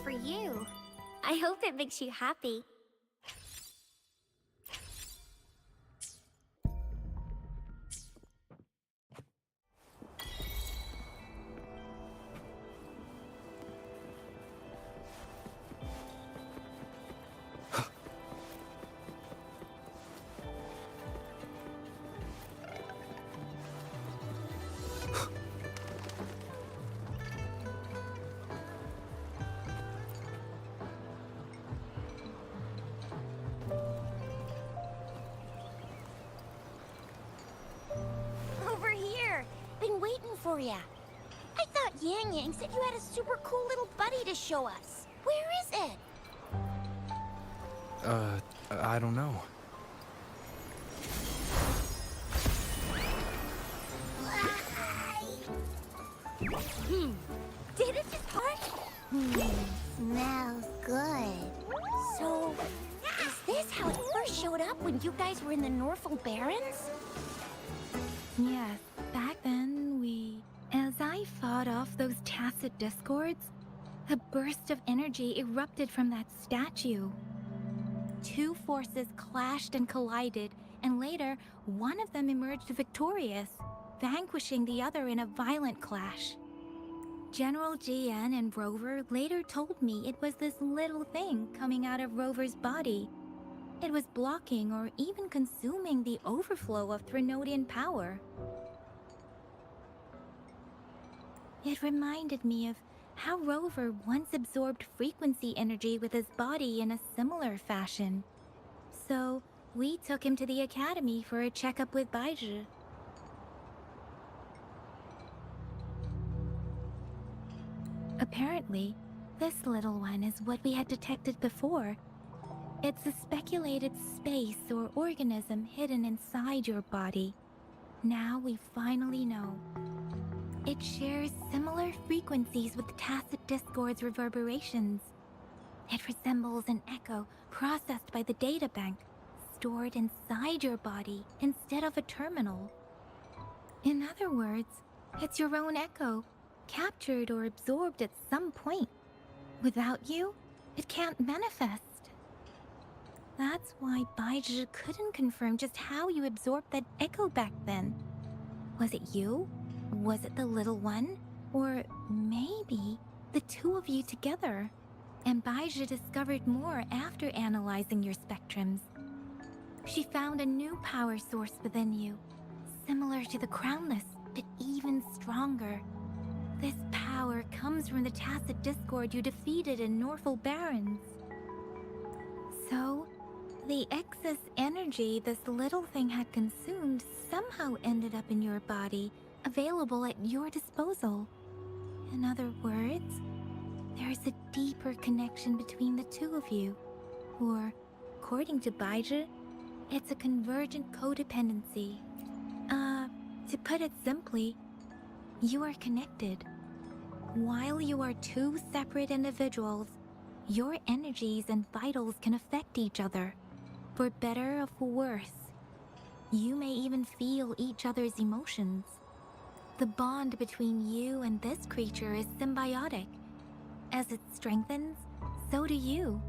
for you. I hope it makes you happy. Over here. Been waiting for ya. I thought Yang Yang said you had a super cool little buddy to show us. Where is it? I don't know. Did it just part? Smells good. So, is this how it first showed up when you guys were in the Norfolk Barrens? Yes, back then as I fought off those tacit discords, a burst of energy erupted from that statue. Two forces clashed and collided, and later, one of them emerged victorious, vanquishing the other in a violent clash. General GN and Rover later told me it was this little thing coming out of Rover's body. It was blocking or even consuming the overflow of Threnodian power. It reminded me of how Rover once absorbed frequency energy with his body in a similar fashion. So, we took him to the academy for a checkup with Baizhi. Apparently, this little one is what we had detected before. It's a speculated space or organism hidden inside your body. Now we finally know. It shares similar frequencies with tacit discord's reverberations. It resembles an echo processed by the data bank, stored inside your body instead of a terminal. In other words, it's your own echo, captured or absorbed at some point. Without you, it can't manifest. That's why Baizhi couldn't confirm just how you absorbed that echo back then. Was it you? Was it the little one? Or maybe the two of you together? And Baizhi discovered more after analyzing your spectrums. She found a new power source within you, similar to the Crownless, but even stronger. This power comes from the tacit discord you defeated in Norfolk Barrens. So, the excess energy this little thing had consumed somehow ended up in your body, available at your disposal. In other words, there's a deeper connection between the two of you. Or, according to Baizhi, it's a convergent codependency. To put it simply, you are connected. While you are two separate individuals, your energies and vitals can affect each other, for better or for worse. You may even feel each other's emotions. The bond between you and this creature is symbiotic. As it strengthens, so do you.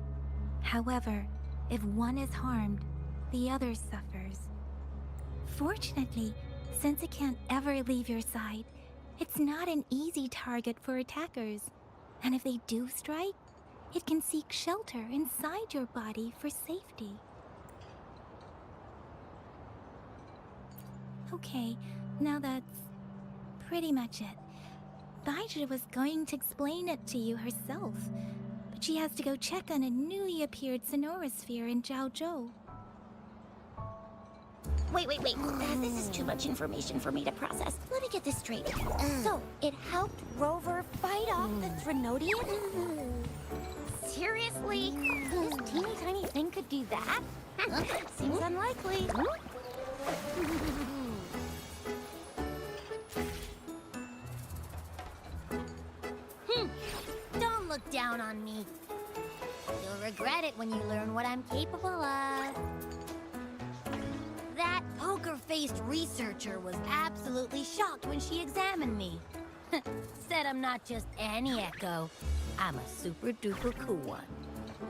However, if one is harmed, the other suffers. Fortunately, since it can't ever leave your side, it's not an easy target for attackers. And if they do strike, it can seek shelter inside your body for safety. Okay, now that's pretty much it. Baizhi was going to explain it to you herself, but she has to go check on a newly appeared sonorosphere in Zhaozhou. Wait. This is too much information for me to process. Let me get this straight. So, it helped Rover fight off the Threnodians? Seriously? This teeny tiny thing could do that? Seems unlikely. Don't look down on me. You'll regret it when you learn what I'm capable of. That poker-faced researcher was absolutely shocked when she examined me. Said I'm not just any echo. I'm a super duper cool one.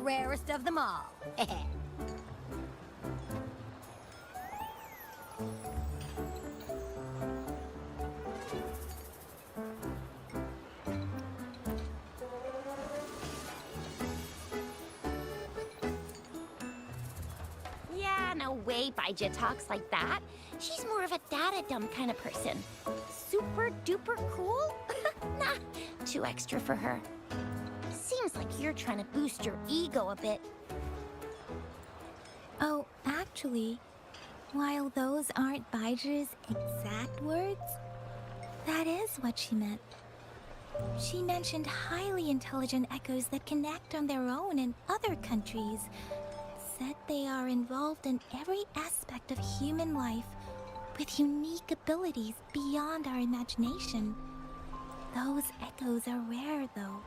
Rarest of them all. Yeah, no way Baija talks like that. She's more of a data-dumb kind of person. Super duper cool? Nah, too extra for her. Seems like you're trying to boost your ego a bit. Oh, actually, while those aren't Baija's exact words, that is what she meant. She mentioned highly intelligent echoes that connect on their own in other countries. Said they are involved in every aspect of human life with unique abilities beyond our imagination. Those echoes are rare, though.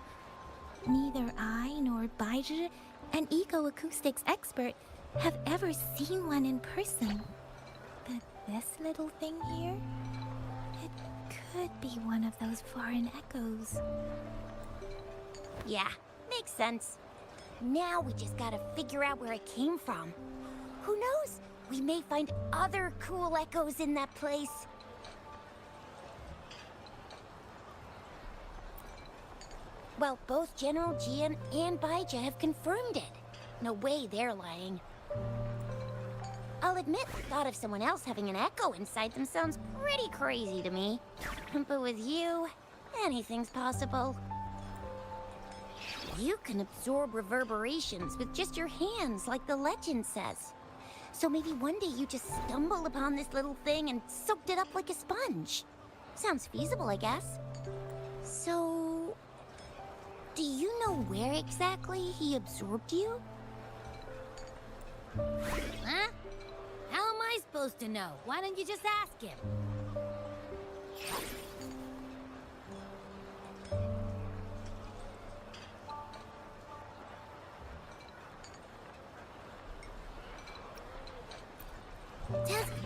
Neither I nor Baija, an eco-acoustics expert, have ever seen one in person. But this little thing here, it could be one of those foreign echoes. Yeah, makes sense. Now we just gotta figure out where it came from. Who knows? We may find other cool echoes in that place. Well, both General Jian and Baija have confirmed it. No way they're lying. I'll admit the thought of someone else having an echo inside them sounds pretty crazy to me. But with you, anything's possible. You can absorb reverberations with just your hands, like the legend says. So maybe one day you just stumbled upon this little thing and soaked it up like a sponge. Sounds feasible, I guess. So, do you know where exactly he absorbed you? Huh? How am I supposed to know? Why don't you just ask him?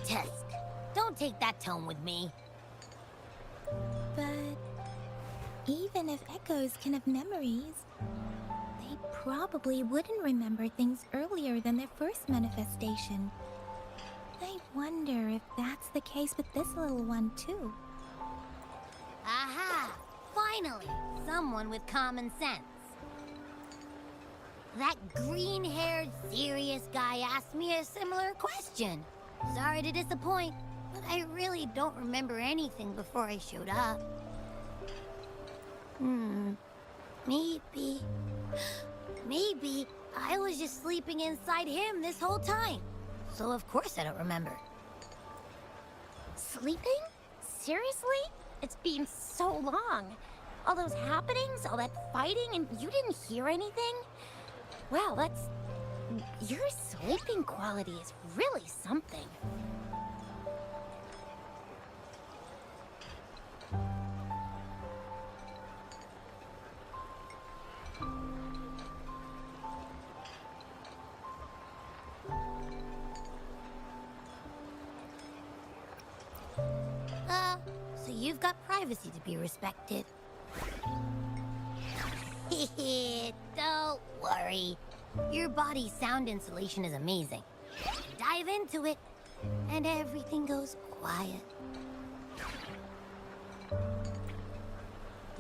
Tusk. Don't take that tone with me. But even if echoes can have memories, they probably wouldn't remember things earlier than their first manifestation. I wonder if that's the case with this little one, too. Aha! Finally, someone with common sense. That green-haired, serious guy asked me a similar question. Sorry to disappoint, but I really don't remember anything before I showed up. Maybe I was just sleeping inside him this whole time. So of course I don't remember. Sleeping? Seriously? It's been so long. All those happenings, all that fighting, and you didn't hear anything? Wow, your sleeping quality is really something. So you've got privacy to be respected. Don't worry. Your body's sound insulation is amazing. Dive into it, and everything goes quiet.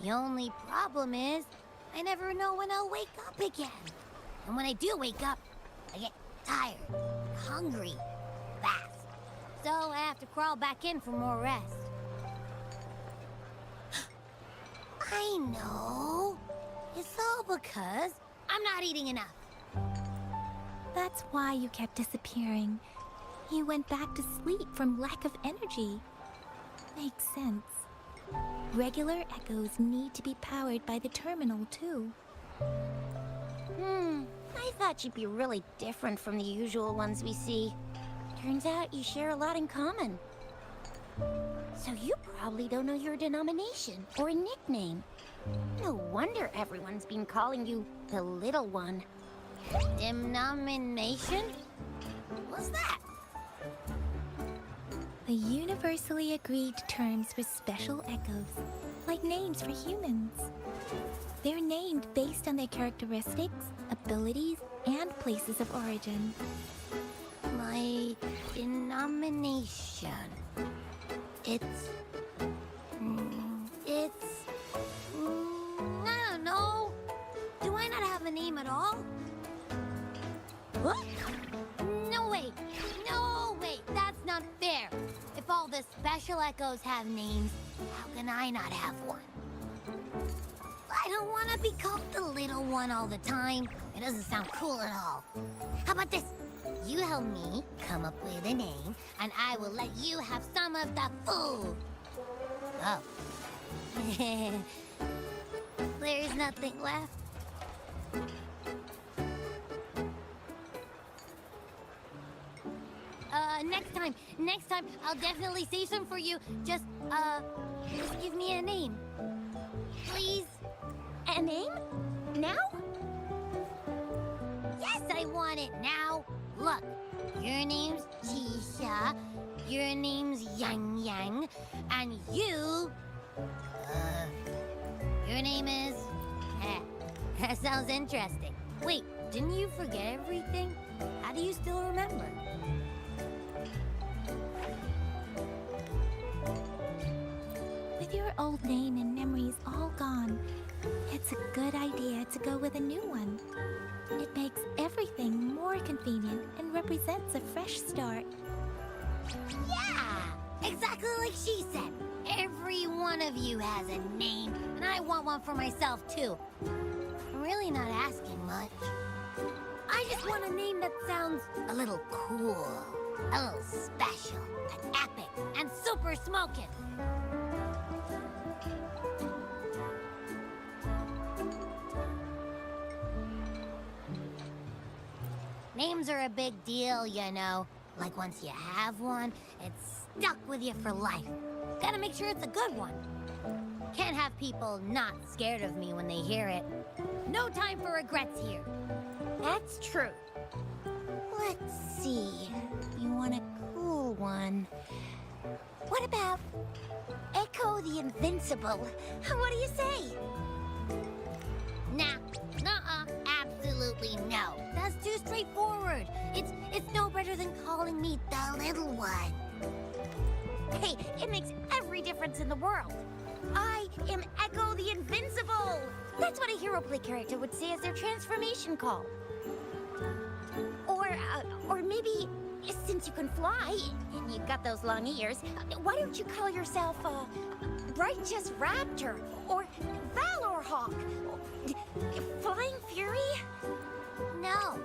The only problem is, I never know when I'll wake up again. And when I do wake up, I get tired, hungry, fast. So I have to crawl back in for more rest. I know. It's all because I'm not eating enough. That's why you kept disappearing. You went back to sleep from lack of energy. Makes sense. Regular echoes need to be powered by the terminal, too. I thought you'd be really different from the usual ones we see. Turns out you share a lot in common. So you probably don't know your denomination or a nickname. No wonder everyone's been calling you the Little One. Denomination? What's that? The universally agreed terms for special echoes, like names for humans. They're named based on their characteristics, abilities, and places of origin. My denomination. It's... I don't know. Do I not have a name at all? What? No, wait. No, wait. That's not fair. If all the special echoes have names, how can I not have one? I don't want to be called the little one all the time. It doesn't sound cool at all. How about this? You help me come up with a name, and I will let you have some of the food. Oh. There's nothing left. Next time, I'll definitely save some for you. Just give me a name. Please? A name? Now? Yes, I want it now. Look, your name's Tisha, your name's Yang Yang, and your name is... that sounds interesting. Wait, didn't you forget everything? How do you still remember? With your old name and memories all gone, it's a good idea to go with a new one. It makes everything more convenient and represents a fresh start. Yeah! Exactly like she said. Every one of you has a name, and I want one for myself, too. I'm really not asking much. I just want a name that sounds a little cool, a little special, and epic, and super smoking. Names are a big deal, you know. Like once you have one, it's stuck with you for life. Gotta make sure it's a good one. Can't have people not scared of me when they hear it. No time for regrets here. That's true. Let's see. You want a cool one. What about Echo the Invincible? What do you say? Nah, nuh-uh, absolutely no. That's too straightforward. It's no better than calling me the little one. Hey, it makes every difference in the world. I am Echo the Invincible! That's what a hero play character would say as their transformation call. Or maybe, since you can fly, and you've got those long ears, why don't you call yourself, Righteous Raptor, or Valor Hawk, Flying Fury? No,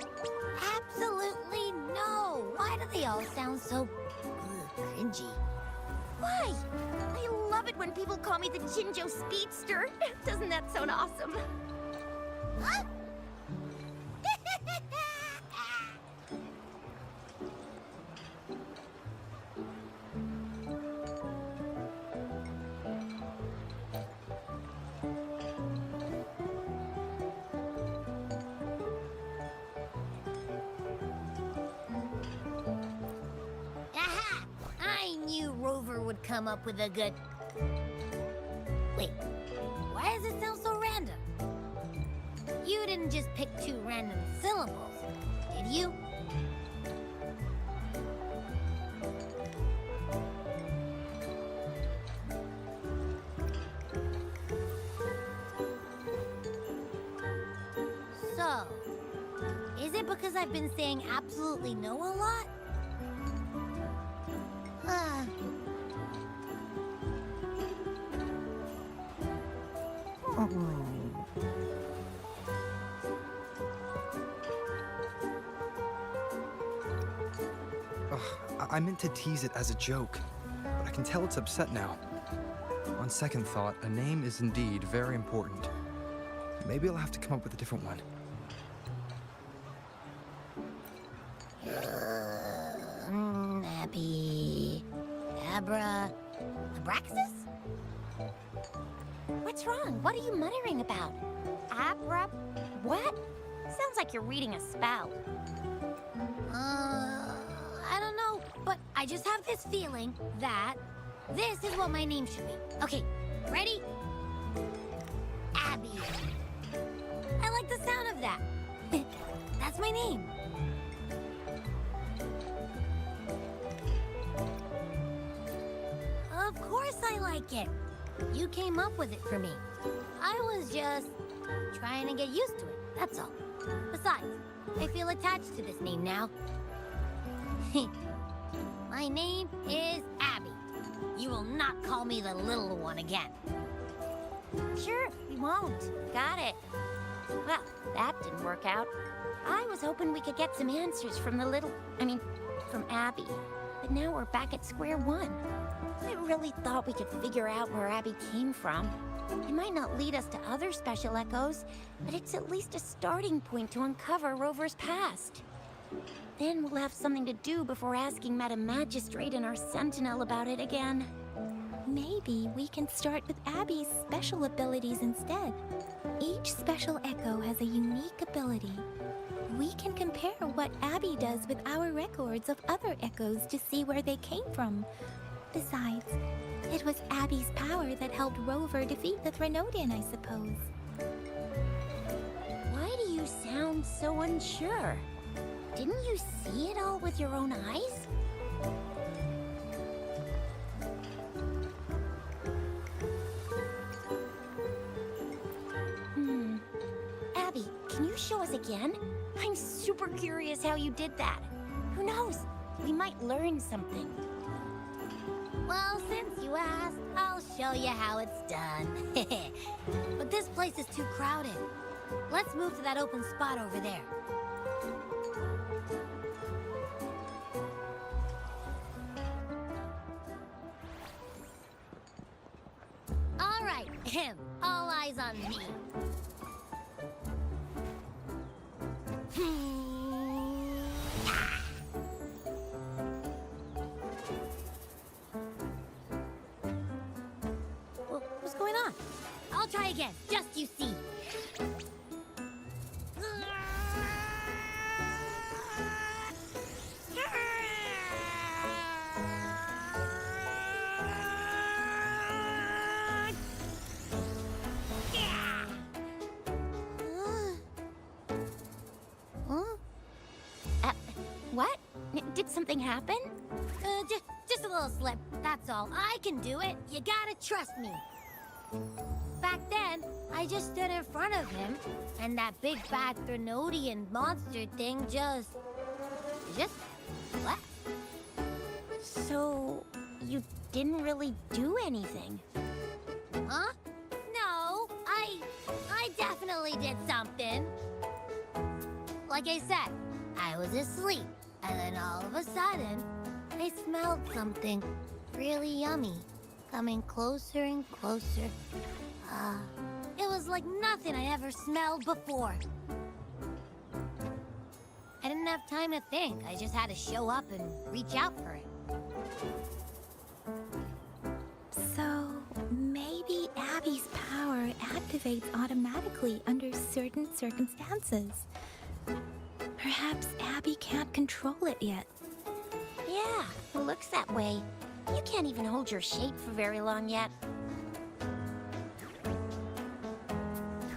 absolutely no. Why do they all sound so cringy? Why? I love it when people call me the Jinjo Speedster. Doesn't that sound awesome? Huh? Aha! I knew Rover would come up with a good... Wait, why does it sound so random? You didn't just pick two random syllables, did you? So, is it because I've been saying absolutely no a lot? I meant to tease it as a joke, but I can tell it's upset now. On second thought, a name is indeed very important. Maybe I'll have to come up with a different one. Nappy... Abraxas? What's wrong? What are you muttering about? What? Sounds like you're reading a spell. I don't know, but I just have this feeling that this is what my name should be. Okay, ready? Abby. I like the sound of that. That's my name. Of course I like it. You came up with it for me. I was just trying to get used to it, that's all. Besides, I feel attached to this name now. My name is Abby. You will not call me the little one again. Sure, we won't. Got it. Well, that didn't work out. I was hoping we could get some answers from from Abby. But now we're back at square one. I really thought we could figure out where Abby came from. It might not lead us to other special echoes, but it's at least a starting point to uncover Rover's past. Then we'll have something to do before asking Madam Magistrate and our Sentinel about it again. Maybe we can start with Abby's special abilities instead. Each special echo has a unique ability. We can compare what Abby does with our records of other echoes to see where they came from. Besides, it was Abby's power that helped Rover defeat the Threnodian, I suppose. Why do you sound so unsure? Didn't you see it all with your own eyes? Abby, can you show us again? I'm super curious how you did that. Who knows? We might learn something. Well, since you asked, I'll show you how it's done. But this place is too crowded. Let's move to that open spot over there. All right, all eyes on me. What's going on? I'll try again, just you see. What? Did something happen? Just a little slip, that's all. I can do it. You gotta trust me. Back then, I just stood in front of him, and that big bad Threnodian monster thing just left. So, you didn't really do anything? Huh? No, I definitely did something. Like I said, I was asleep, and then all of a sudden, I smelled something really yummy, coming closer and closer. It was like nothing I ever smelled before. I didn't have time to think. I just had to show up and reach out for it. So, maybe Abby's power activates automatically under certain circumstances. Perhaps Abby can't control it yet. Yeah, it looks that way. You can't even hold your shape for very long yet.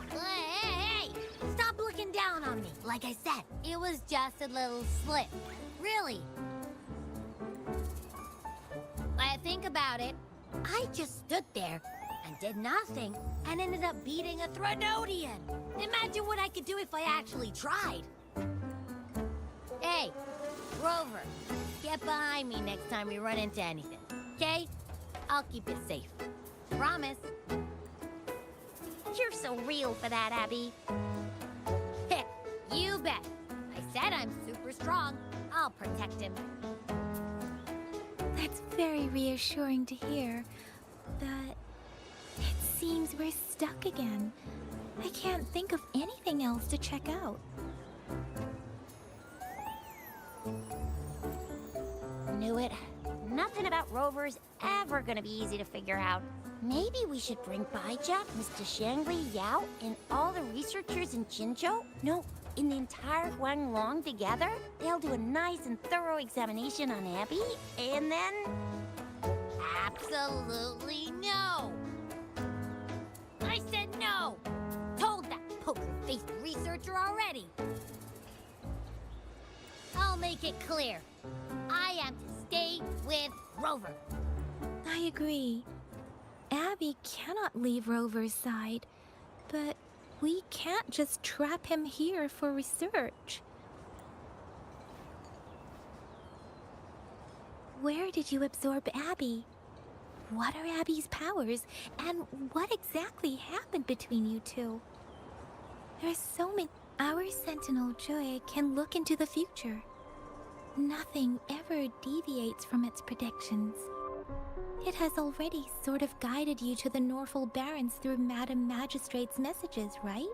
Hey! Stop looking down on me. Like I said, it was just a little slip. Really. When I think about it, I just stood there and did nothing and ended up beating a Threnodian. Imagine what I could do if I actually tried. Hey, Rover, get behind me next time we run into anything, okay? I'll keep it safe. Promise. You're so real for that, Abby. Heh, you bet. I said I'm super strong. I'll protect him. That's very reassuring to hear, but it seems we're stuck again. I can't think of anything else to check out. Knew it. Nothing about Rover's ever gonna be easy to figure out. Maybe we should bring Baija, Mr. Shangli, Yao, and all the researchers in Jinzhou? No, in the entire Huanglong together? They'll do a nice and thorough examination on Abby, and then... Absolutely no. I researcher already. I'll make it clear. I am to stay with Rover. I agree. Abby cannot leave Rover's side, but we can't just trap him here for research. Where did you absorb Abby? What are Abby's powers, and what exactly happened between you two? There's so many. Our Sentinel Joy can look into the future. Nothing ever deviates from its predictions. It has already sort of guided you to the Norfolk Barrens through Madam Magistrate's messages, right?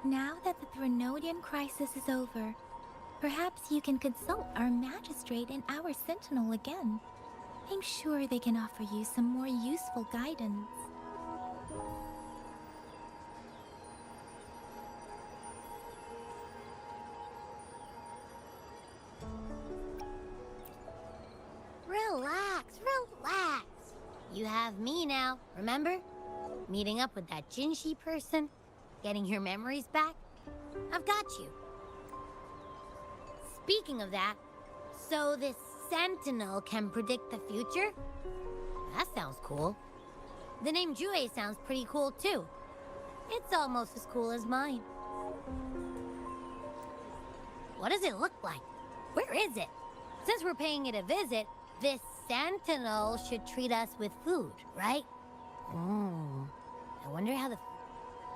Now that the Threnodian crisis is over, perhaps you can consult our Magistrate and our Sentinel again. I'm sure they can offer you some more useful guidance. Relax, relax. You have me now, remember? Meeting up with that Jinshi person, getting your memories back. I've got you. Speaking of that, so this Sentinel can predict the future? That sounds cool. The name Jue sounds pretty cool too. It's almost as cool as mine. What does it look like? Where is it? Since we're paying it a visit, this Sentinel should treat us with food, right? I wonder how the...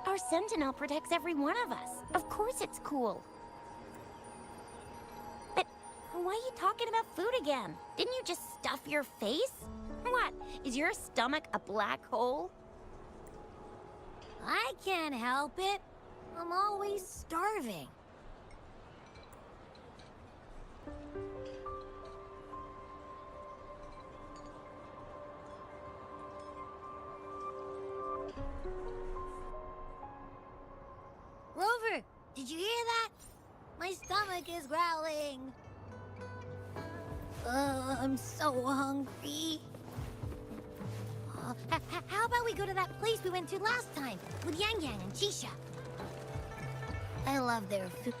Our Sentinel protects every one of us. Of course it's cool. But why are you talking about food again? Didn't you just stuff your face? What? Is your stomach a black hole? I can't help it. I'm always starving. Rover, did you hear that? My stomach is growling. I'm so hungry. How about we go to that place we went to last time with Yang Yang and Chisha? I love their food.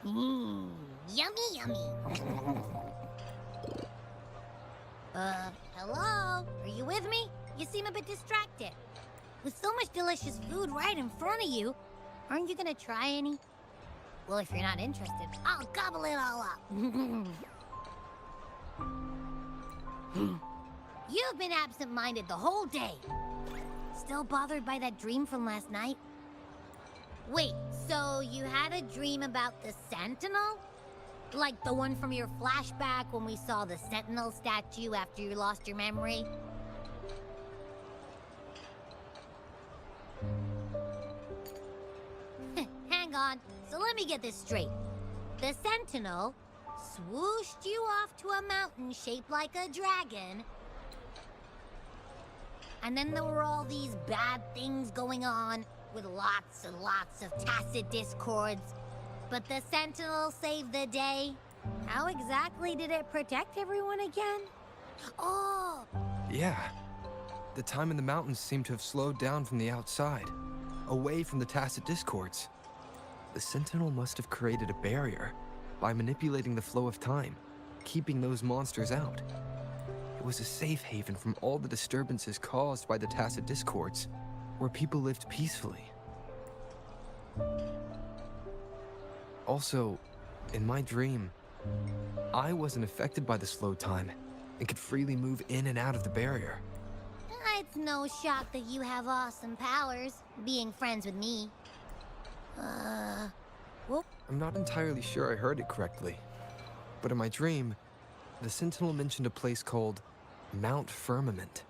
Yummy, yummy. Hello? Are you with me? You seem a bit distracted. With so much delicious food right in front of you, aren't you gonna try any? Well, if you're not interested, I'll gobble it all up. You've been absent-minded the whole day. Still bothered by that dream from last night? Wait, so you had a dream about the Sentinel? Like the one from your flashback when we saw the Sentinel statue after you lost your memory? Hang on, so let me get this straight. The Sentinel swooshed you off to a mountain shaped like a dragon, and then there were all these bad things going on with lots and lots of tacit discords, but the Sentinel saved the day. How exactly did it protect everyone again? Oh! Yeah. The time in the mountains seemed to have slowed down from the outside, away from the tacit discords. The Sentinel must have created a barrier by manipulating the flow of time, keeping those monsters out. It was a safe haven from all the disturbances caused by the tacit discords, where people lived peacefully. Also, in my dream, I wasn't affected by the slow time and could freely move in and out of the barrier. It's no shock that you have awesome powers, being friends with me. Whoop. I'm not entirely sure I heard it correctly, but in my dream, the Sentinel mentioned a place called Mount Firmament.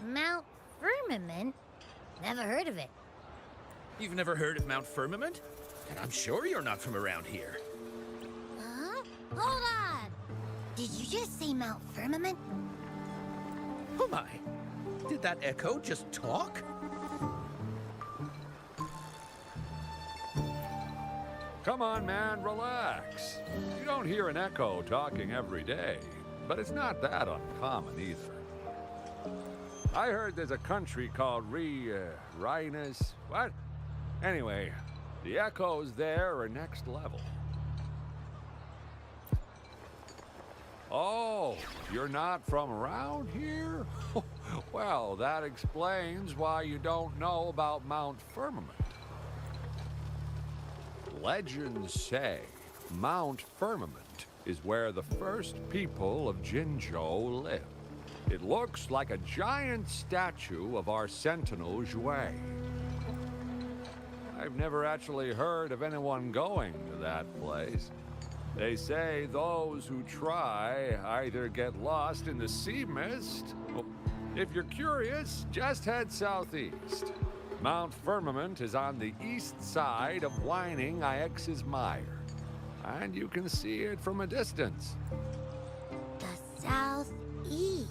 Mount Firmament? Never heard of it. You've never heard of Mount Firmament? And I'm sure you're not from around here. Huh? Hold on! Did you just say Mount Firmament? Oh my! Did that echo just talk? Come on, man, relax. You don't hear an echo talking every day, but it's not that uncommon either. I heard there's a country called Rhinus. What? Anyway, the echoes there are next level. Oh, you're not from around here? Well, that explains why you don't know about Mount Firmament. Legends say Mount Firmament is where the first people of Jinzhou lived. It looks like a giant statue of our sentinel, Zhui. I've never actually heard of anyone going to that place. They say those who try either get lost in the sea mist. Well, if you're curious, just head southeast. Mount Firmament is on the east side of whining Ix's Mire, and you can see it from a distance. The southeast.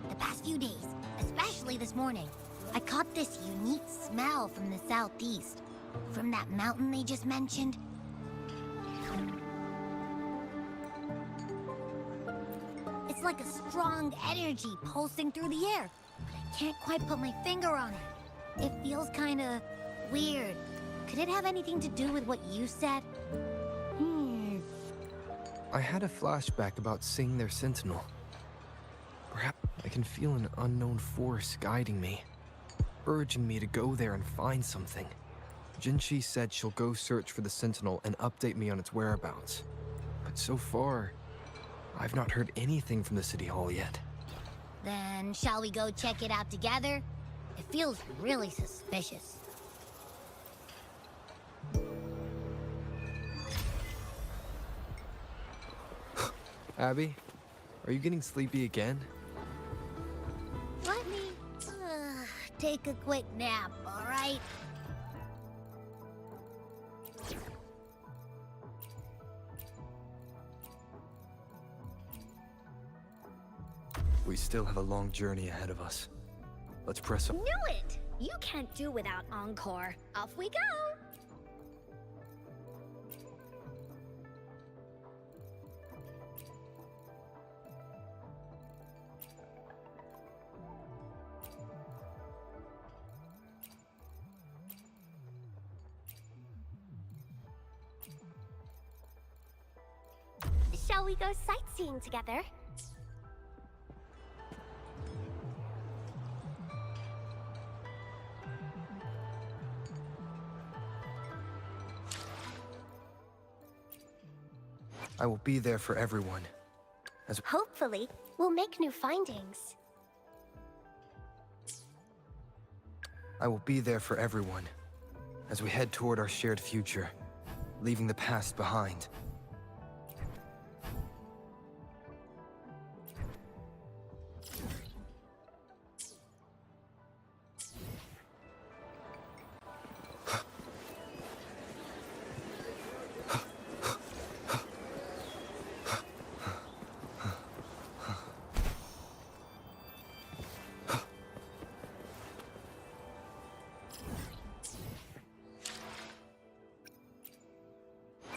The past few days, especially this morning, I caught this unique smell from the southeast. From that mountain they just mentioned. It's like a strong energy pulsing through the air, but I can't quite put my finger on it. It feels kinda weird. Could it have anything to do with what you said? I had a flashback about seeing their sentinel. Perhaps I can feel an unknown force guiding me, urging me to go there and find something. Jinchi said she'll go search for the sentinel and update me on its whereabouts. But so far, I've not heard anything from the city hall yet. Then shall we go check it out together? It feels really suspicious. Abby, are you getting sleepy again? Let me take a quick nap, all right? We still have a long journey ahead of us. Let's press on. Knew it! You can't do without Encore. Off we go! Shall we go sightseeing together? I will be there for everyone. Hopefully, we'll make new findings. I will be there for everyone as we head toward our shared future, leaving the past behind.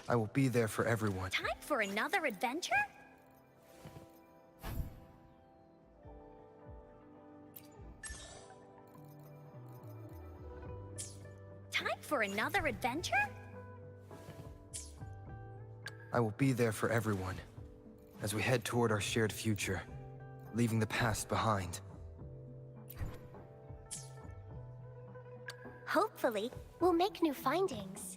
I will be there for everyone. Time for another adventure? Time for another adventure? I will be there for everyone as we head toward our shared future, leaving the past behind. Hopefully, we'll make new findings.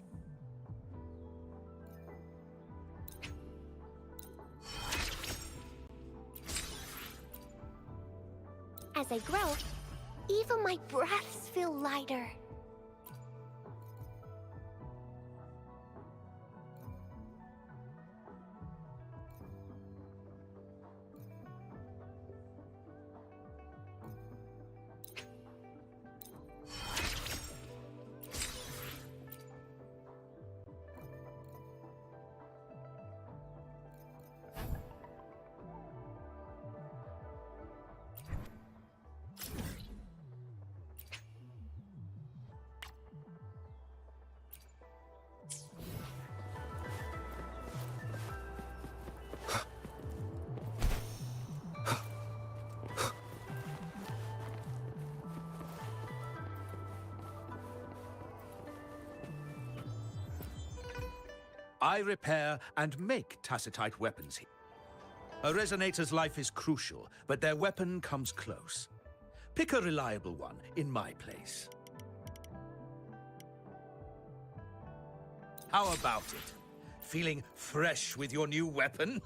As I grow, even my breaths feel lighter. I repair and make tacitite weapons here. A resonator's life is crucial, but their weapon comes close. Pick a reliable one in my place. How about it? Feeling fresh with your new weapon?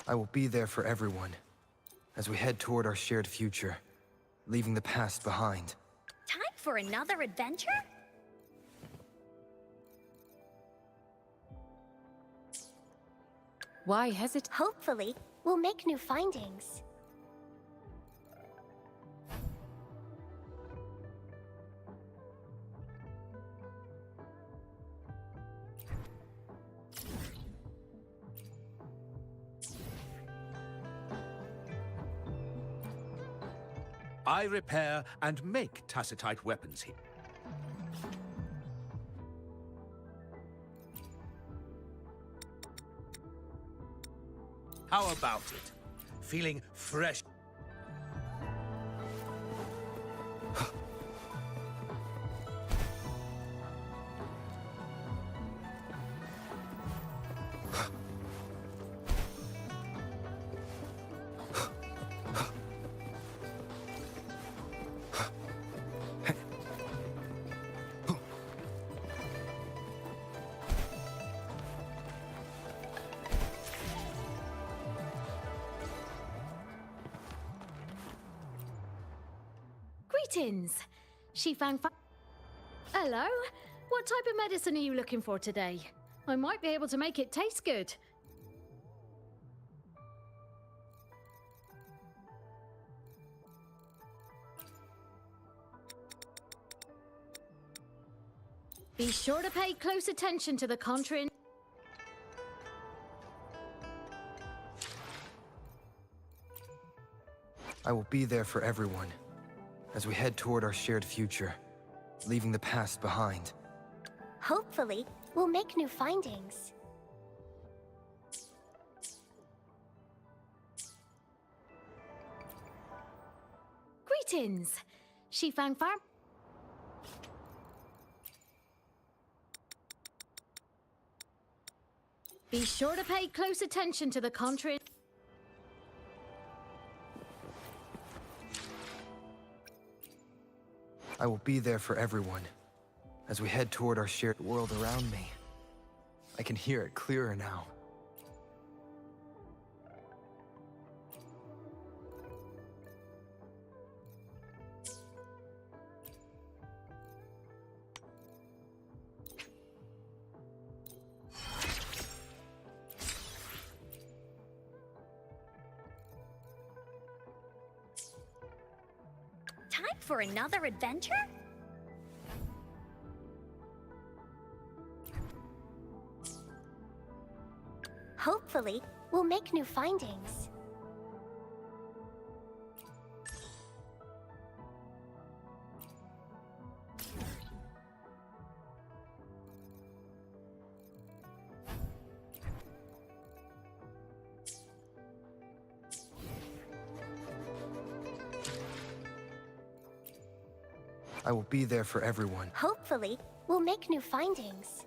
I will be there for everyone as we head toward our shared future, leaving the past behind. Time for another adventure? Why hesitate? Hopefully, we'll make new findings. I repair and make tacitite weapons here. How about it? Feeling fresh? Greetings. She found. Hello. What type of medicine are you looking for today? I might be able to make it taste good. Be sure to pay close attention to the contrary. I will be there for everyone as we head toward our shared future, leaving the past behind. Hopefully, we'll make new findings. Greetings. She found farm. Be sure to pay close attention to the contrary. I will be there for everyone as we head toward our shared world around me. I can hear it clearer now. Time for another adventure? Hopefully, we'll make new findings. I will be there for everyone. Hopefully, we'll make new findings.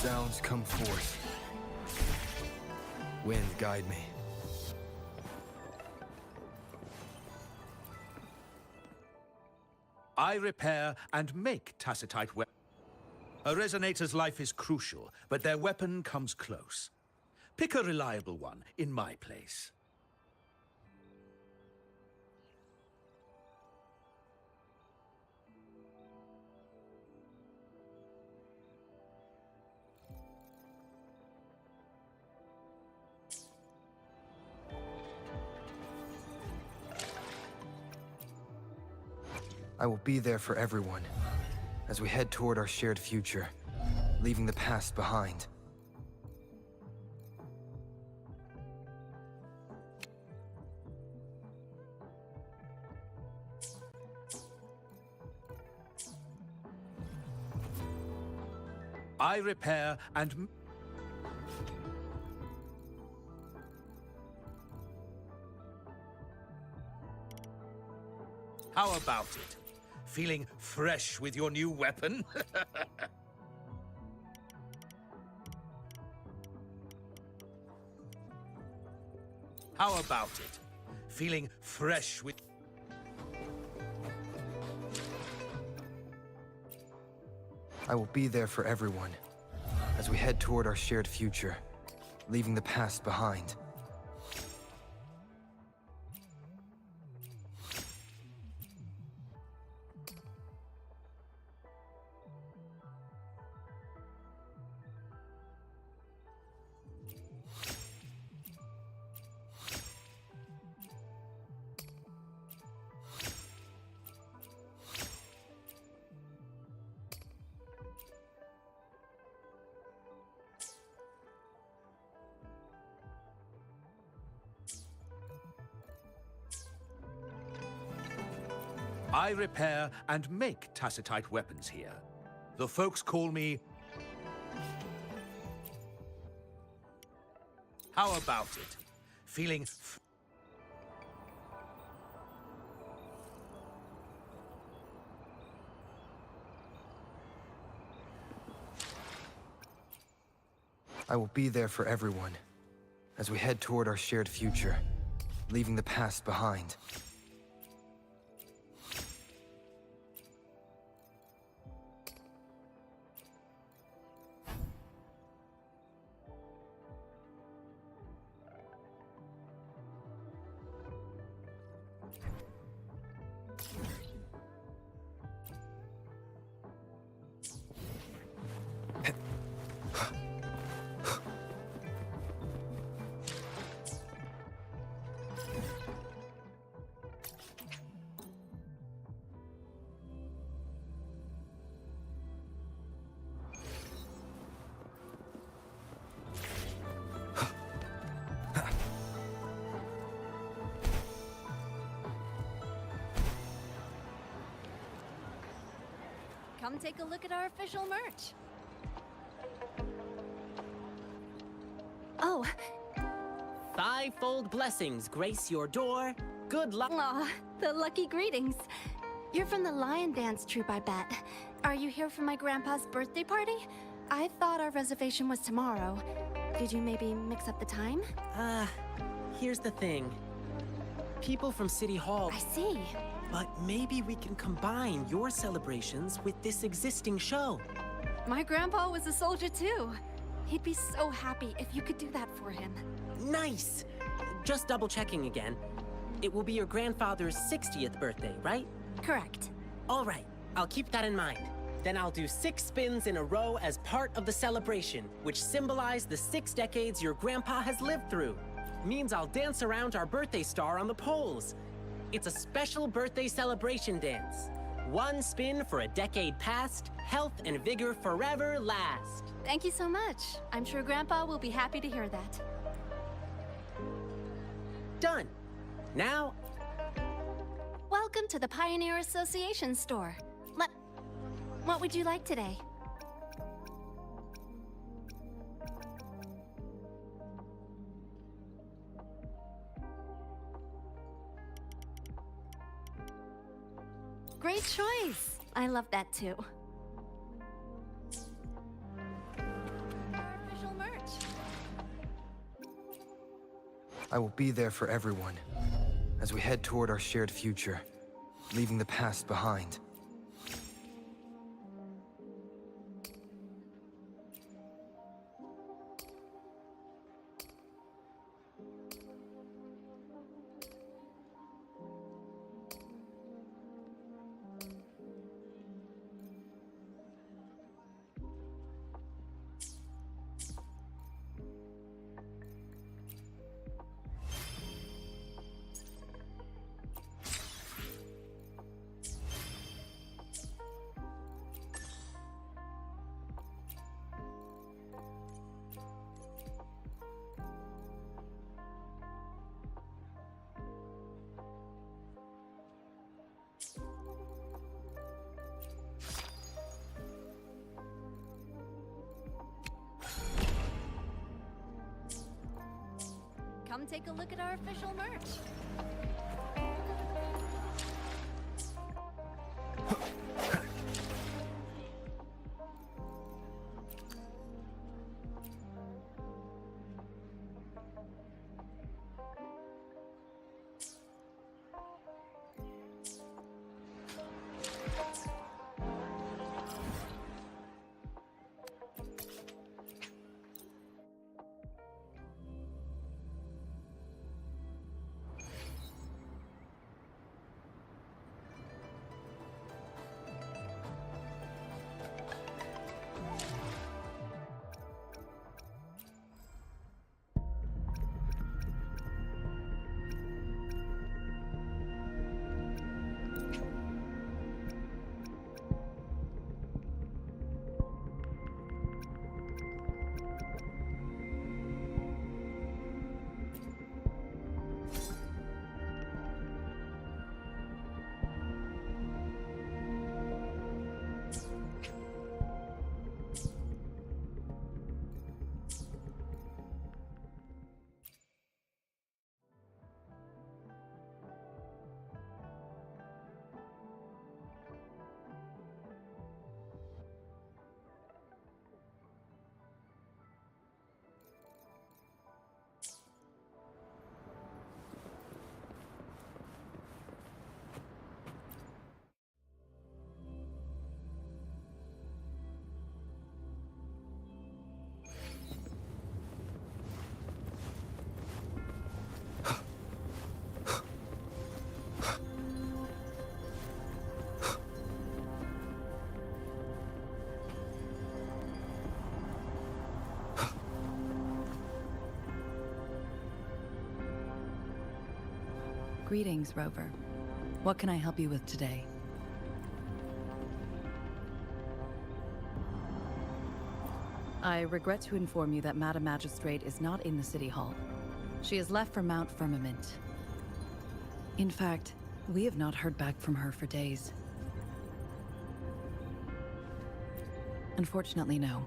sounds come forth. Wind, guide me. I repair and make Tacitite weapons. A resonator's life is crucial, but their weapon comes close. Pick a reliable one in my place. I will be there for everyone as we head toward our shared future, leaving the past behind. I repair and... How about it? Feeling fresh with your new weapon? How about it? Feeling fresh with... I will be there for everyone as we head toward our shared future, leaving the past behind. I repair and make Tacitite weapons here. The folks call me... How about it? Feeling... I will be there for everyone as we head toward our shared future, leaving the past behind. Come take a look at our official merch. Oh. Fivefold blessings grace your door. Good luck. Aw, the lucky greetings. You're from the Lion Dance troupe, I bet. Are you here for my grandpa's birthday party? I thought our reservation was tomorrow. Did you maybe mix up the time? Here's the thing. People from City Hall... I see. But maybe we can combine your celebrations with this existing show. My grandpa was a soldier too. He'd be so happy if you could do that for him. Nice! Just double checking again. It will be your grandfather's 60th birthday, right? Correct. All right, I'll keep that in mind. Then I'll do 6 spins in a row as part of the celebration, which symbolize the 6 decades your grandpa has lived through. Means I'll dance around our birthday star on the poles. It's a special birthday celebration dance. 1 spin for a decade past, health and vigor forever last. Thank you so much. I'm sure Grandpa will be happy to hear that. Done. Now... Welcome to the Pioneer Association store. What would you like today? Great choice. I love that too. I will be there for everyone as we head toward our shared future, leaving the past behind. Come take a look at our official merch. Greetings, Rover. What can I help you with today? I regret to inform you that Madam Magistrate is not in the City Hall. She has left for Mount Firmament. In fact, we have not heard back from her for days. Unfortunately, no.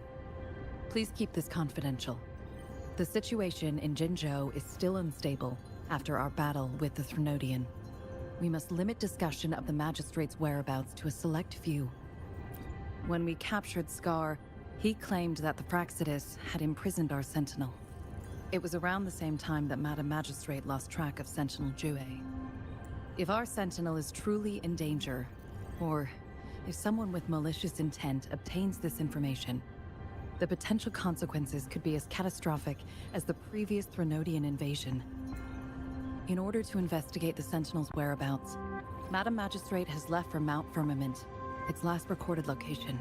Please keep this confidential. The situation in Jinzhou is still unstable after our battle with the Threnodian. We must limit discussion of the Magistrate's whereabouts to a select few. When we captured Scar, he claimed that the Praxidus had imprisoned our Sentinel. It was around the same time that Madam Magistrate lost track of Sentinel Jue. If our Sentinel is truly in danger, or if someone with malicious intent obtains this information, the potential consequences could be as catastrophic as the previous Threnodian invasion. In order to investigate the Sentinel's whereabouts, Madam Magistrate has left for Mount Firmament, its last recorded location.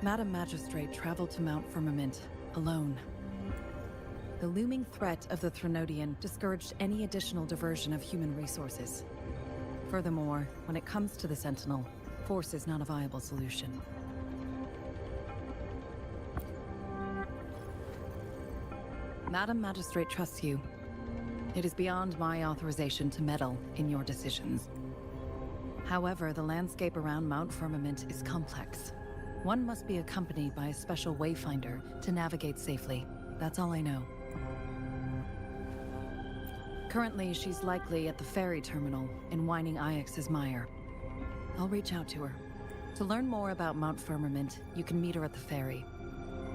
Madam Magistrate traveled to Mount Firmament alone. The looming threat of the Threnodian discouraged any additional diversion of human resources. Furthermore, when it comes to the Sentinel, force is not a viable solution. Madam Magistrate trusts you. It is beyond my authorization to meddle in your decisions. However, the landscape around Mount Firmament is complex. One must be accompanied by a special wayfinder to navigate safely. That's all I know. Currently, she's likely at the ferry terminal in Whining Ix's Mire. I'll reach out to her. To learn more about Mount Firmament, you can meet her at the ferry.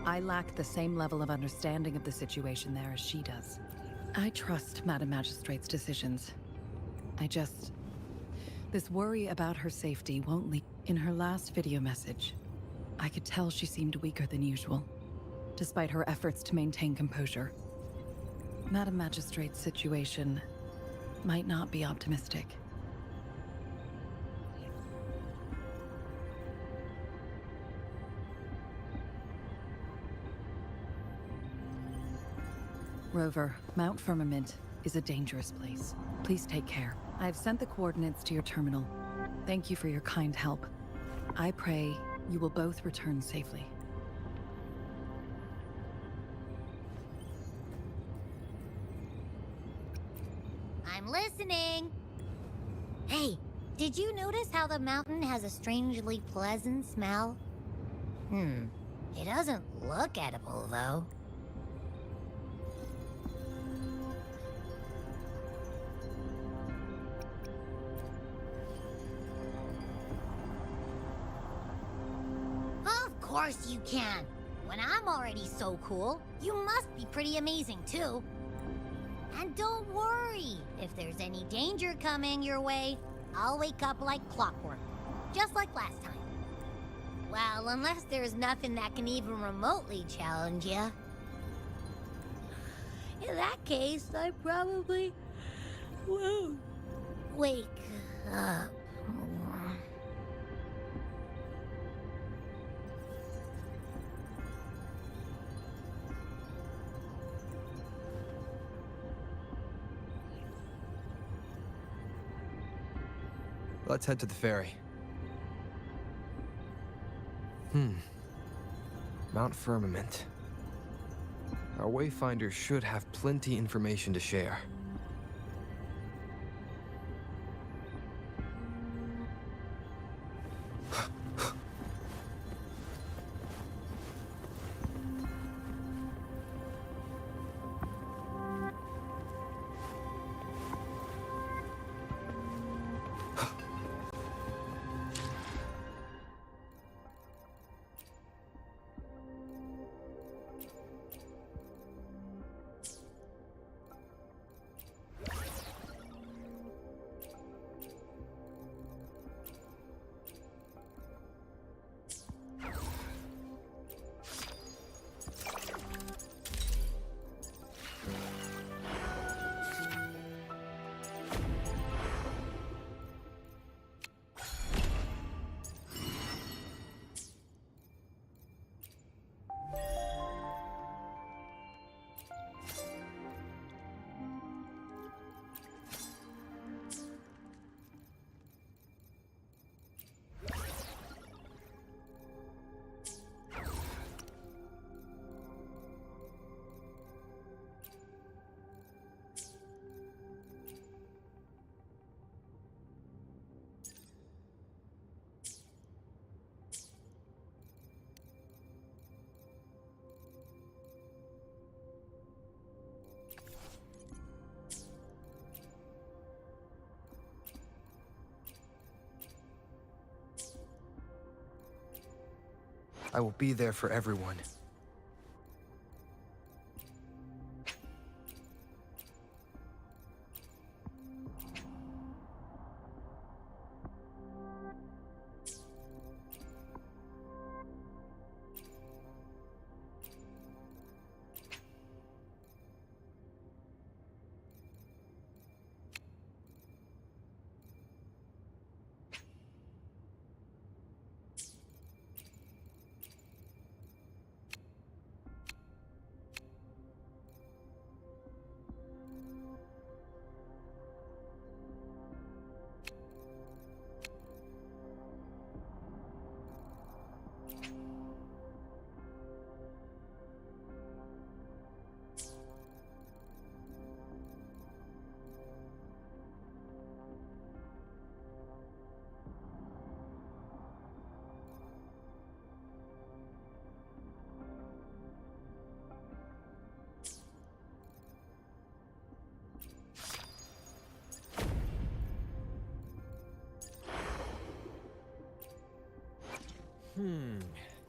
I lack the same level of understanding of the situation there as she does. I trust Madam Magistrate's decisions. This worry about her safety won't leave. In her last video message, I could tell she seemed weaker than usual, despite her efforts to maintain composure. Madam Magistrate's situation might not be optimistic. Rover, Mount Firmament is a dangerous place. Please take care. I have sent the coordinates to your terminal. Thank you for your kind help. I pray you will both return safely. I'm listening. Hey, did you notice how the mountain has a strangely pleasant smell? It doesn't look edible, though. Of course you can. When I'm already so cool, you must be pretty amazing, too. And don't worry, if there's any danger coming your way, I'll wake up like clockwork, just like last time. Well, unless there's nothing that can even remotely challenge you. In that case, I probably won't wake up. Let's head to the ferry. Mount Firmament. Our Wayfinder should have plenty information to share. I will be there for everyone.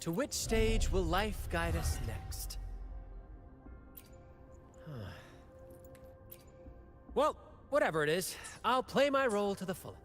To which stage will life guide us next? Well, whatever it is, I'll play my role to the fullest.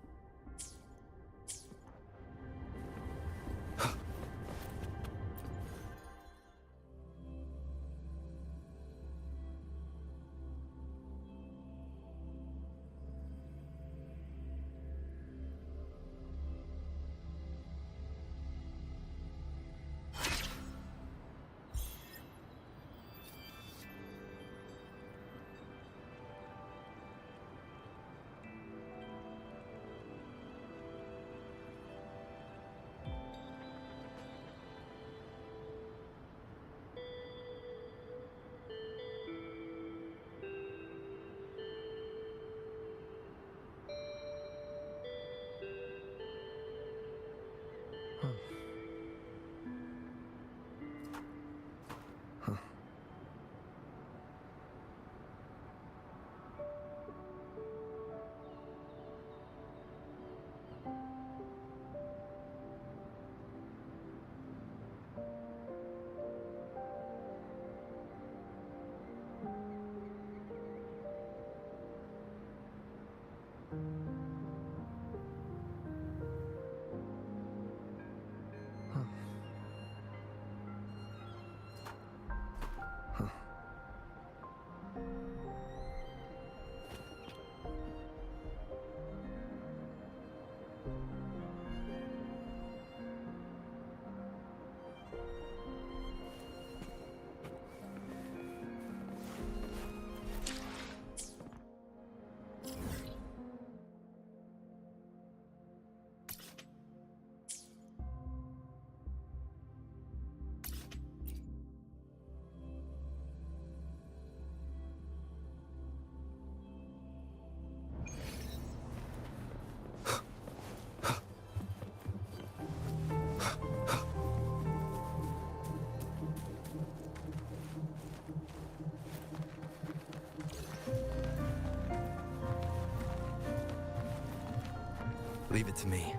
Leave it to me.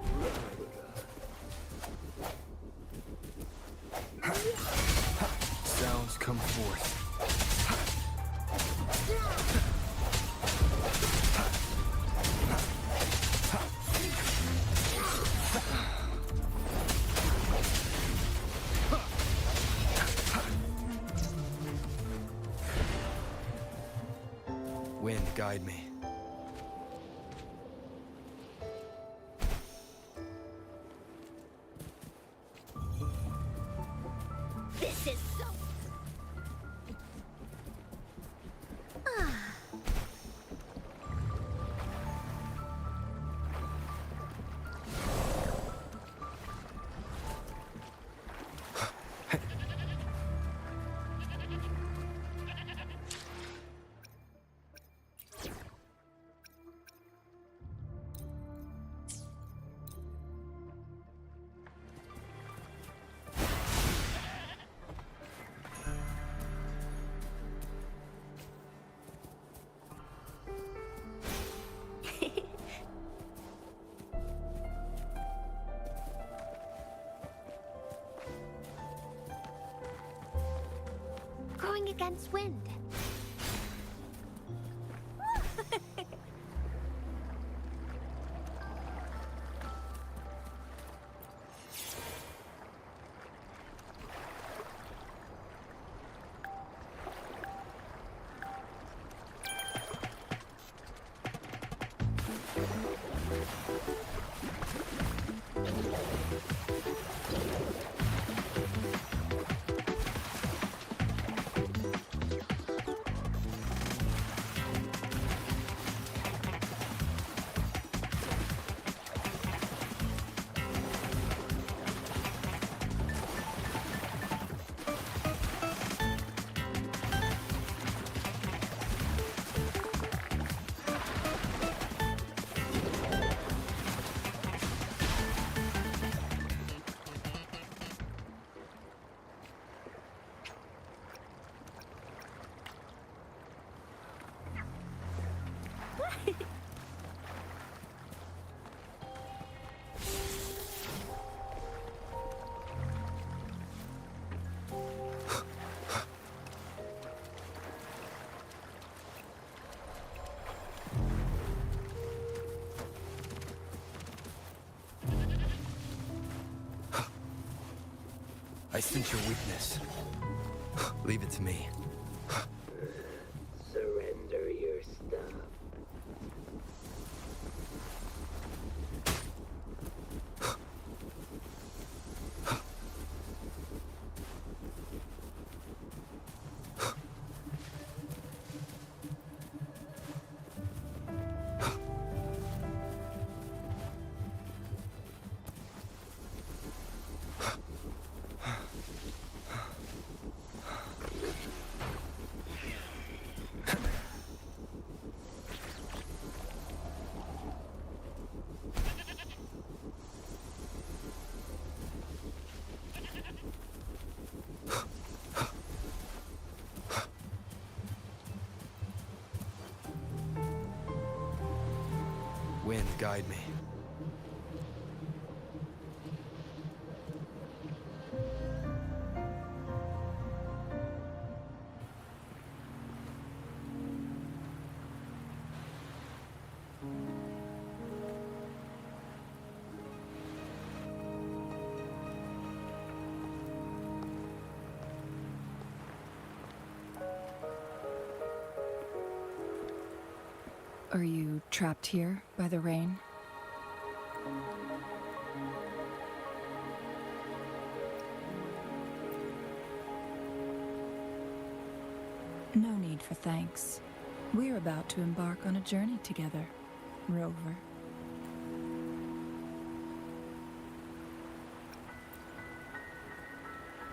Sounds come forth. Wind, guide me. This is so... Going against wind. I sense your weakness. Leave it to me. Surrender your stuff. Wind, guide me. Are you trapped here by the rain? No need for thanks. We're about to embark on a journey together, Rover.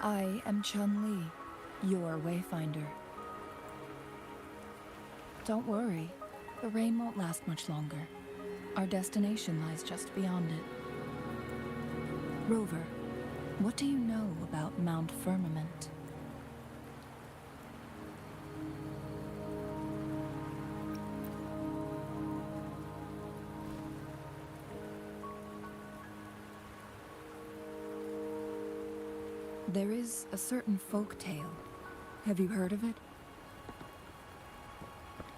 I am Chun-Li, your wayfinder. Don't worry, the rain won't last much longer. Our destination lies just beyond it. Rover, what do you know about Mount Firmament? There is a certain folk tale. Have you heard of it?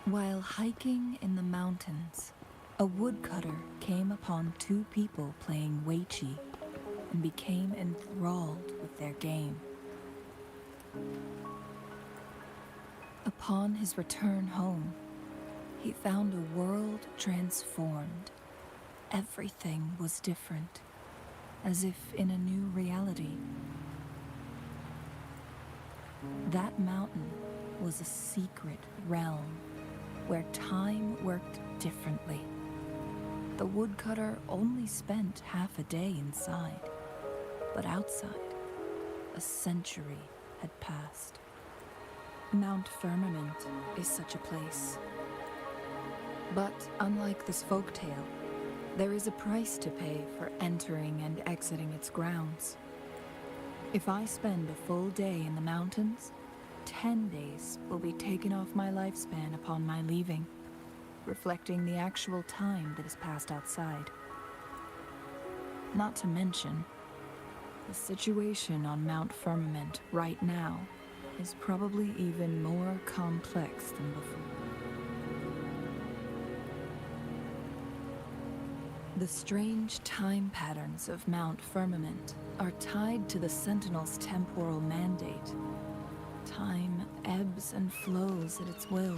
While hiking in the mountains, a woodcutter came upon two people playing Weiqi and became enthralled with their game. Upon his return home, he found a world transformed. Everything was different, as if in a new reality. That mountain was a secret realm where time worked differently. The woodcutter only spent half a day inside, but outside, a century had passed. Mount Firmament is such a place. But unlike this folktale, there is a price to pay for entering and exiting its grounds. If I spend a full day in the mountains, 10 days will be taken off my lifespan upon my leaving, reflecting the actual time that has passed outside. Not to mention, the situation on Mount Firmament right now is probably even more complex than before. The strange time patterns of Mount Firmament are tied to the Sentinel's temporal mandate. Time ebbs and flows at its will.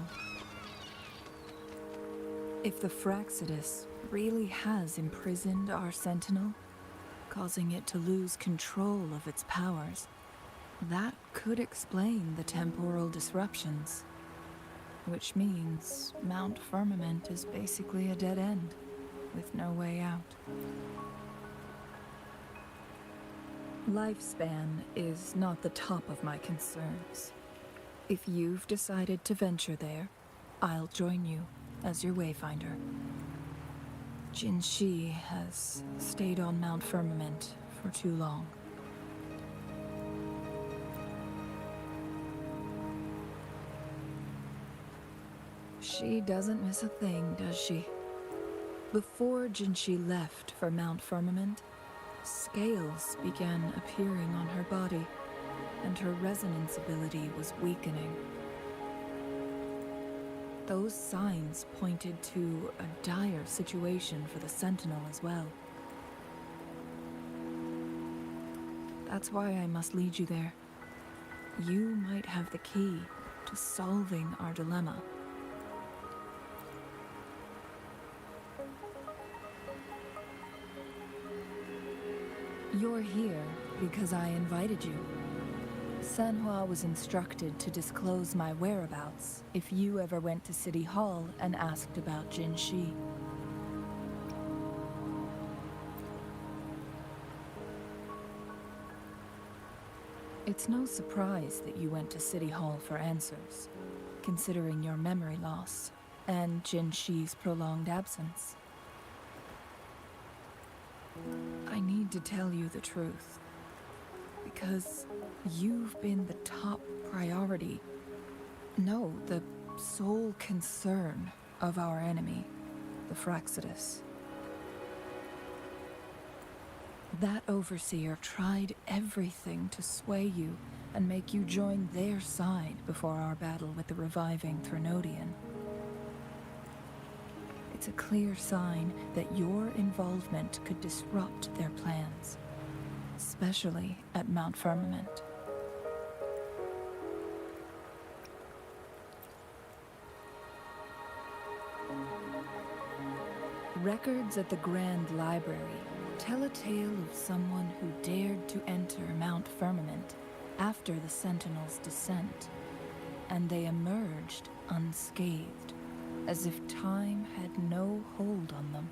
If the Fraxidus really has imprisoned our Sentinel, causing it to lose control of its powers, that could explain the temporal disruptions. Which means Mount Firmament is basically a dead end, with no way out. Lifespan is not the top of my concerns. If you've decided to venture there, I'll join you as your wayfinder. Jin Shi has stayed on Mount Firmament for too long. She doesn't miss a thing, does she? Before Jinshi left for Mount Firmament, scales began appearing on her body, and her resonance ability was weakening. Those signs pointed to a dire situation for the Sentinel as well. That's why I must lead you there. You might have the key to solving our dilemma. You're here because I invited you. Sanhua was instructed to disclose my whereabouts if you ever went to City Hall and asked about Jinshi. It's no surprise that you went to City Hall for answers, considering your memory loss and Jinshi's prolonged absence. I need to tell you the truth, because you've been the top priority. No, the sole concern of our enemy, the Fraxidus. That overseer tried everything to sway you and make you join their side before our battle with the reviving Threnodian. It's a clear sign that your involvement could disrupt their plans, especially at Mount Firmament. Records at the Grand Library tell a tale of someone who dared to enter Mount Firmament after the Sentinels' descent, and they emerged unscathed, as if time had no hold on them.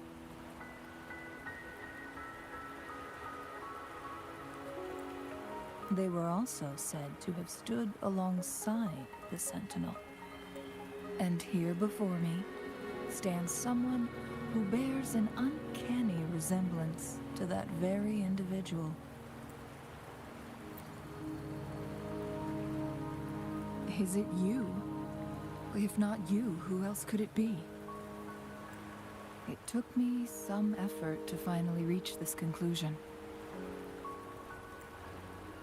They were also said to have stood alongside the Sentinel. And here before me stands someone who bears an uncanny resemblance to that very individual. Is it you? If not you, who else could it be? It took me some effort to finally reach this conclusion.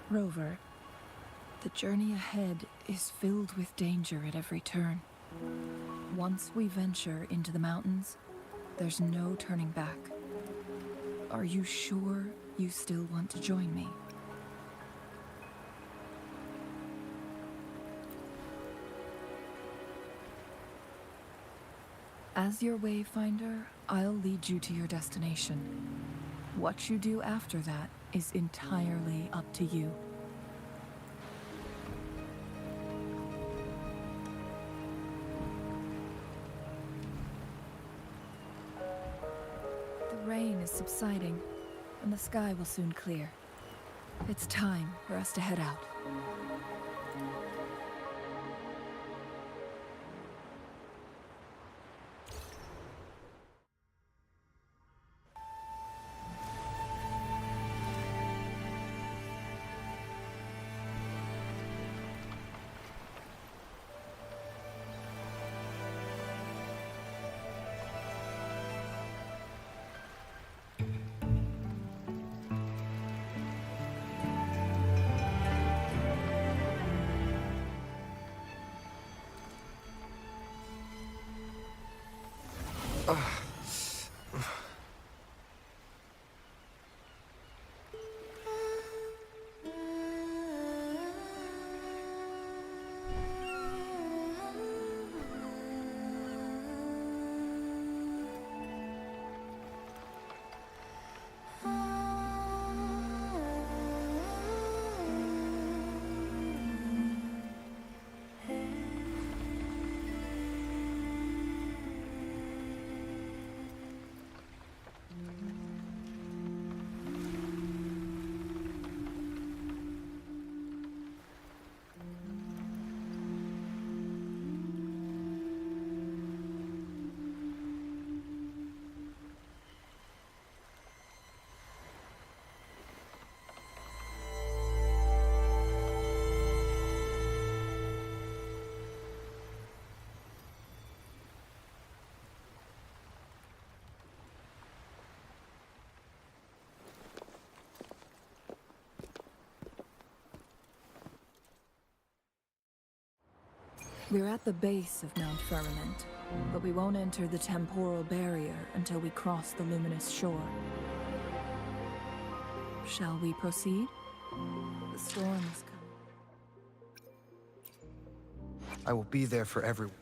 Rover, the journey ahead is filled with danger at every turn. Once we venture into the mountains, there's no turning back. Are you sure you still want to join me? As your wayfinder, I'll lead you to your destination. What you do after that is entirely up to you. The rain is subsiding, and the sky will soon clear. It's time for us to head out. We're at the base of Mount Firmament, but we won't enter the temporal barrier until we cross the luminous shore. Shall we proceed? The storm is coming. I will be there for everyone.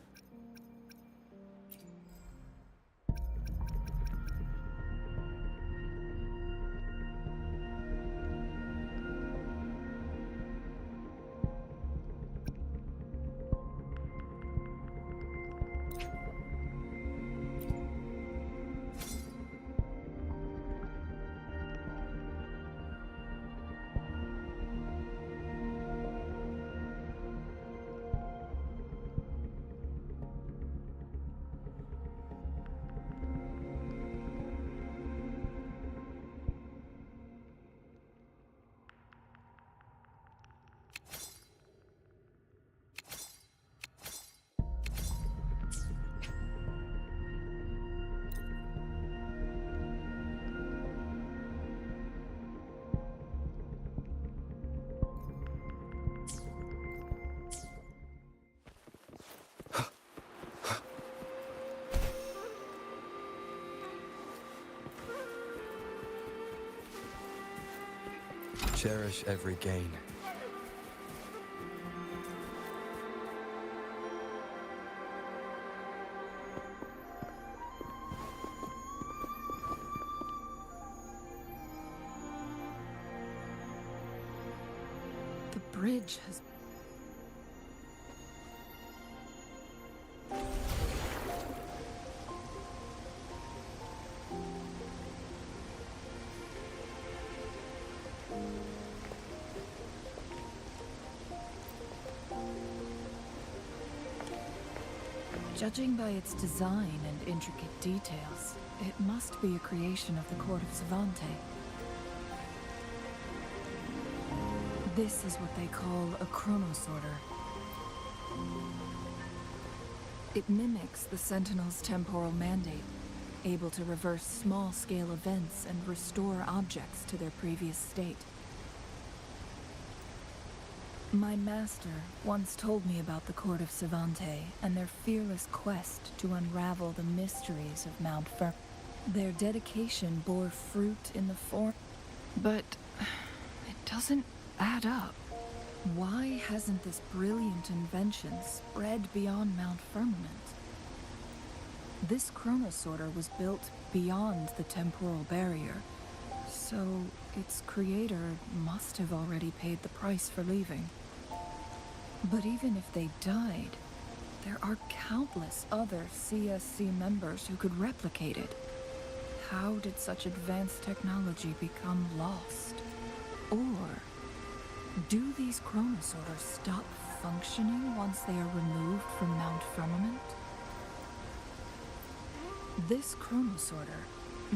Cherish every gain. The bridge has... Judging by its design and intricate details, it must be a creation of the Court of Savante. This is what they call a chronosorter. It mimics the Sentinel's temporal mandate, able to reverse small-scale events and restore objects to their previous state. My master once told me about the Court of Savante and their fearless quest to unravel the mysteries of Mount Firm. Their dedication bore fruit in the form... But it doesn't add up. Why hasn't this brilliant invention spread beyond Mount Firmament? This chronosorter was built beyond the temporal barrier, so its creator must have already paid the price for leaving. But even if they died, there are countless other CSC members who could replicate it. How did such advanced technology become lost? Or do these chronosorters stop functioning once they are removed from Mount Firmament? This chronosorter,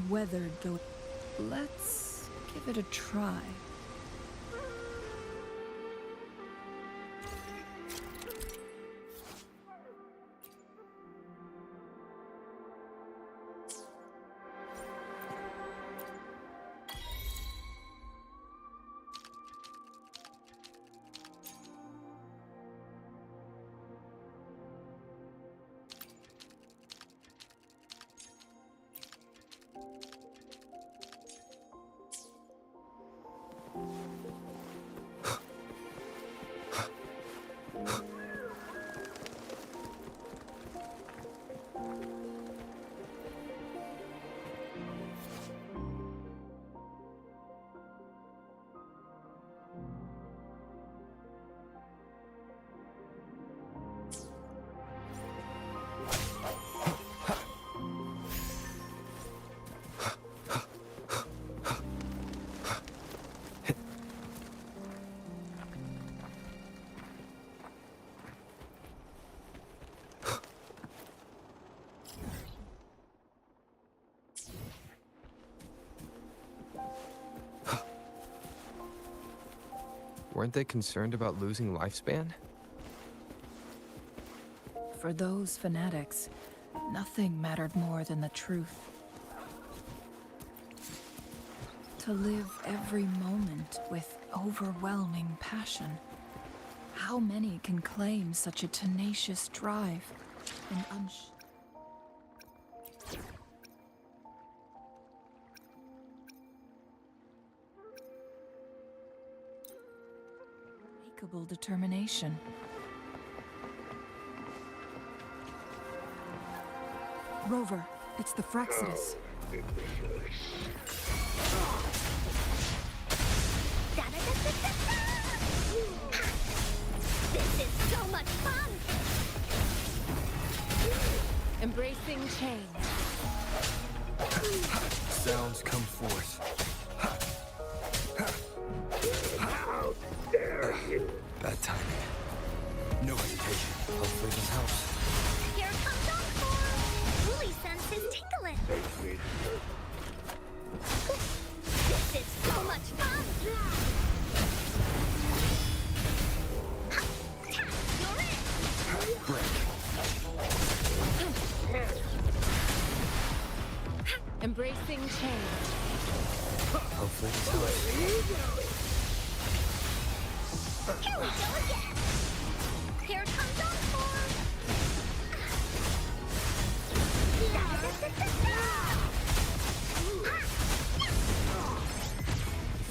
weathered though... Let's give it a try. Weren't they concerned about losing lifespan? For those fanatics, nothing mattered more than the truth. To live every moment with overwhelming passion. How many can claim such a tenacious drive and unshakable determination. Rover, it's the Frexxidus. This is so much fun! Embracing change. Sounds come forth. How dare you! Bad timing. No hesitation. Hopefully this helps. Here comes Encore! Wooly sense is tickling. This is so much fun! You're in! Break. Embracing change. Hopefully this helps. Here we go again! Here comes Encore!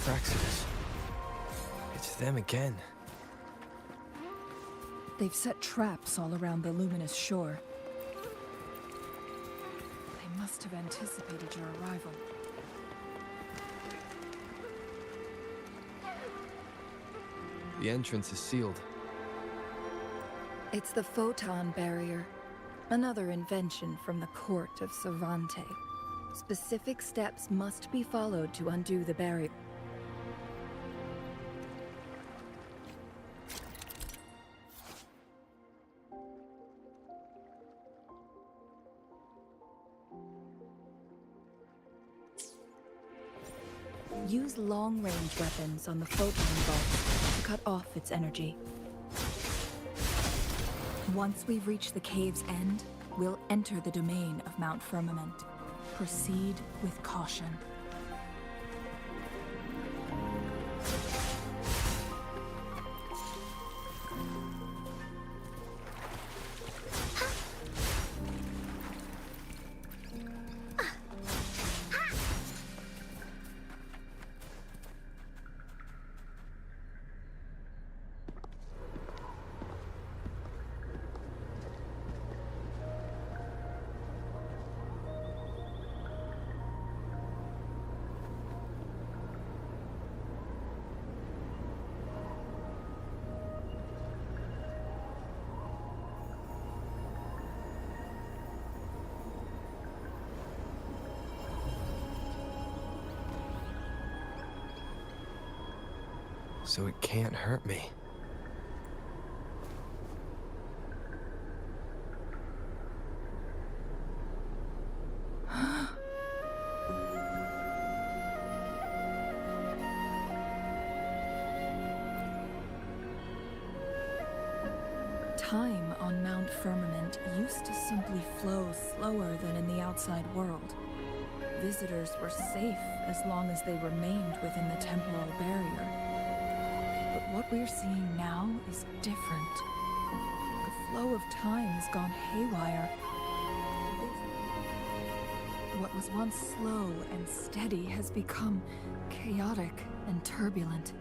Frexxidus. It's them again. They've set traps all around the luminous shore. They must have anticipated your arrival. The entrance is sealed. It's the photon barrier, another invention from the court of Savante. Specific steps must be followed to undo the barrier. Use long-range weapons on the photon bolt to cut off its energy. Once we've reached the cave's end, we'll enter the domain of Mount Firmament. Proceed with caution. So it can't hurt me. Time on Mount Firmament used to simply flow slower than in the outside world. Visitors were safe as long as they remained within the temporal barrier. But what we're seeing now is different. The flow of time has gone haywire. What was once slow and steady has become chaotic and turbulent.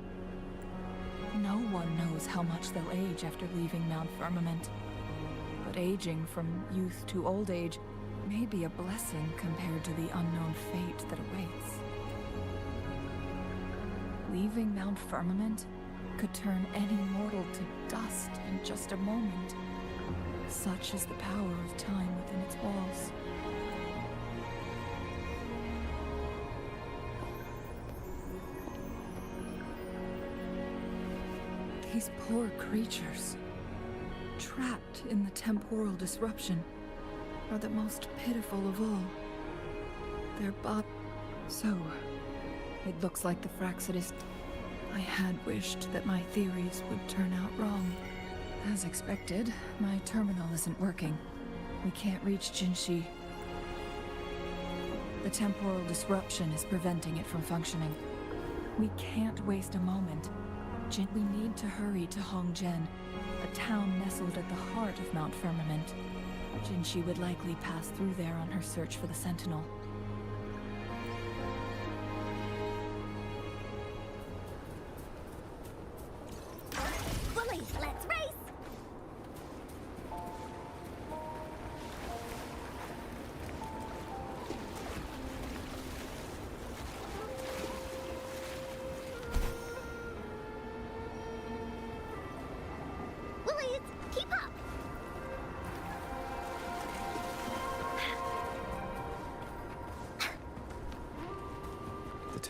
No one knows how much they'll age after leaving Mount Firmament. But aging from youth to old age may be a blessing compared to the unknown fate that awaits. Leaving Mount Firmament could turn any mortal to dust in just a moment. Such is the power of time within its walls. These poor creatures, trapped in the temporal disruption, are the most pitiful of all. Their So, it looks like the Frexxidus. I had wished that my theories would turn out wrong. As expected, my terminal isn't working. We can't reach Jinshi. The temporal disruption is preventing it from functioning. We can't waste a moment. We need to hurry to Hongzhen, a town nestled at the heart of Mount Firmament. Jinshi would likely pass through there on her search for the Sentinel.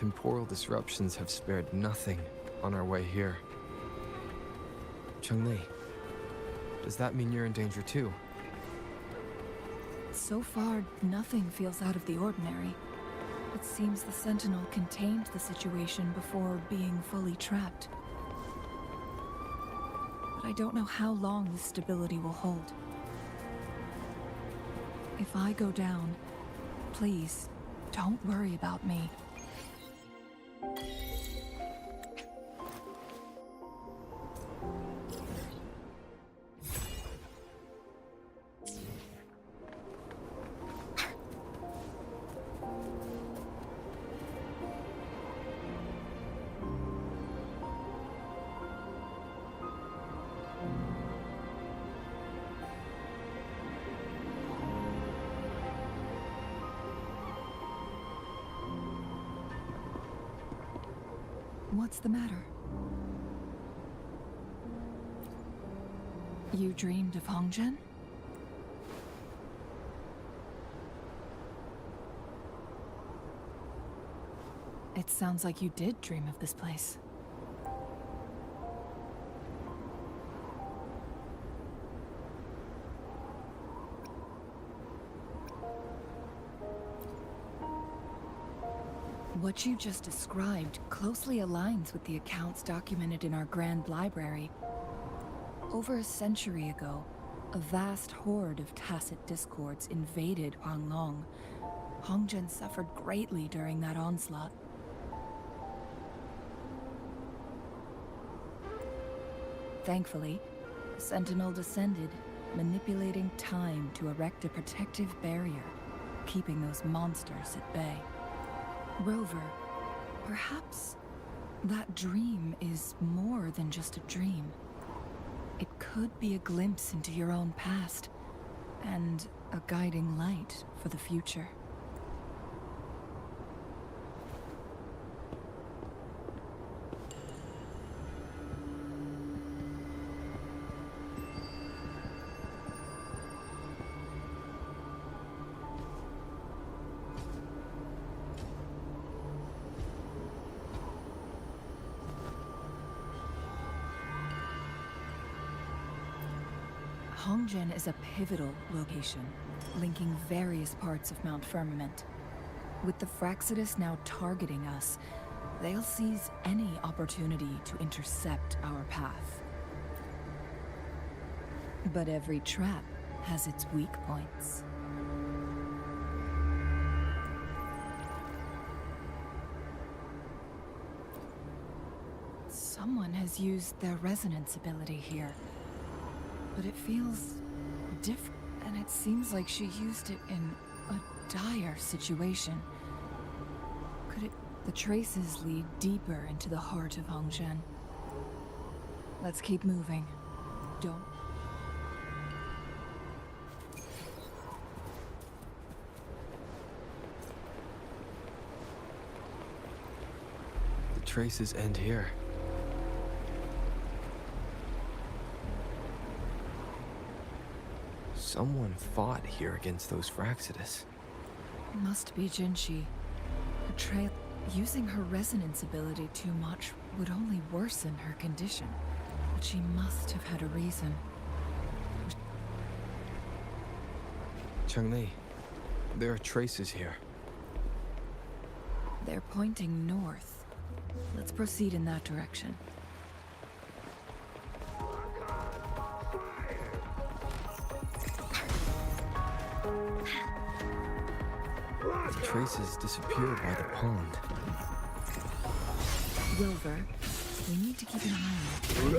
temporal disruptions have spared nothing on our way here. Chun-Li, does that mean you're in danger too? So far, nothing feels out of the ordinary. It seems the Sentinel contained the situation before being fully trapped. But I don't know how long this stability will hold. If I go down, please, don't worry about me. What's the matter? You dreamed of Hongzhen? It sounds like you did dream of this place. What you just described closely aligns with the accounts documented in our Grand Library. Over a century ago, a vast horde of tacit discords invaded Huanglong. Hongzhen suffered greatly during that onslaught. Thankfully, the Sentinel descended, manipulating time to erect a protective barrier, keeping those monsters at bay. Rover, perhaps that dream is more than just a dream. It could be a glimpse into your own past, and a guiding light for the future. Hongzhen is a pivotal location, linking various parts of Mount Firmament. With the Fraxidus now targeting us, they'll seize any opportunity to intercept our path. But every trap has its weak points. Someone has used their resonance ability here. But it feels different, and it seems like she used it in a dire situation. The traces lead deeper into the heart of Hongzhen. Let's keep moving. Don't. The traces end here. Someone fought here against those Fraxidus. Must be Jinshi. Her trail. Using her resonance ability too much would only worsen her condition. But she must have had a reason. Chun-Li, there are traces here. They're pointing north. Let's proceed in that direction. The traces disappeared by the pond. Wilver, we need to keep an eye on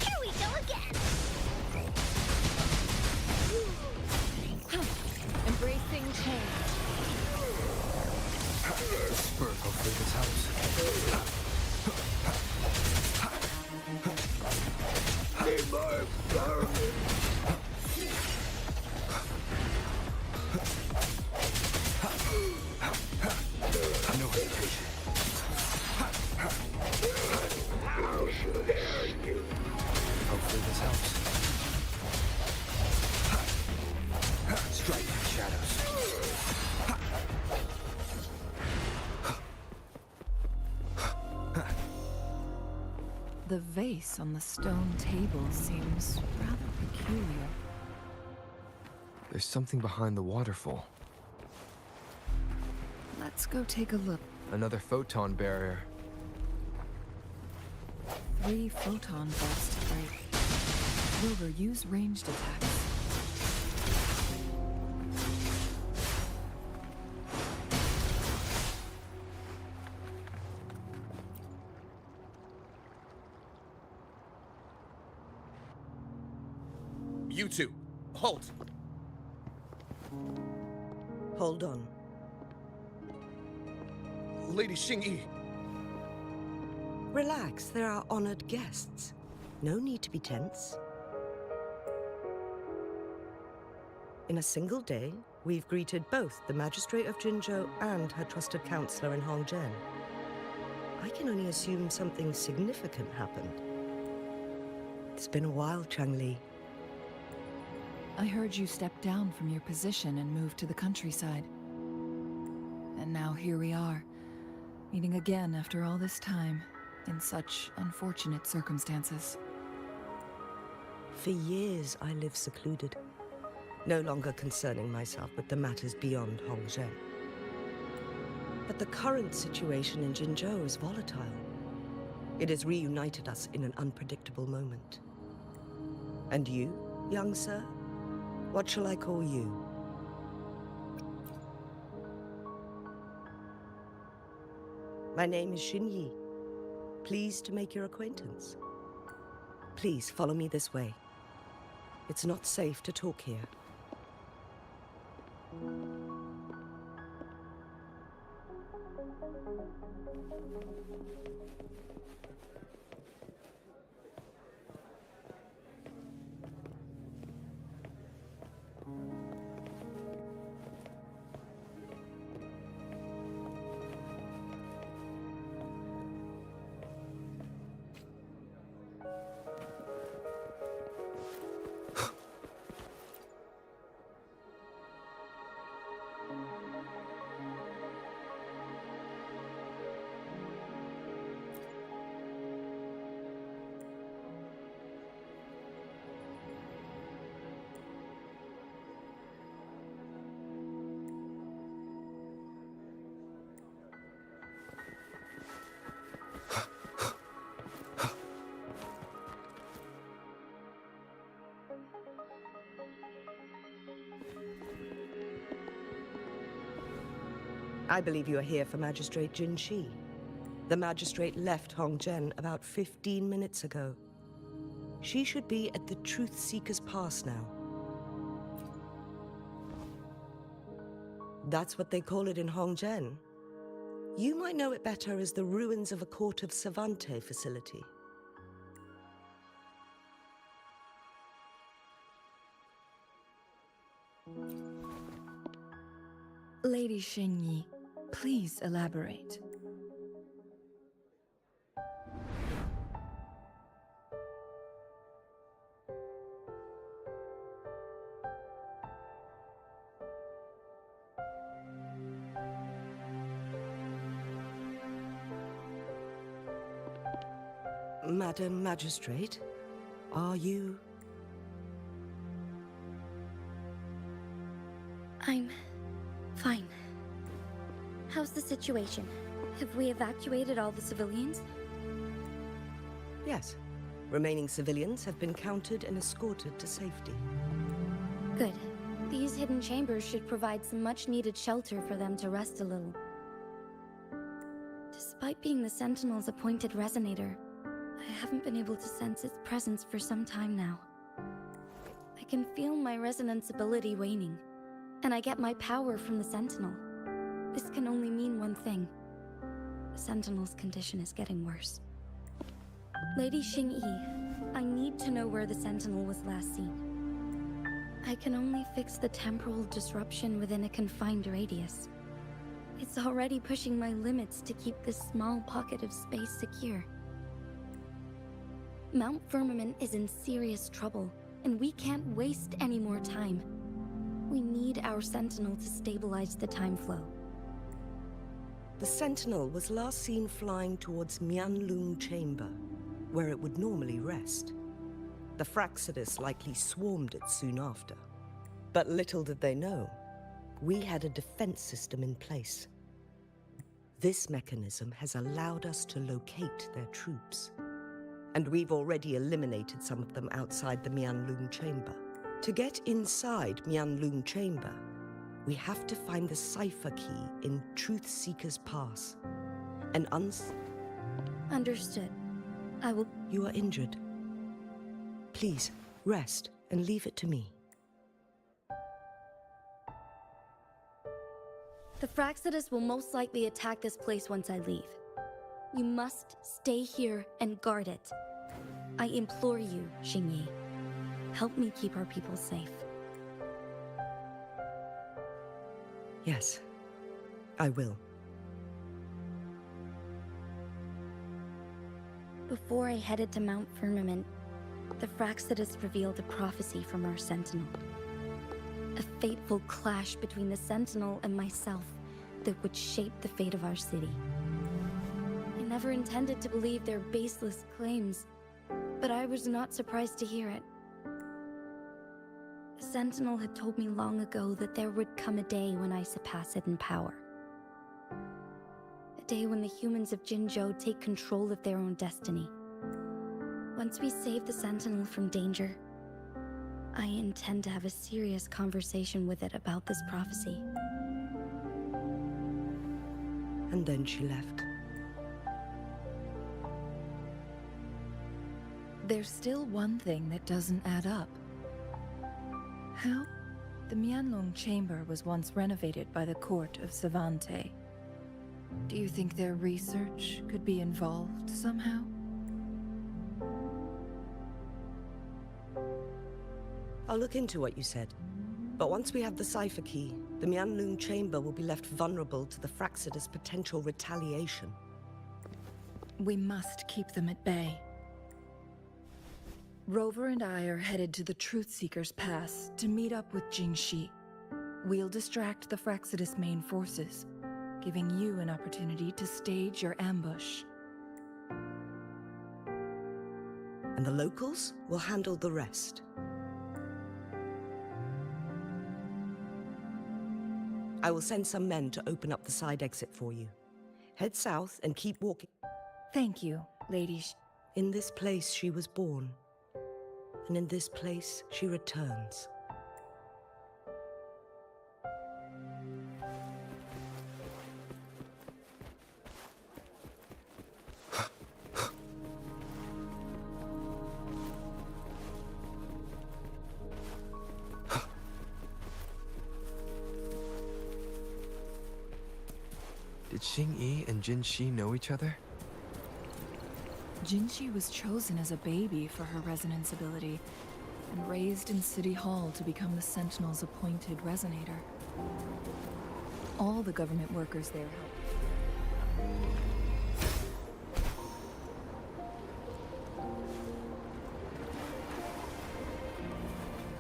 Here we go again! Embracing change. Spurt hopefully this helps. The vase on the stone table seems rather peculiar. There's something behind the waterfall. Let's go take a look. Another photon barrier. 3 photon bolts to break. Rover, use ranged attacks. You two, halt! Hold on. Lady Xingyi. Relax, they're our honored guests. No need to be tense. In a single day, we've greeted both the Magistrate of Jinzhou and her trusted counselor in Hongzhen. I can only assume something significant happened. It's been a while, Changli. I heard you step down from your position and move to the countryside. And now here we are, meeting again after all this time, in such unfortunate circumstances. For years, I lived secluded, no longer concerning myself with the matters beyond Hongzhen. But the current situation in Jinzhou is volatile. It has reunited us in an unpredictable moment. And you, young sir? What shall I call you? My name is Xingyi. Pleased to make your acquaintance. Please follow me this way. It's not safe to talk here. I believe you are here for Magistrate Jin Shi. The magistrate left Hongzhen about 15 minutes ago. She should be at the Truth Seeker's Pass now. That's what they call it in Hongzhen. You might know it better as the ruins of a Court of Savante facility. Lady Xingyi, please elaborate. Madam Magistrate, are you... I'm fine. How's the situation? Have we evacuated all the civilians? Yes. Remaining civilians have been counted and escorted to safety. Good. These hidden chambers should provide some much-needed shelter for them to rest a little. Despite being the Sentinel's appointed resonator, I haven't been able to sense its presence for some time now. I can feel my resonance ability waning, and I get my power from the Sentinel. This can only mean one thing. The Sentinel's condition is getting worse. Lady Xingyi, I need to know where the Sentinel was last seen. I can only fix the temporal disruption within a confined radius. It's already pushing my limits to keep this small pocket of space secure. Mount Firmament is in serious trouble, and we can't waste any more time. We need our Sentinel to stabilize the time flow. The Sentinel was last seen flying towards Mianlung Chamber. where it would normally rest. The Fraxidus likely swarmed it soon after. But little did they know, we had a defense system in place. This mechanism has allowed us to locate their troops. And we've already eliminated some of them outside the Mianlun chamber. To get inside Mianlun chamber, we have to find the cipher key in Truth Seeker's Pass. An Understood. I will... You are injured. Please, rest and leave it to me. The Fraxidus will most likely attack this place once I leave. You must stay here and guard it. I implore you, Xingyi. Help me keep our people safe. Yes, I will. Before I headed to Mount Firmament, the Fraxidus revealed a prophecy from our Sentinel. A fateful clash between the Sentinel and myself that would shape the fate of our city. I never intended to believe their baseless claims, but I was not surprised to hear it. The Sentinel had told me long ago that there would come a day when I surpass it in power. A day when the humans of Jinzhou take control of their own destiny. Once we save the Sentinel from danger, I intend to have a serious conversation with it about this prophecy. And then she left. There's still one thing that doesn't add up. How? The Mianlong Chamber was once renovated by the court of Savante. Do you think their research could be involved somehow? I'll look into what you said. But once we have the cipher key, the Mianlun chamber will be left vulnerable to the Fraxidus' potential retaliation. We must keep them at bay. Rover and I are headed to the Truth Seeker's Pass to meet up with Jingxi. We'll distract the Fraxidus' main forces, giving you an opportunity to stage your ambush. And the locals will handle the rest. I will send some men to open up the side exit for you. Head south and keep walking. Thank you, Lady In this place she was born, and in this place she returns. Did Xingyi and Jinxi know each other? Jinxi was chosen as a baby for her resonance ability, and raised in City Hall to become the Sentinel's appointed resonator. All the government workers there helped.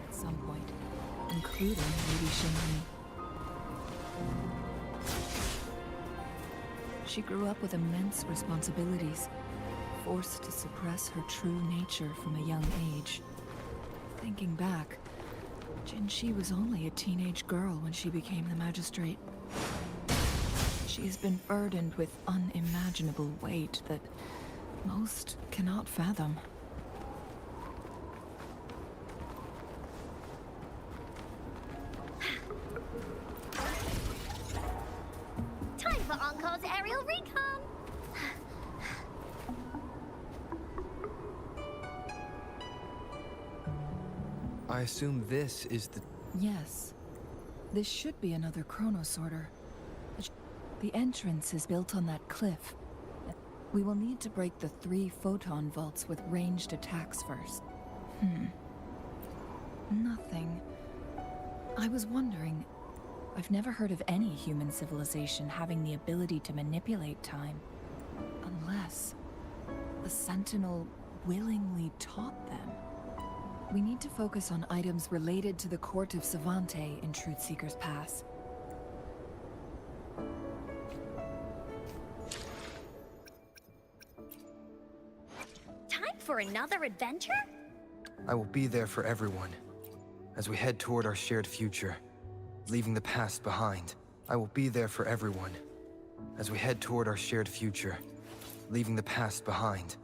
At some point, including Lady Xingyi. She grew up with immense responsibilities, forced to suppress her true nature from a young age. Thinking back, Jinxi was only a teenage girl when she became the magistrate. She has been burdened with unimaginable weight that most cannot fathom. Time for Encore's aerial recon! I assume this is the... Yes. This should be another chronosorter. The entrance is built on that cliff. We will need to break the 3 photon vaults with ranged attacks first. Nothing. I was wondering... I've never heard of any human civilization having the ability to manipulate time. Unless... the Sentinel willingly taught them. We need to focus on items related to the Court of Savante in Truth Seeker's Pass. Time For another adventure? I will be there for everyone as we head toward our shared future, leaving the past behind. I will be there for everyone as we head toward our shared future, leaving the past behind.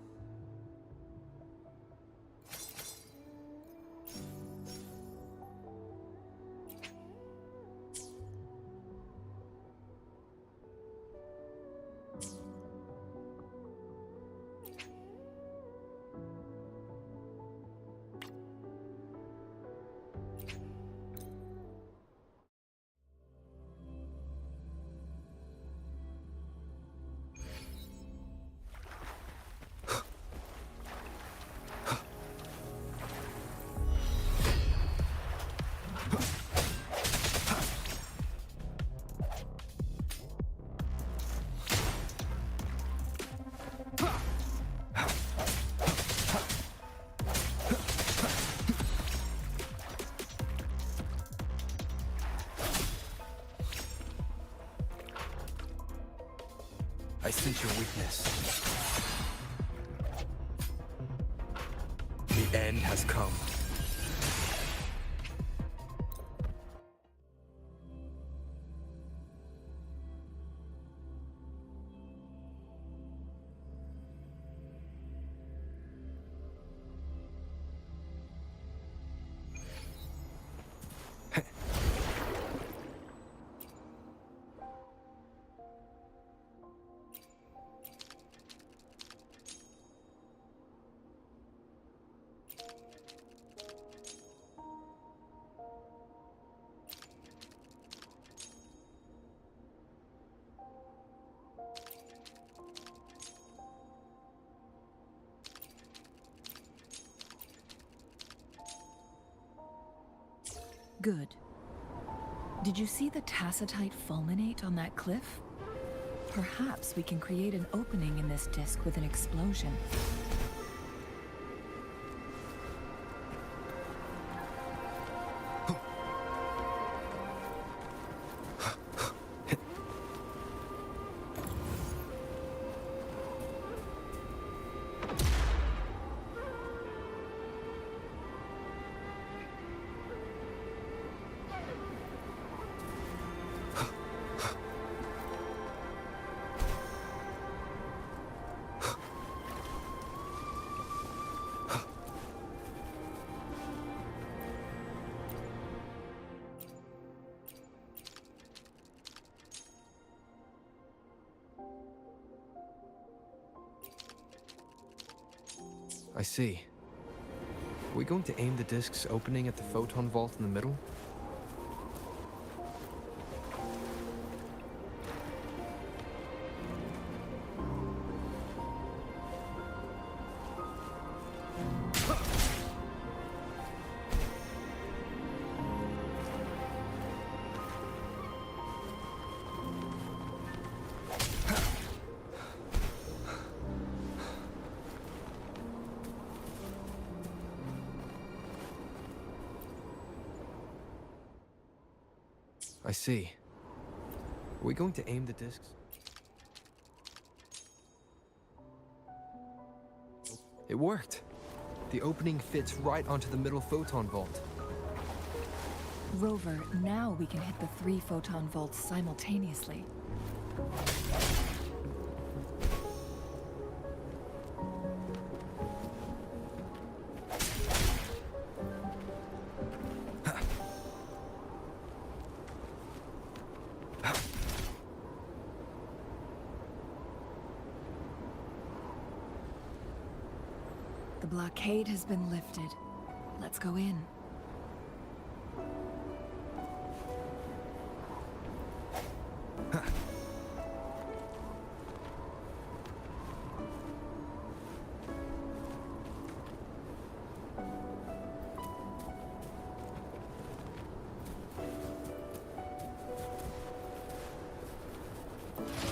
I sense your weakness. The end has come. Good. Did you see the tacitite fulminate on that cliff? Perhaps we can create an opening in this disk with an explosion. I see. Are we going to aim the disk's opening at the photon vault in the middle? I see. Are we going to aim the discs? It worked! The opening fits right onto the middle photon vault. Rover, now we can hit the 3 photon vaults simultaneously. The blockade has been lifted. Let's go in.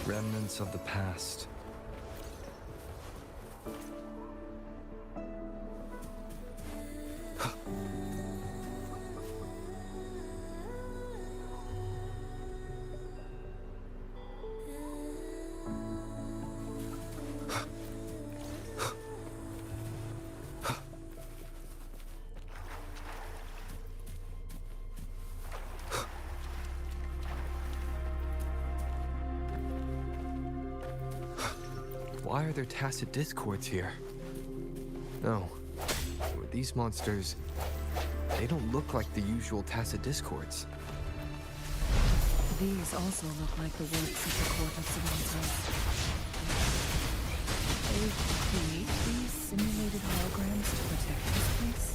Remnants of the past. Why are there tacit discords here? No. These monsters, they don't look like the usual tacit discords. These also look like the works of the Court of Civilization. They create these simulated holograms to protect this place?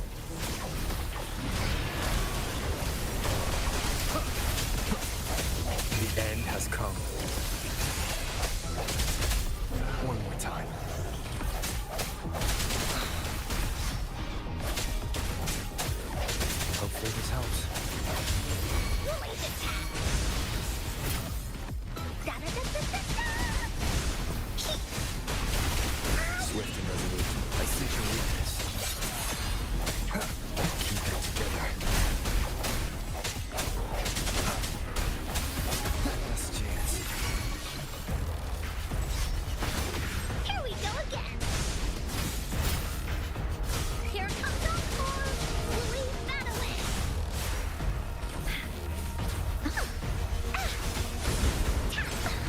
The end has come. One more time. Hopefully this helps. Swift and resolute. I sense your weakness. Keep it together. Last chance. Here we go again. Here comes Encore. Willy Madeline.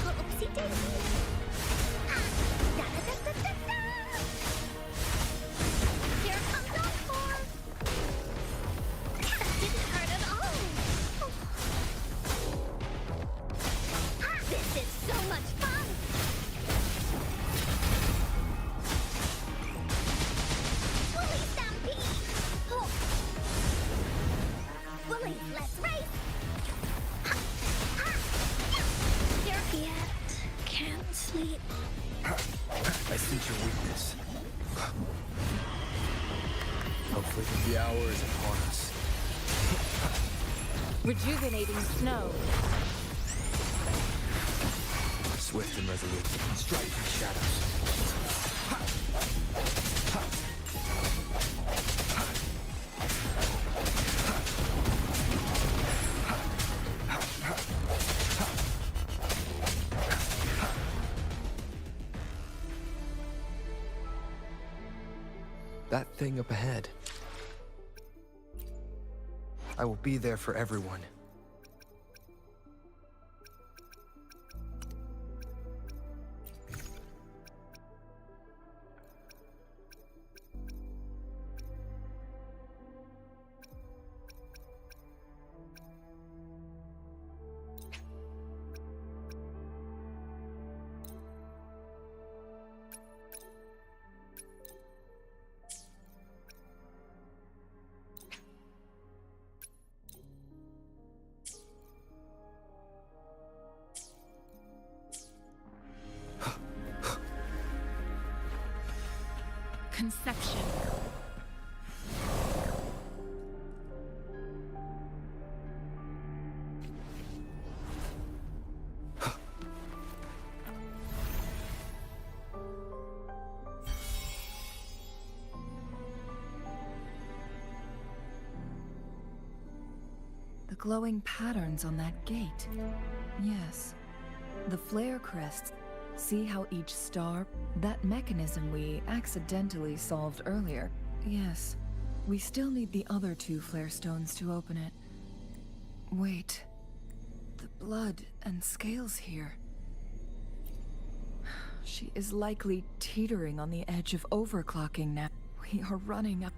Oopsie daisy. Da-da-da-da-da-da. Here comes Encore. Didn't hurt at all. This is so much fun. Willy Stampede. Willy, let's race. Yet, can't sleep. I sense your weakness. Hopefully the hour is upon us. Rejuvenating snow. Swift and resolute. Strike through shadows. That thing up ahead. I will be there for everyone. Conception. The glowing patterns on that gate. Yes. The flare crests. See how each star... That mechanism we accidentally solved earlier. Yes. We still need the other two flare stones to open it. Wait. The blood and scales here. She is likely teetering on the edge of overclocking now. We are running up.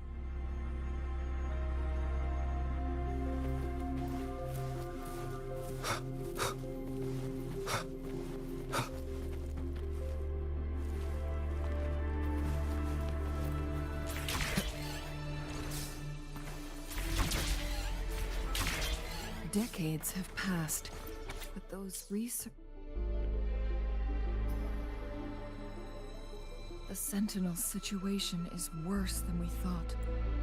Decades have passed, but those research... The Sentinel situation is worse than we thought.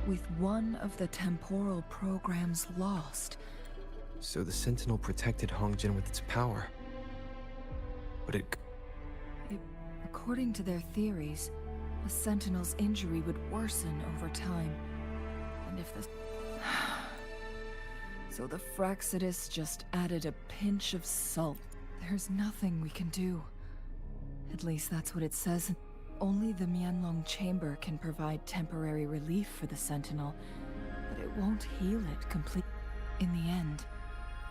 With one of the temporal programs lost. So the Sentinel protected Hongjin with its power. But it... According to their theories, the Sentinel's injury would worsen over time. And if the... So the Fraxidus just added a pinch of salt. There's nothing we can do. At least that's what it says. Only the Mianlong Chamber can provide temporary relief for the Sentinel, but it won't heal it completely. In the end,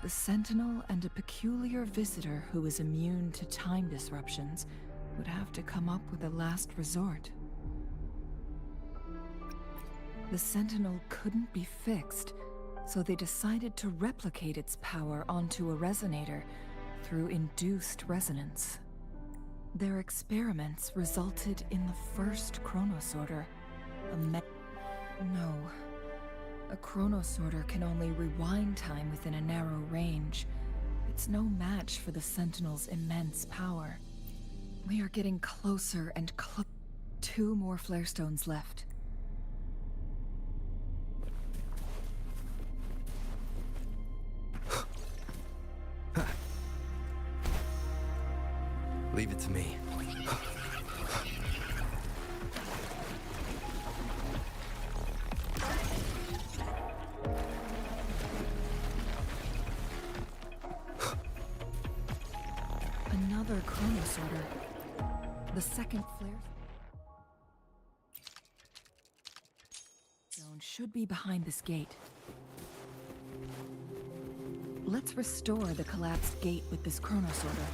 the Sentinel and a peculiar visitor who is immune to time disruptions would have to come up with a last resort. The Sentinel couldn't be fixed, so they decided to replicate its power onto a resonator through induced resonance. Their experiments resulted in the first chronosorter, No. A chronosorter can only rewind time within a narrow range. It's no match for the Sentinel's immense power. We are getting closer and closer. 2 more flare stones left. Leave it to me. Another chronosorter. The second flare zone should be behind this gate. Let's restore the collapsed gate with this chronosorter.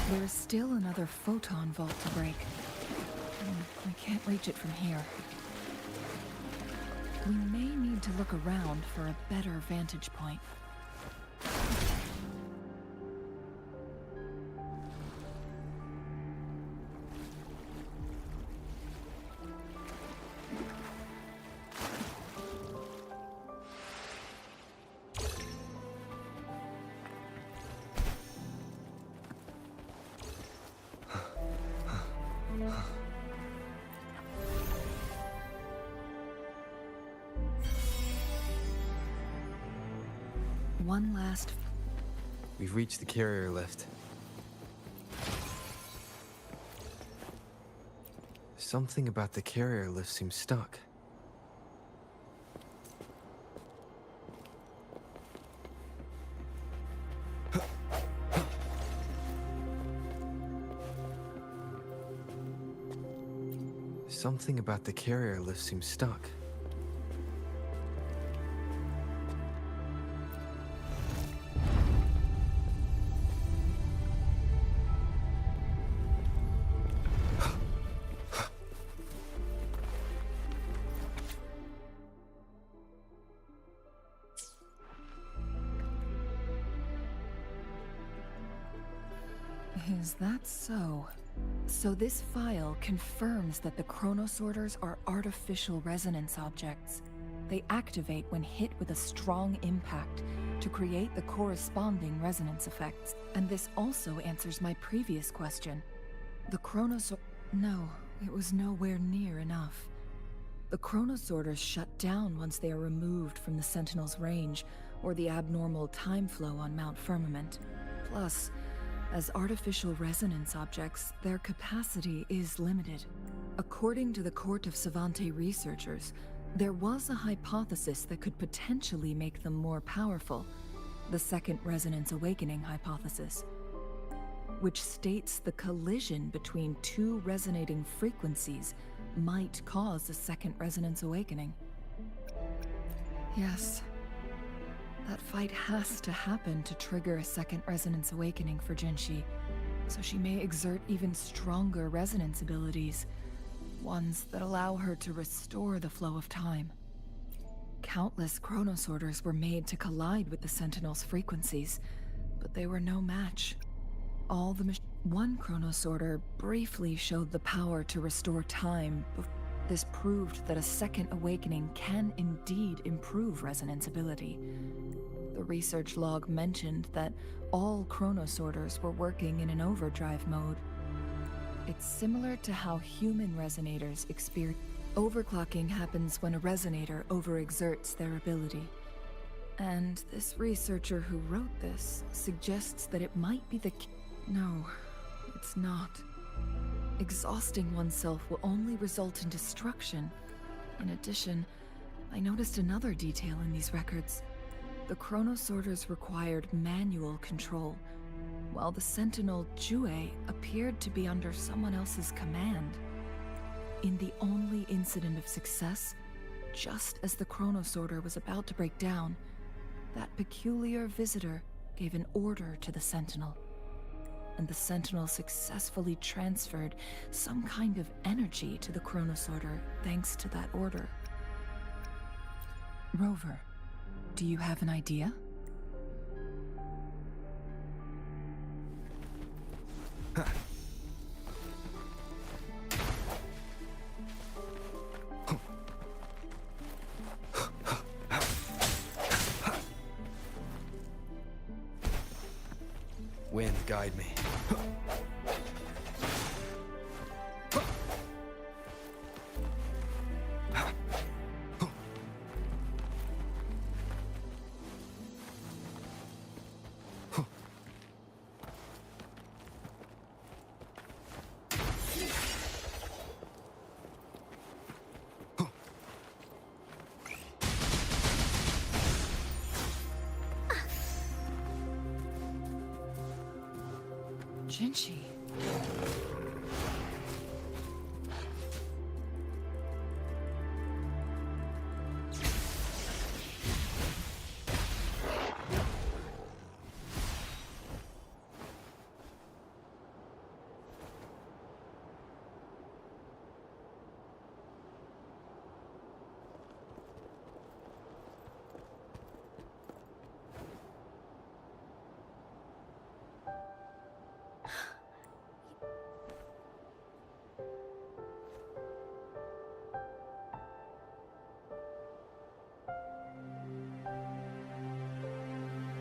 There's still another photon vault to break. I can't reach it from here. We may need to look around for a better vantage point. One last... We've reached the carrier lift. Something about the carrier lift seems stuck. Something about the carrier lift seems stuck. Is that so? So this file confirms that the chronosorters are artificial resonance objects. They activate when hit with a strong impact to create the corresponding resonance effects. And this also answers my previous question. The No, it was nowhere near enough. The chronosorters shut down once they are removed from the Sentinel's range or the abnormal time flow on Mount Firmament. Plus, as artificial resonance objects, their capacity is limited. According to the Court of Savante researchers, there was a hypothesis that could potentially make them more powerful, the Second Resonance Awakening hypothesis, which states the collision between 2 resonating frequencies might cause a Second Resonance Awakening. Yes. That fight has to happen to trigger a Second Resonance Awakening for Jinshi, so she may exert even stronger resonance abilities, ones that allow her to restore the flow of time. Countless chronosorters were made to collide with the Sentinel's frequencies, but they were no match. One chronosorter briefly showed the power to restore time. This proved that a second awakening can indeed improve resonance ability. The research log mentioned that all chronosorters were working in an overdrive mode. It's similar to how human resonators experience. Overclocking happens when a resonator overexerts their ability. And this researcher who wrote this suggests that it might be the No, it's not. Exhausting oneself will only result in destruction. In addition, I noticed another detail in these records. The chronosorters required manual control, while the sentinel Jue appeared to be under someone else's command. In the only incident of success, just as the chronosorter was about to break down, that peculiar visitor gave an order to the sentinel. And the sentinel successfully transferred some kind of energy to the chronosorter thanks to that order. Rover, do you have an idea? Wind, guide me. Jinchi.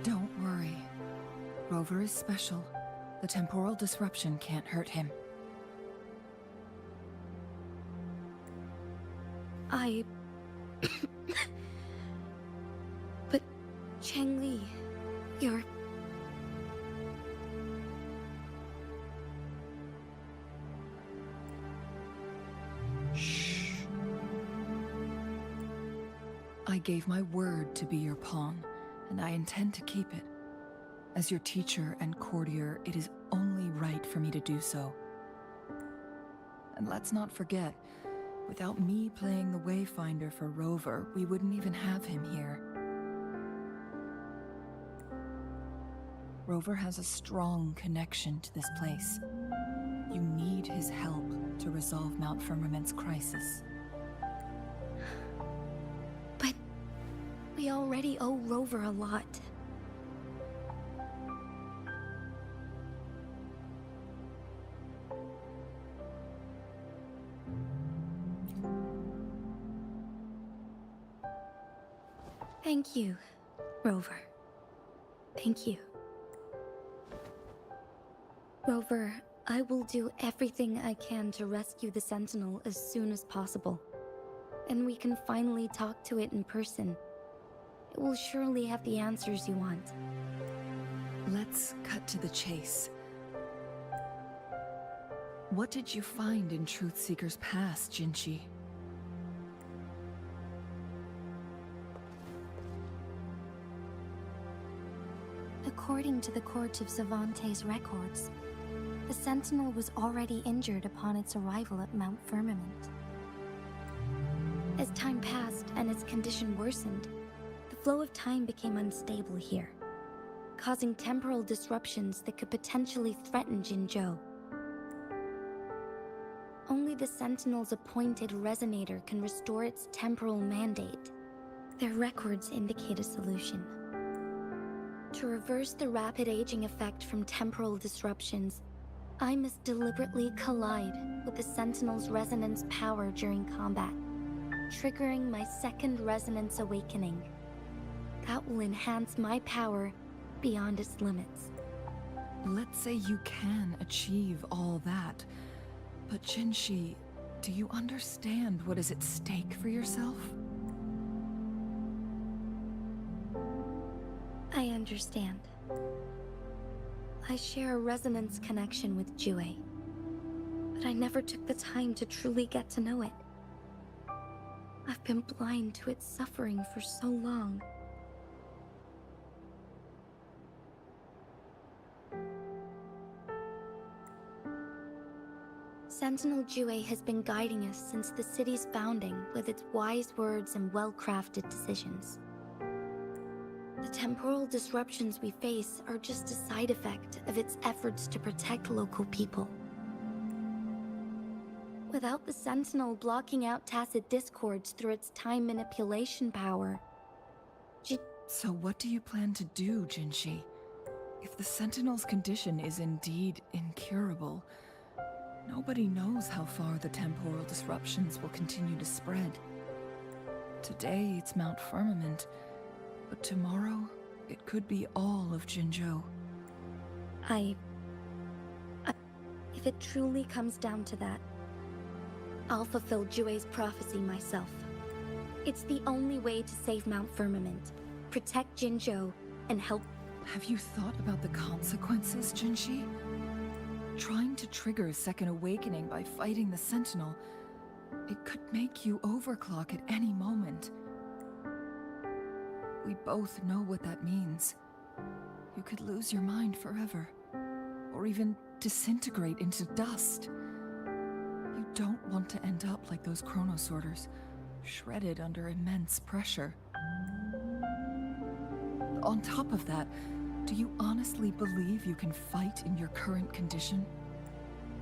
Don't worry. Rover is special. The temporal disruption can't hurt him. But, Changli, you're... Shh. I gave my word to be your pawn, and I intend to keep it. As your teacher and courtier, it is only right for me to do so. And let's not forget, without me playing the Wayfinder for Rover, we wouldn't even have him here. Rover has a strong connection to this place. You need his help to resolve Mount Firmament's crisis. But we already owe Rover a lot. Thank you, Rover. Thank you. Rover, I will do everything I can to rescue the Sentinel as soon as possible. And we can finally talk to it in person. It will surely have the answers you want. Let's cut to the chase. What did you find in Truthseeker's past, Jinchi? According to the Court of Savante's records, the Sentinel was already injured upon its arrival at Mount Firmament. As time passed and its condition worsened, the flow of time became unstable here, causing temporal disruptions that could potentially threaten Jinzhou. Only the Sentinel's appointed resonator can restore its temporal mandate. Their records indicate a solution. To reverse the rapid aging effect from temporal disruptions, I must deliberately collide with the Sentinel's resonance power during combat, triggering my second resonance awakening. That will enhance my power beyond its limits. Let's say you can achieve all that. But Jinshi, do you understand what is at stake for yourself? I understand. I share a resonance connection with Jue, but I never took the time to truly get to know it. I've been blind to its suffering for so long. Sentinel Jue has been guiding us since the city's founding with its wise words and well-crafted decisions. The temporal disruptions we face are just a side effect of its efforts to protect local people. Without the Sentinel blocking out tacit discords through its time manipulation power, So what do you plan to do, Jinshi? If the Sentinel's condition is indeed incurable, nobody knows how far the temporal disruptions will continue to spread. Today it's Mount Firmament, but tomorrow it could be all of Jinzhou. If it truly comes down to that, I'll fulfill Jue's prophecy myself. It's the only way to save Mount Firmament, protect Jinzhou, and help. Have you thought about the consequences, Jinshi? Trying to trigger a second awakening by fighting the Sentinel, it could make you overclock at any moment. We both know what that means. You could lose your mind forever, or even disintegrate into dust. You don't want to end up like those chronosorters, shredded under immense pressure. On top of that, do you honestly believe you can fight in your current condition?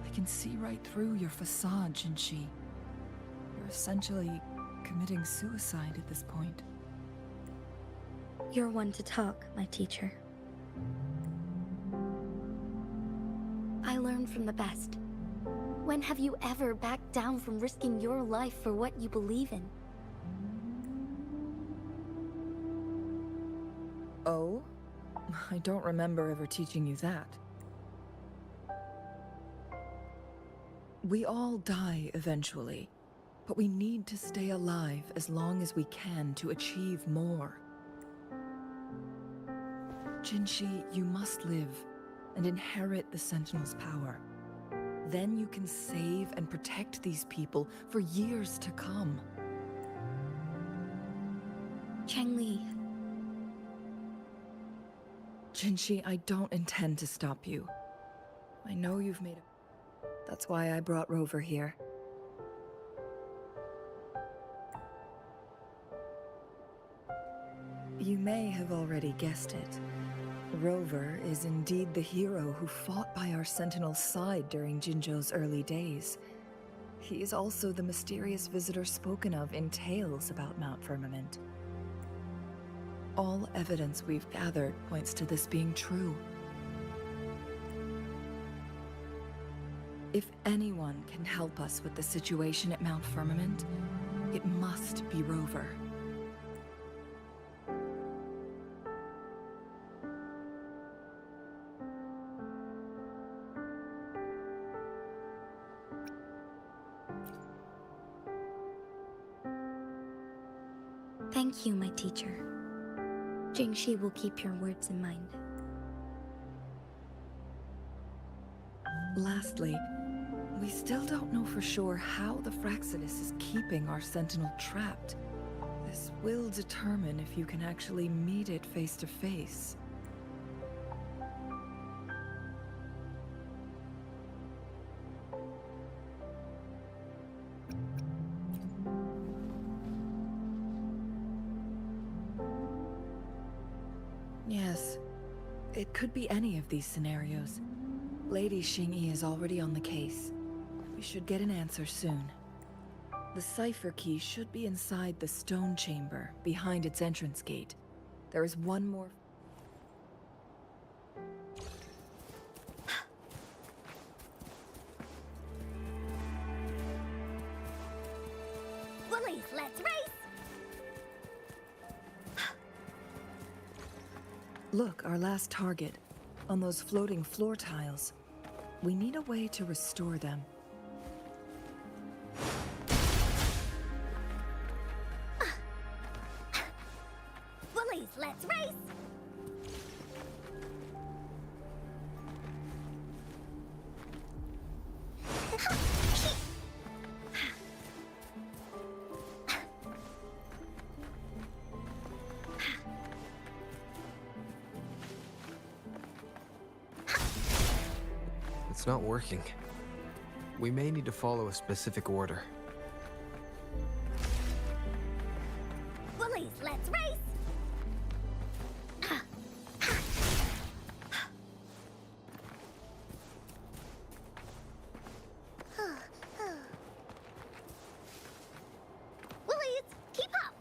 I can see right through your facade, Jinshi. You're essentially committing suicide at this point. You're one to talk, my teacher. I learn from the best. When have you ever backed down from risking your life for what you believe in? Oh? I don't remember ever teaching you that. We all die eventually, but we need to stay alive as long as we can to achieve more. Jinshi, you must live and inherit the Sentinel's power. Then you can save and protect these people for years to come. Chengli. Jinshi, I don't intend to stop you. I know you've made a... That's why I brought Rover here. You may have already guessed it. Rover is indeed the hero who fought by our Sentinel's side during Jinzhou's early days. He is also the mysterious visitor spoken of in tales about Mount Firmament. All evidence we've gathered points to this being true. If anyone can help us with the situation at Mount Firmament, it must be Rover. Thank you, my teacher. Jingshi will keep your words in mind. Lastly, we still don't know for sure how the Fraxidus is keeping our Sentinel trapped. This will determine if you can actually meet it face to face. Yes, it could be any of these scenarios. Lady Xingyi is already on the case. We should get an answer soon. The cipher key should be inside the stone chamber, behind its entrance gate. There is one more... Woolies, let's race! Look, our last target. On those floating floor tiles. We need a way to restore them. It's not working. We may need to follow a specific order. Bullies, let's race! Bullies, keep up!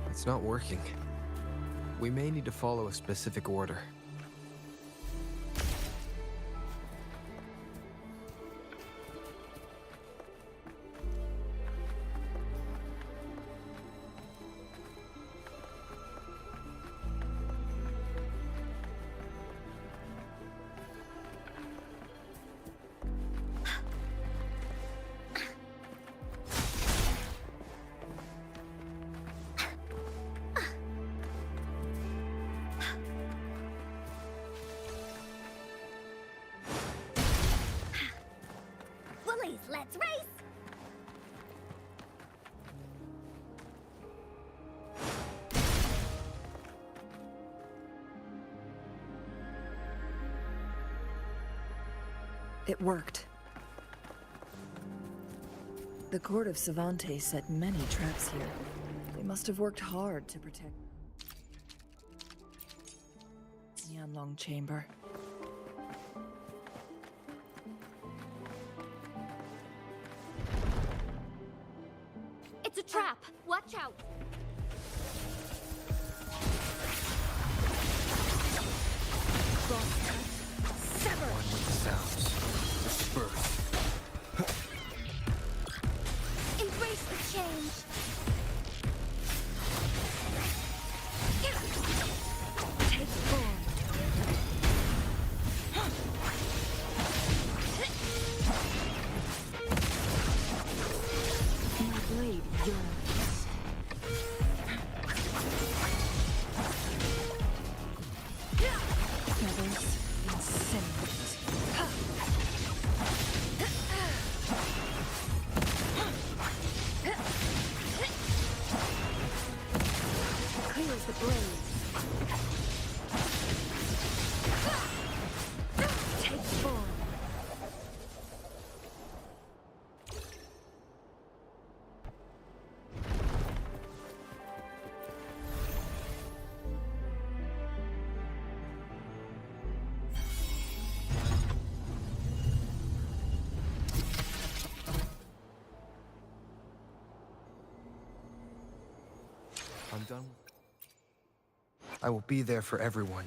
It's not working. We may need to follow a specific order. Bullies, let's race! It worked. The court of Savante set many traps here. They must have worked hard to protect the Yanlong chamber. It's a trap! Watch out! Sever! One with the sounds. Disperse. Embrace the change! Take form! My blade yearns. Feathers incinerate. Clears the blaze. Take form. I'm done. I will be there for everyone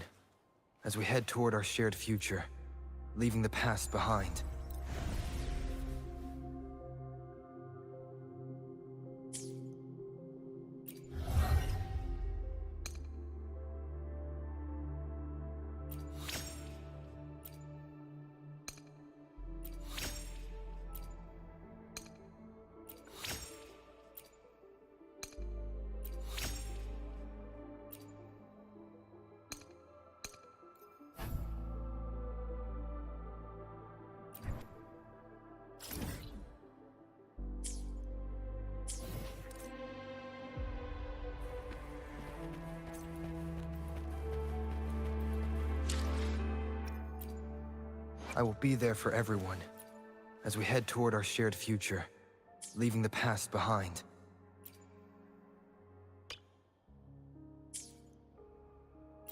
as we head toward our shared future, leaving the past behind. I will be there for everyone as we head toward our shared future, leaving the past behind.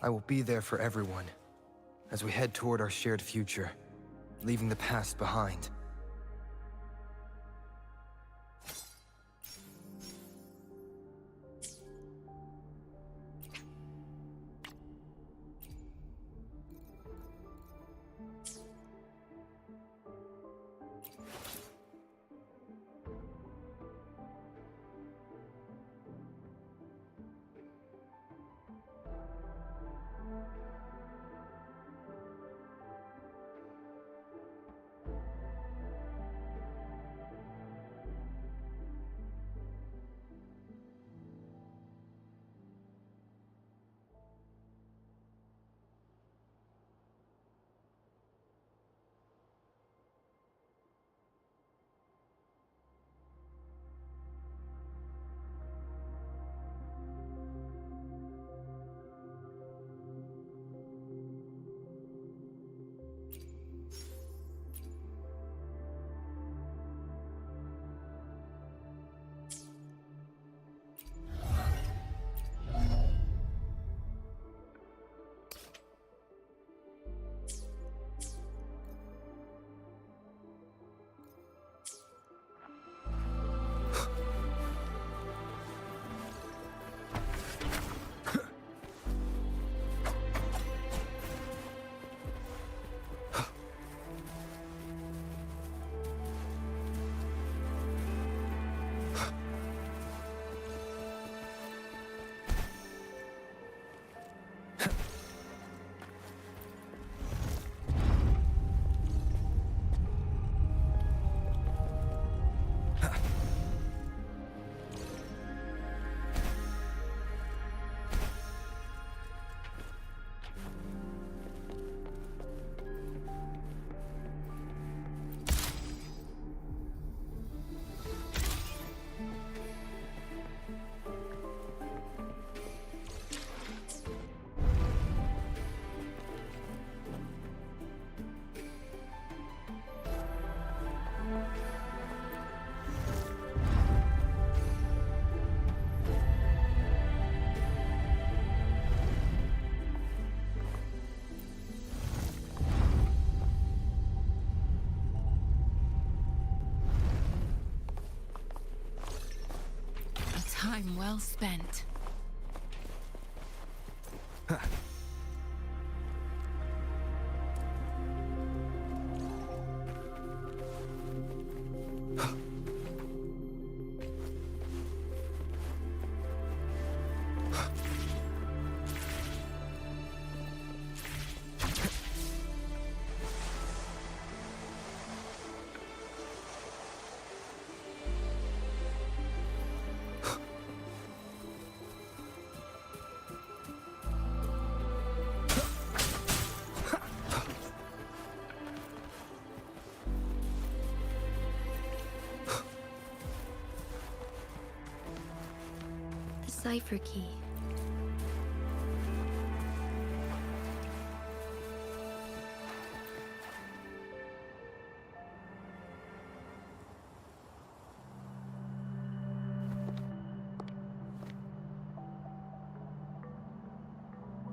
I will be there for everyone as we head toward our shared future, leaving the past behind. Time well spent. The cipher key.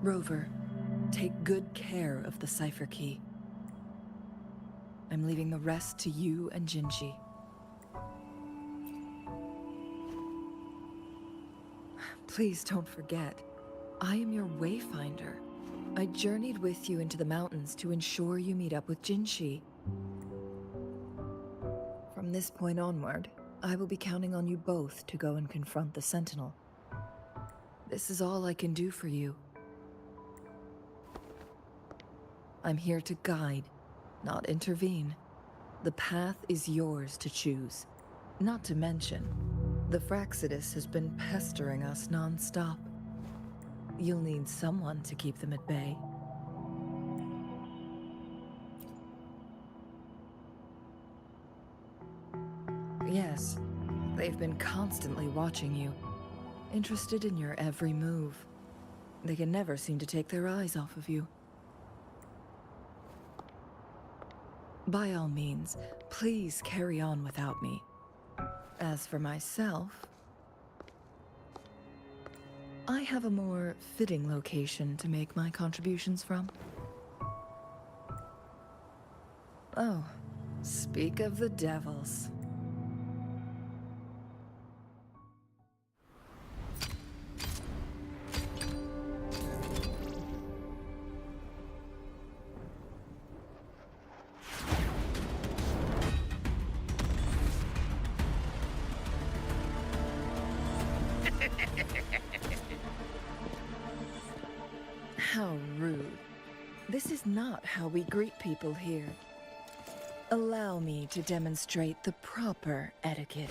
Rover, take good care of the cipher key. I'm leaving the rest to you and Jinji. Please don't forget, I am your wayfinder. I journeyed with you into the mountains to ensure you meet up with Jinshi. From this point onward, I will be counting on you both to go and confront the Sentinel. This is all I can do for you. I'm here to guide, not intervene. The path is yours to choose. Not to mention, the Fraxidus has been pestering us non-stop. You'll need someone to keep them at bay. Yes, they've been constantly watching you, interested in your every move. They can never seem to take their eyes off of you. By all means, please carry on without me. As for myself, I have a more fitting location to make my contributions from. Oh, speak of the devils. How rude. This is not how we greet people here. Allow me to demonstrate the proper etiquette.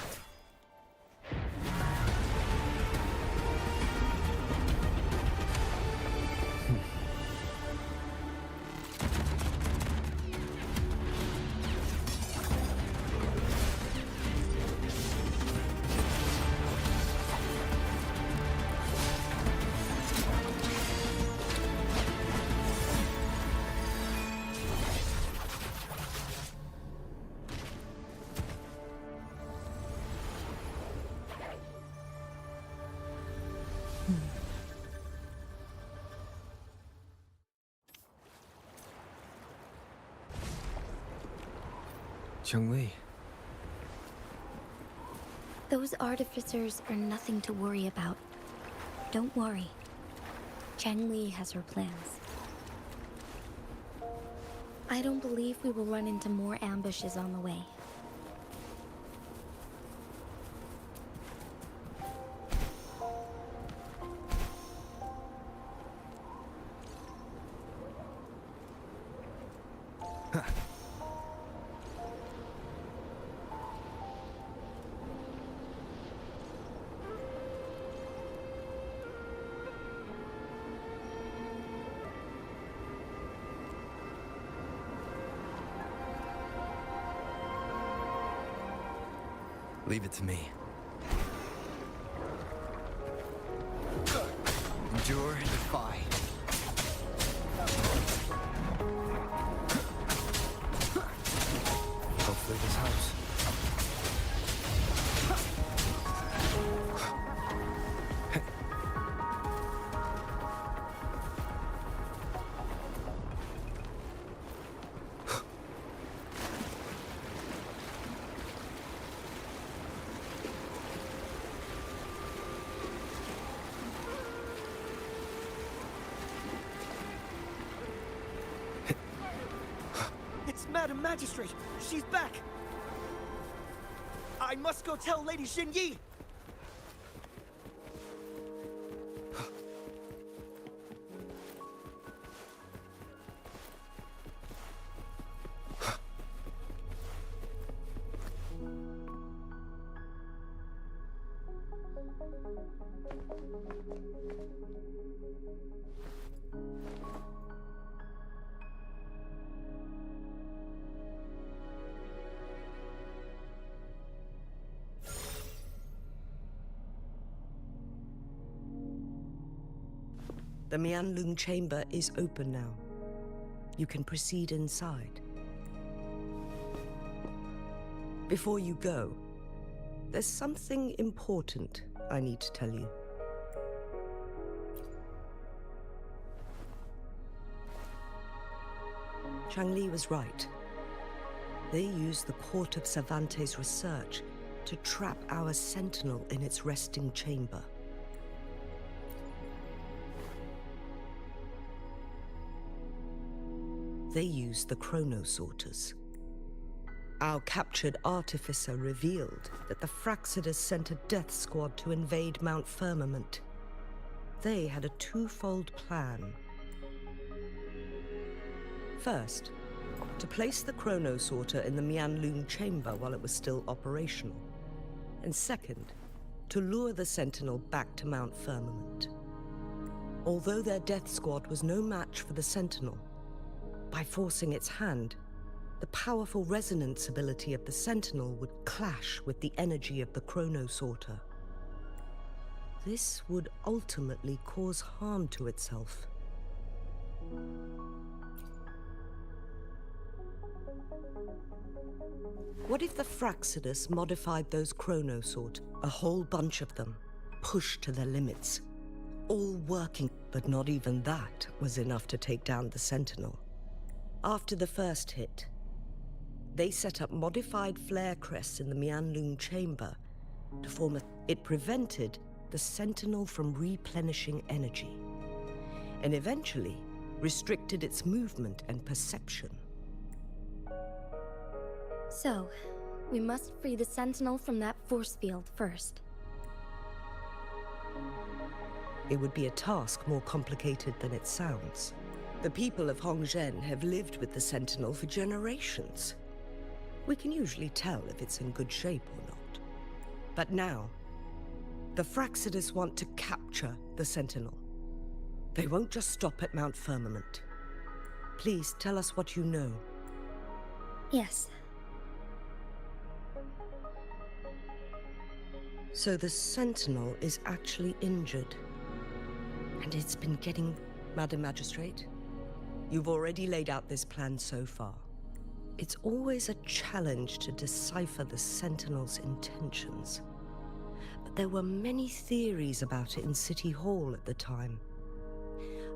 Chungli. Those artificers are nothing to worry about. Don't worry. Changli has her plans. I don't believe we will run into more ambushes on the way. Leave it to me. Endure and defy. Hopefully this helps. Madam Magistrate! She's back! I must go tell Lady Xinyi! The Mianlung chamber is open now. You can proceed inside. Before you go, there's something important I need to tell you. Changli was right. They used the Court of Cervantes' research to trap our sentinel in its resting chamber. They used the chronosorters. Our captured artificer revealed that the Fraxidus sent a death squad to invade Mount Firmament. They had a twofold plan. First, to place the chronosorter in the Mianlung chamber while it was still operational. And second, to lure the Sentinel back to Mount Firmament. Although their death squad was no match for the Sentinel, by forcing its hand, the powerful resonance ability of the Sentinel would clash with the energy of the chronosorter. This would ultimately cause harm to itself. What if the Fraxidus modified those chronosorters, a whole bunch of them, pushed to their limits, all working, but not even that was enough to take down the Sentinel? After the first hit, they set up modified flare crests in the Mianlung chamber to form a... It prevented the Sentinel from replenishing energy, and eventually restricted its movement and perception. So, we must free the Sentinel from that force field first. It would be a task more complicated than it sounds. The people of Hongzhen have lived with the Sentinel for generations. We can usually tell if it's in good shape or not. But now, the Fraxidus want to capture the Sentinel. They won't just stop at Mount Firmament. Please tell us what you know. Yes. So the Sentinel is actually injured. And it's been getting... Madam Magistrate, you've already laid out this plan so far. It's always a challenge to decipher the Sentinel's intentions. But there were many theories about it in City Hall at the time.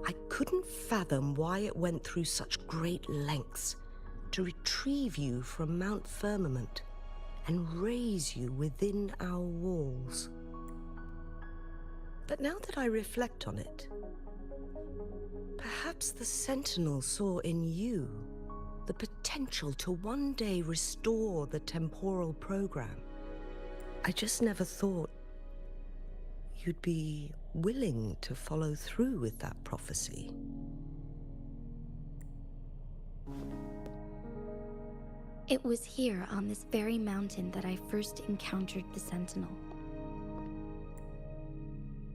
I couldn't fathom why it went through such great lengths to retrieve you from Mount Firmament and raise you within our walls. But now that I reflect on it, perhaps the Sentinel saw in you the potential to one day restore the temporal program. I just never thought you'd be willing to follow through with that prophecy. It was here on this very mountain that I first encountered the Sentinel.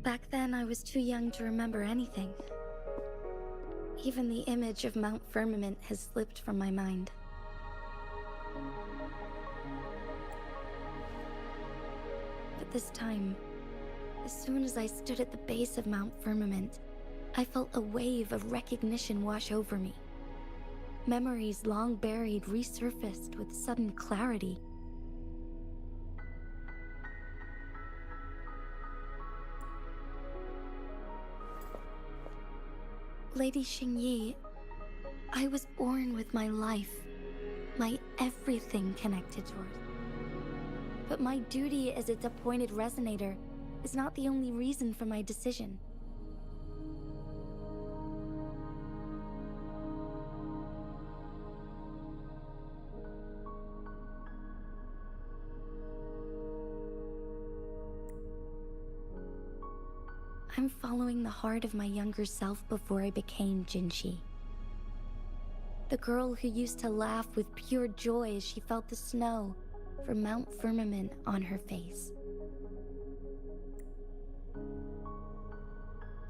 Back then, I was too young to remember anything. Even the image of Mount Firmament has slipped from my mind. But this time, as soon as I stood at the base of Mount Firmament, I felt a wave of recognition wash over me. Memories long buried resurfaced with sudden clarity. Lady Xingyi, I was born with my life, my everything connected to her. But my duty as its appointed resonator is not the only reason for my decision. I'm following the heart of my younger self before I became Jinshi. The girl who used to laugh with pure joy as she felt the snow from Mount Firmament on her face.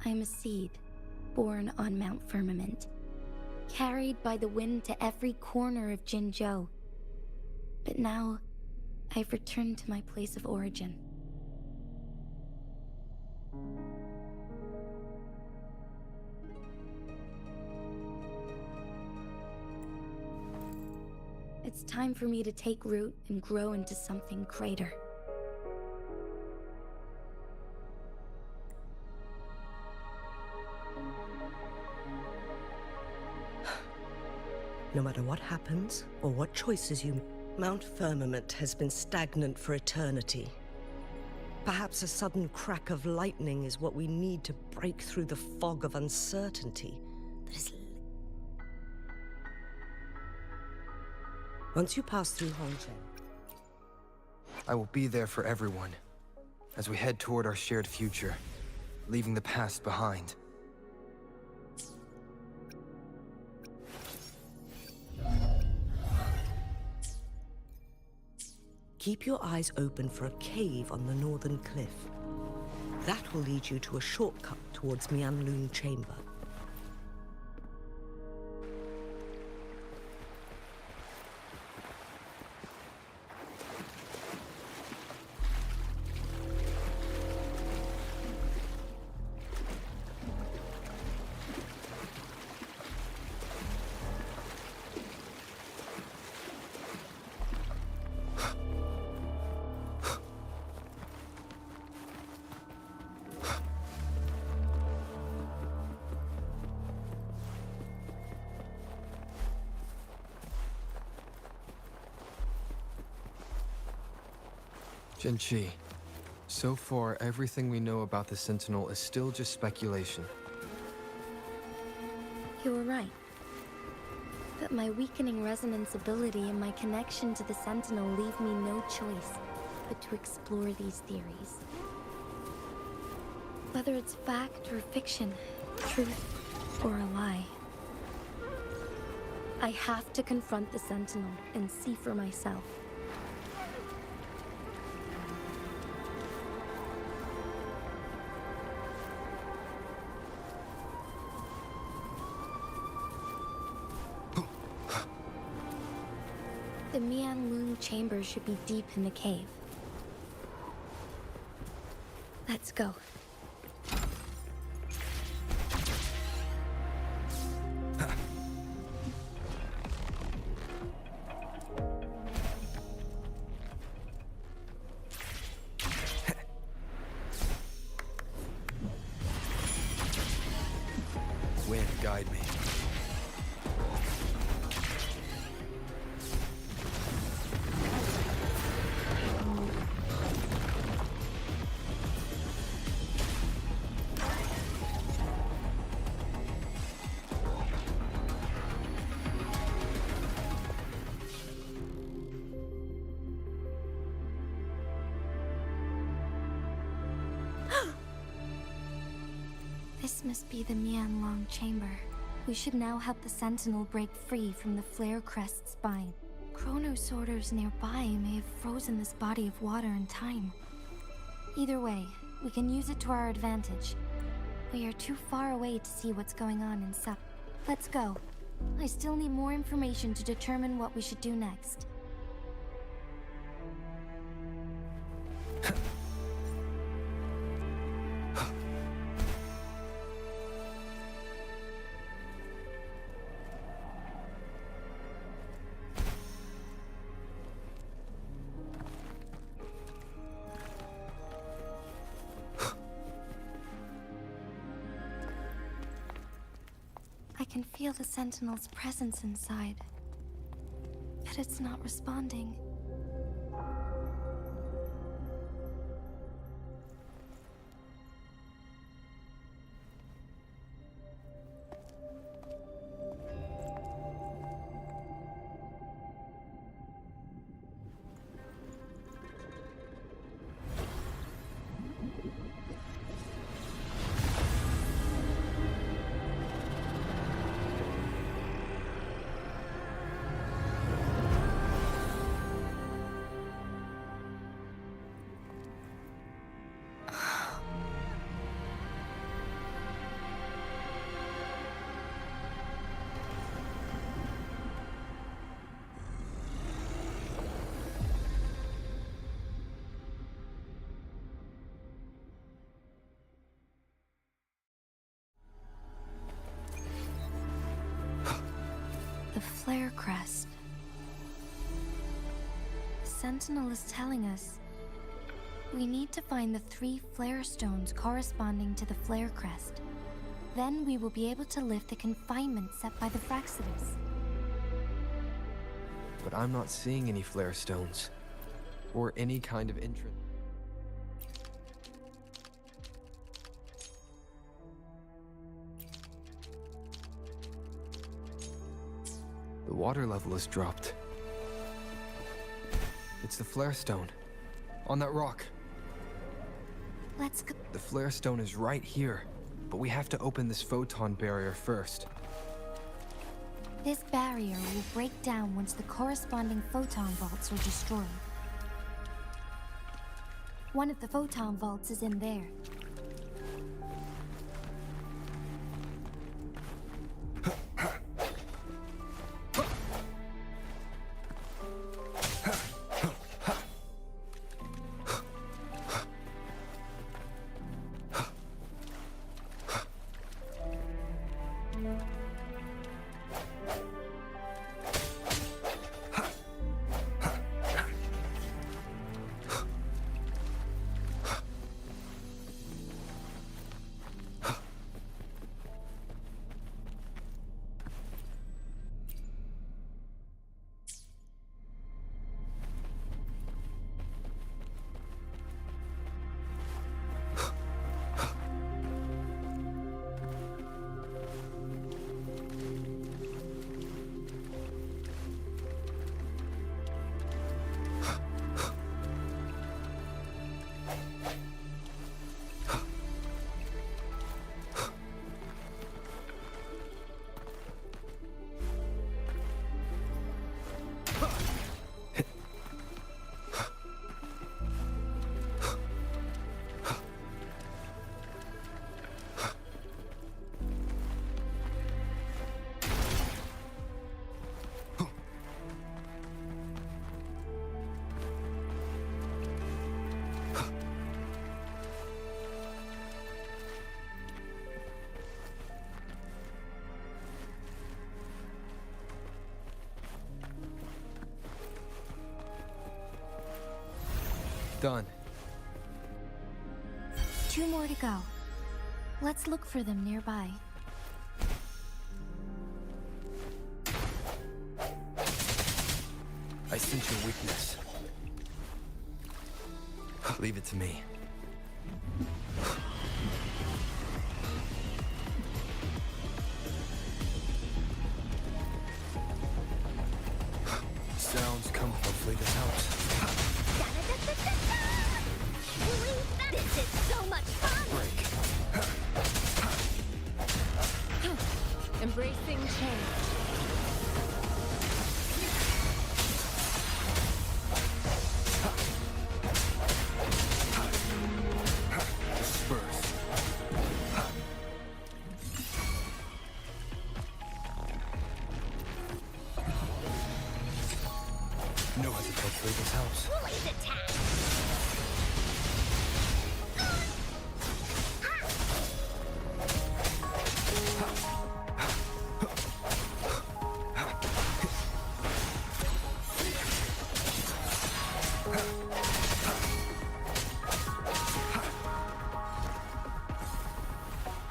I am a seed born on Mount Firmament, carried by the wind to every corner of Jinzhou. But now, I've returned to my place of origin. It's time for me to take root and grow into something greater. No matter what happens, or what choices you make, Mount Firmament has been stagnant for eternity. Perhaps a sudden crack of lightning is what we need to break through the fog of uncertainty that is... Once you pass through Hongzhen, I will be there for everyone, as we head toward our shared future, leaving the past behind. keep your eyes open for a cave on the northern cliff. That will lead you to a shortcut towards Mianlun Chamber. Jinchi, so far everything we know about the Sentinel is still just speculation. You were right. But my weakening resonance ability and my connection to the Sentinel leave me no choice but to explore these theories. Whether it's fact or fiction, truth or a lie. I have to confront the Sentinel and see for myself. The Mianlun Chamber should be deep in the cave. Let's go. Wind, guide me. This must be the Mianlun Chamber. We should now help the Sentinel break free from the Flare Crest's spine. Chronosorters nearby may have frozen this body of water in time. Either way, we can use it to our advantage. We are too far away to see what's going on inside. Let's go. I still need more information to determine what we should do next. I can feel the Sentinel's presence inside, but it's not responding. flare crest. Sentinel is telling us we need to find the 3 flare stones corresponding to the flare crest. Then we will be able to lift the confinement set by the Fraxidus. But I'm not seeing any flare stones. Or any kind of entrance. The water level has dropped. It's the flare stone. On that rock. Let's go. The flare stone is right here. But we have to open this photon barrier first. This barrier will break down once the corresponding photon vaults are destroyed. One of the photon vaults is in there. Done. 2 more to go. Let's look for them nearby. I sense your weakness. Leave it to me. Sounds come. Hopefully this helps. This is so much fun! Embracing change. Disperse. No hesitation. Hopefully this helps. Blaze attack!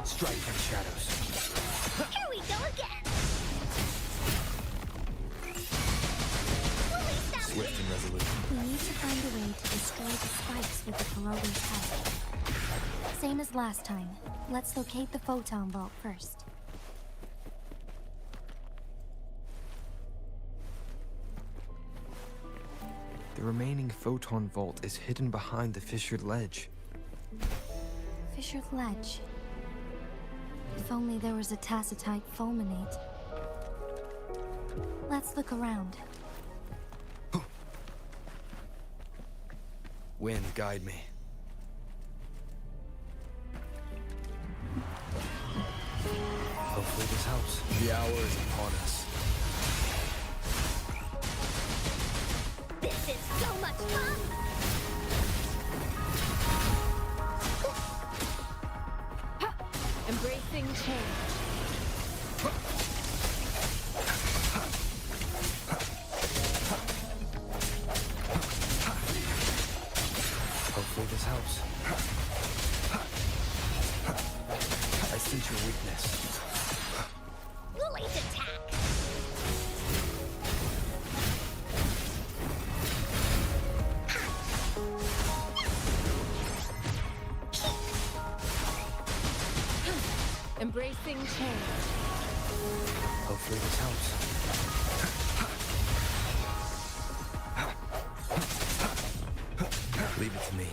Strike from shadows. Here we go again! Swift and resolute. We need to find a way to destroy the spikes with the corroding head. Same as last time. Let's locate the photon vault first. The remaining photon vault is hidden behind the fissured ledge. Fissured ledge. If only there was a tacitite fulminate. Let's look around. Wind, guide me. Hopefully this helps. The hour is upon us. This is so much fun! Embracing change. Hopefully this helps. I sense your weakness. Woolly's attack! Embracing change. Hopefully this helps. Leave it to me.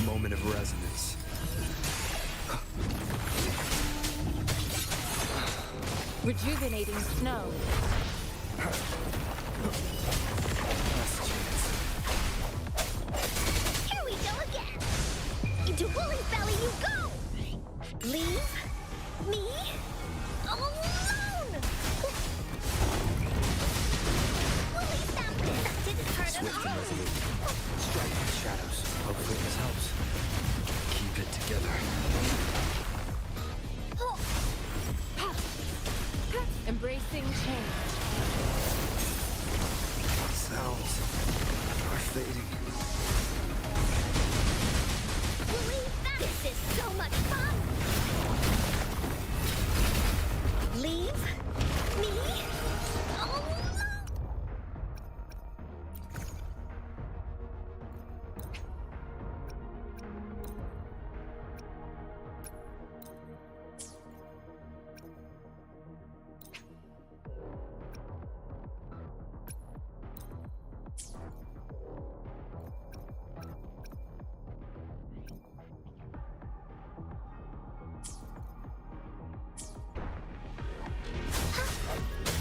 Moment of resonance. Rejuvenating snow. Here we go again! Into Woolly's belly you go! Leave me alone! Woolly sounds that didn't hurt at Swift and all! resolute. Strike the shadows. Hopefully this helps. Keep it together. Embracing change. Sounds are fading. Woolly, this is so much fun! Leave me alone!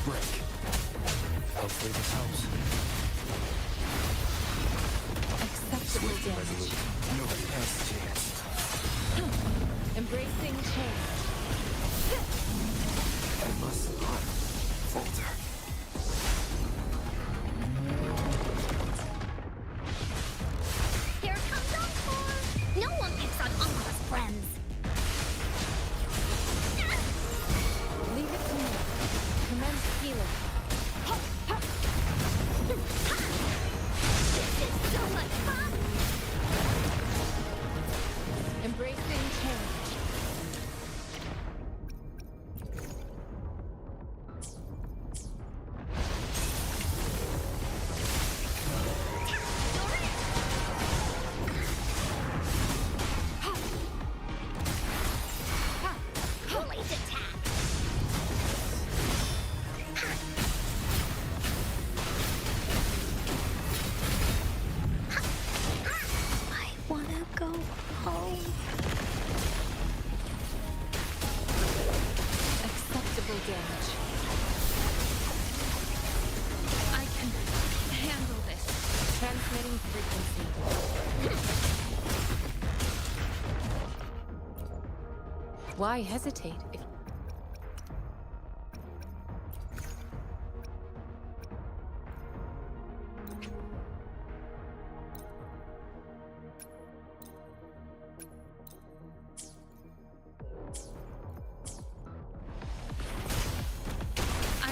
Break. Hopefully this helps. Acceptable Swift and damage. resolute. Nobody has a chance. Embracing change. I must not falter. Here comes Encore! No one picks on Encore's friends! Leave it to me. Commence healing. This is so much fun! Embracing change. Woolly's attack! I wanna go home. Acceptable damage. I can handle this. Transmitting frequency. Why hesitate if...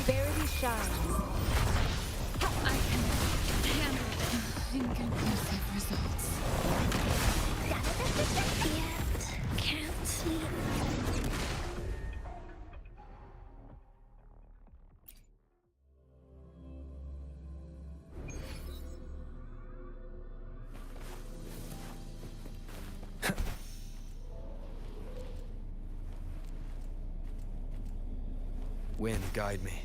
Barely shines. I can handle it. Inconclusive results. Yet can't sleep. Wind, guide me.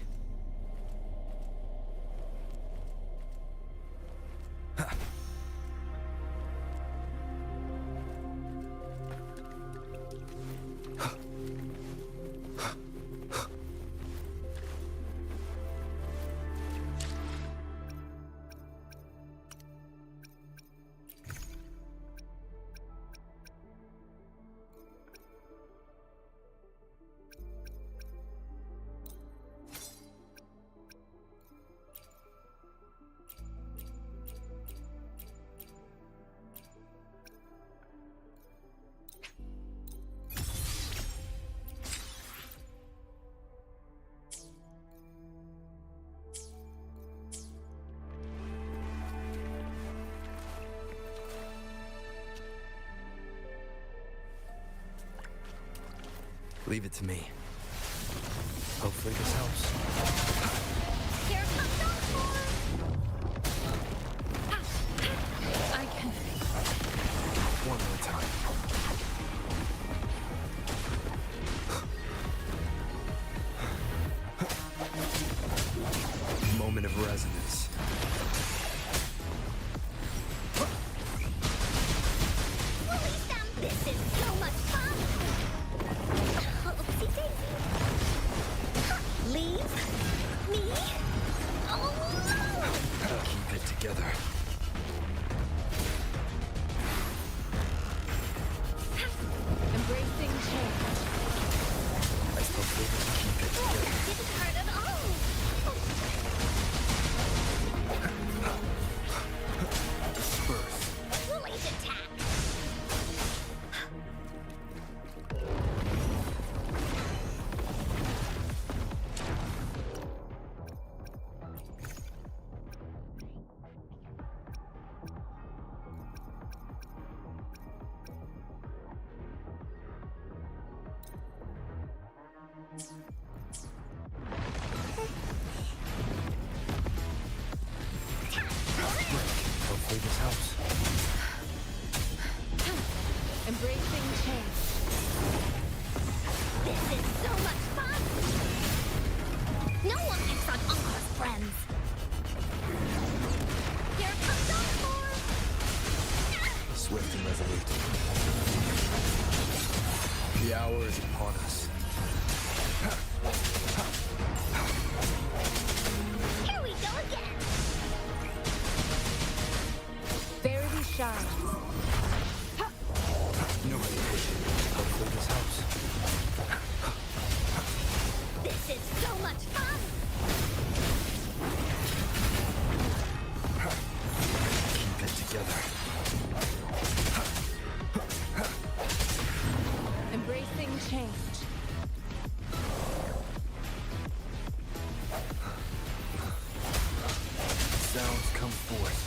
Leave it to me. Hopefully this helps. Here comes Encore! I can. One more time. Moment of resonance. Release them! This is so much fun! Oopsie daisy! Leave me alone! Keep it together. Embracing change. I still feel we can keep it together. Didn't hurt at all! Disperse. Release attack! Hopefully this helps. Embracing change. This is so much fun! No one picks on Encore's friends! Here comes Encore! Swift and resolute. The hour is upon us. Here we go again! Verity shines. No hesitation. Hopefully this helps. This is so much fun! Keep it together. Embracing change. Sounds come forth.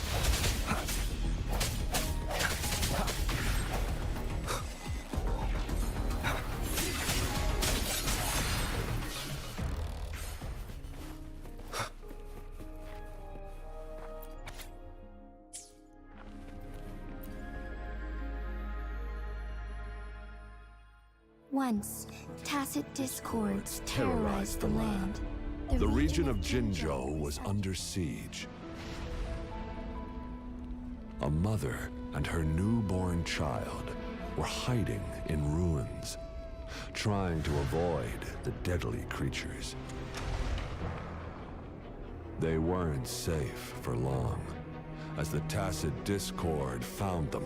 Once, tacit discords terrorized the land. The region of Jinzhou was under siege. A mother and her newborn child were hiding in ruins, trying to avoid the deadly creatures. They weren't safe for long, as the tacit discord found them.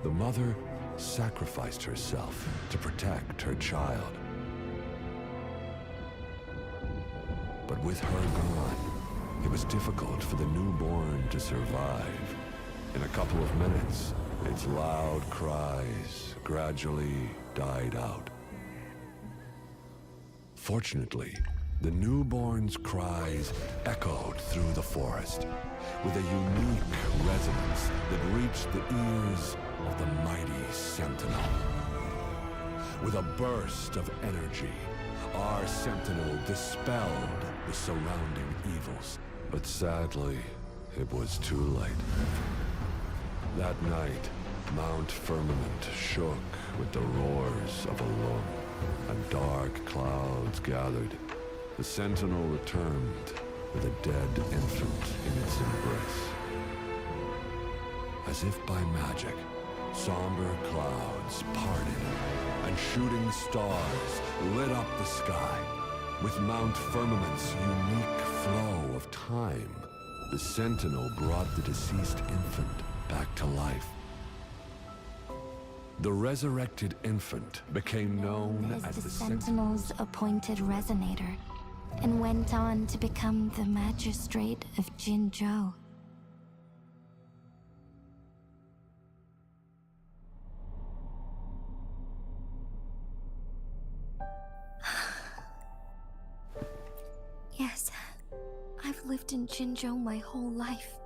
The mother sacrificed herself to protect her child. But with her gone, it was difficult for the newborn to survive. In a couple of minutes, its loud cries gradually died out. Fortunately, the newborn's cries echoed through the forest with a unique resonance that reached the ears of the mighty Sentinel. With a burst of energy, our Sentinel dispelled the surrounding evils. But sadly, it was too late. That night, Mount Firmament shook with the roars of a lung, and dark clouds gathered. The Sentinel returned with a dead infant in its embrace. As if by magic, somber clouds parted, and shooting stars lit up the sky. With Mount Firmament's unique flow of time, the Sentinel brought the deceased infant back to life. The resurrected infant became known as the Sentinel's appointed resonator, and went on to become the magistrate of Jinzhou. Yes, I've lived in Jinzhou my whole life,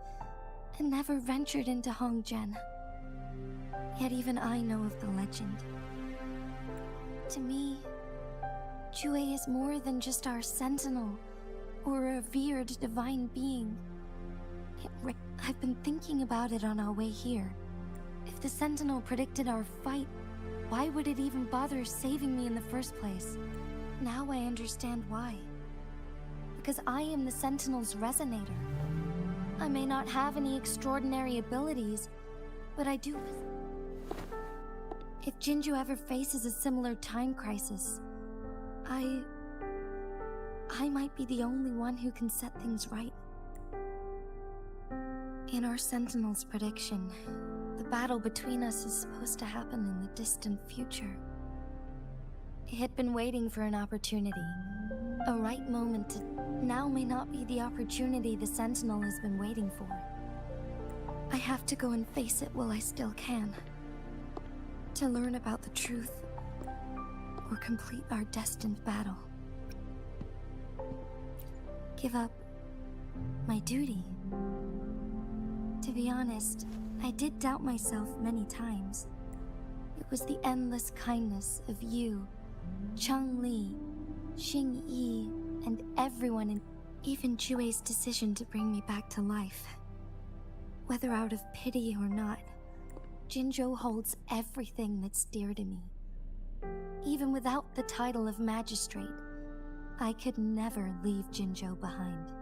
and never ventured into Hongzhen. Yet even I know of the legend. To me, Chue is more than just our sentinel or a revered divine being. I've been thinking about it on our way here. If the sentinel predicted our fight, why would it even bother saving me in the first place? Now I understand why. Because I am the sentinel's resonator. I may not have any extraordinary abilities, but I do. If Jinju ever faces a similar time crisis, I might be the only one who can set things right. In our Sentinel's prediction, the battle between us is supposed to happen in the distant future. It had been waiting for an opportunity, a right moment to... Now may not be the opportunity the Sentinel has been waiting for. I have to go and face it while I still can. To learn about the truth, or complete our destined battle. Give up my duty. To be honest, I did doubt myself many times. It was the endless kindness of you, Changli, Xingyi, and everyone, and even Chue's decision to bring me back to life. Whether out of pity or not, Jinzhou holds everything that's dear to me. Even without the title of magistrate, I could never leave Jinzhou behind.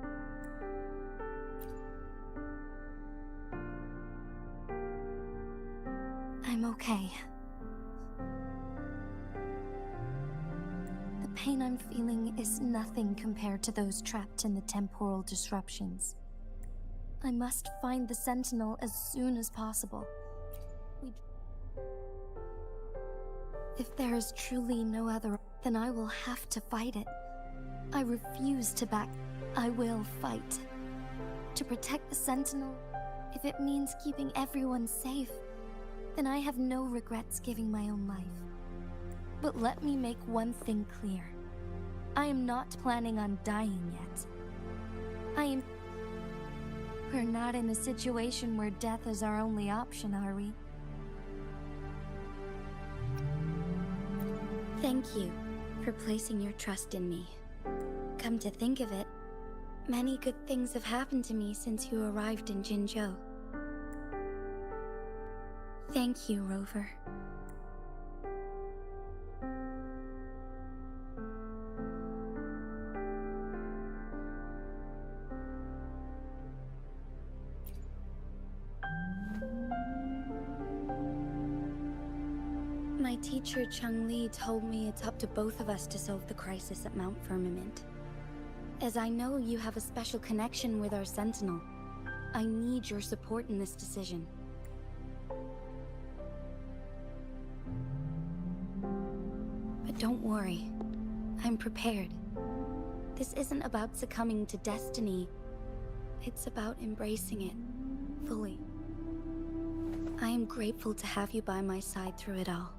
I'm okay. The pain I'm feeling is nothing compared to those trapped in the temporal disruptions. I must find the Sentinel as soon as possible. If there is truly no other, then I will have to fight it. I refuse to back. I will fight. To protect the Sentinel, if it means keeping everyone safe, then I have no regrets giving my own life. But let me make one thing clear. I am not planning on dying yet. We're not in a situation where death is our only option, are we? Thank you for placing your trust in me. Come to think of it, many good things have happened to me since you arrived in Jinzhou. Thank you, Rover. My teacher, Changli, told me it's up to both of us to solve the crisis at Mount Firmament. As I know you have a special connection with our Sentinel, I need your support in this decision. But don't worry, I'm prepared. This isn't about succumbing to destiny, it's about embracing it fully. I am grateful to have you by my side through it all.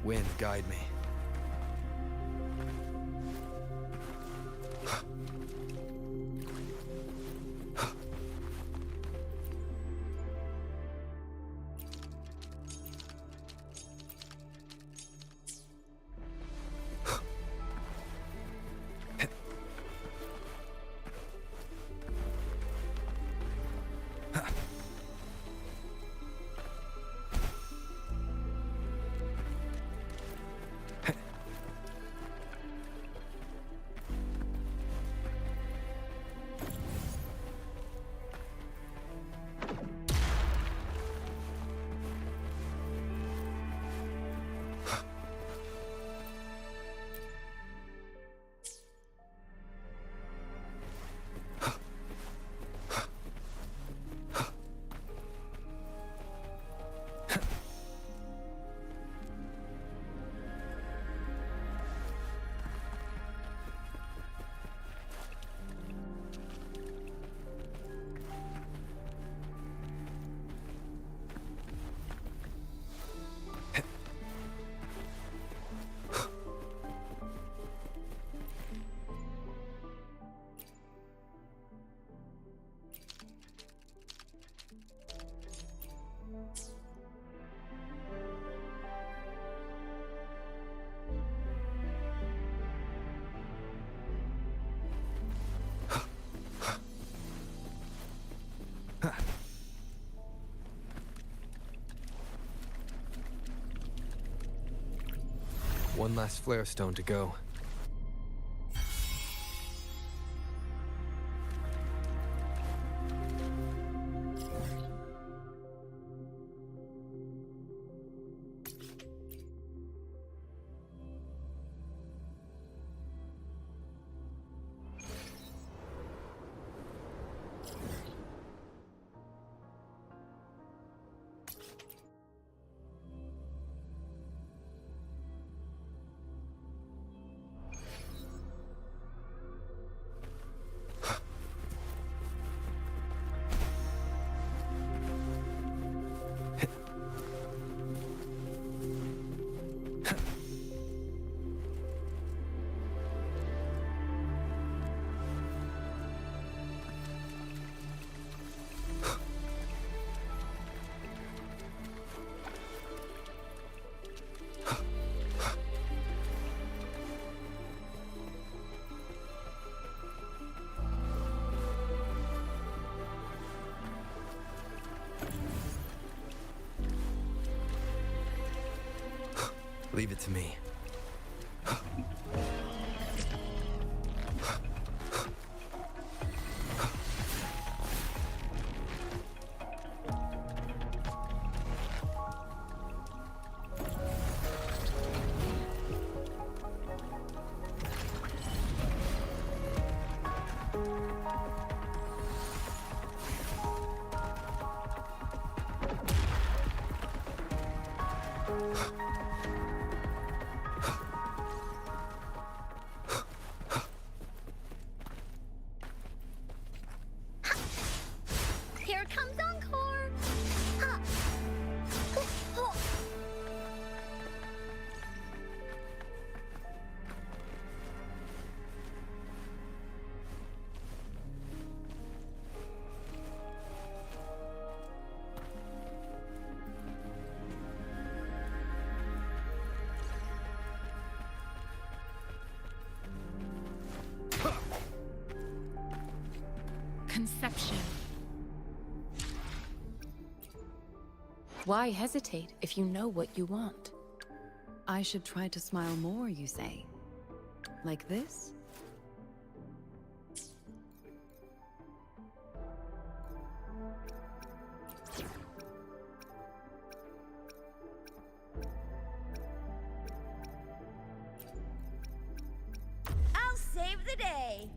Wind, guide me. One last flare stone to go. Leave it to me. Here comes Encore! Ha! Ho! Conception. Why hesitate if you know what you want? I should try to smile more, you say? Like this? I'll save the day.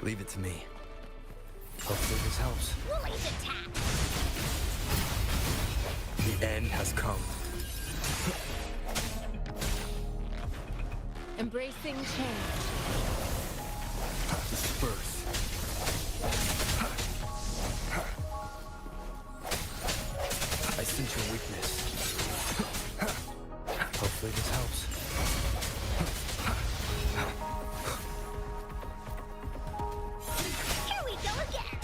Leave it to me. Hopefully this helps. Woolly's attack! The end has come. Embracing change. Disperse. I sense your weakness. Hopefully this helps. Here we go again!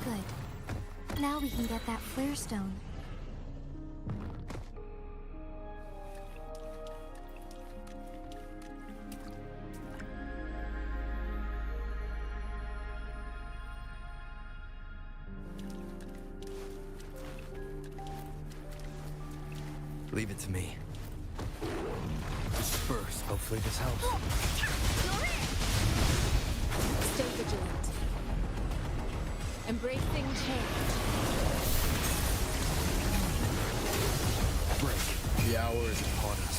Good. Now we can get that flare stone. Leave it to me. Disperse. Hopefully this helps. Stay vigilant. Embracing change. Break. The hour is upon us.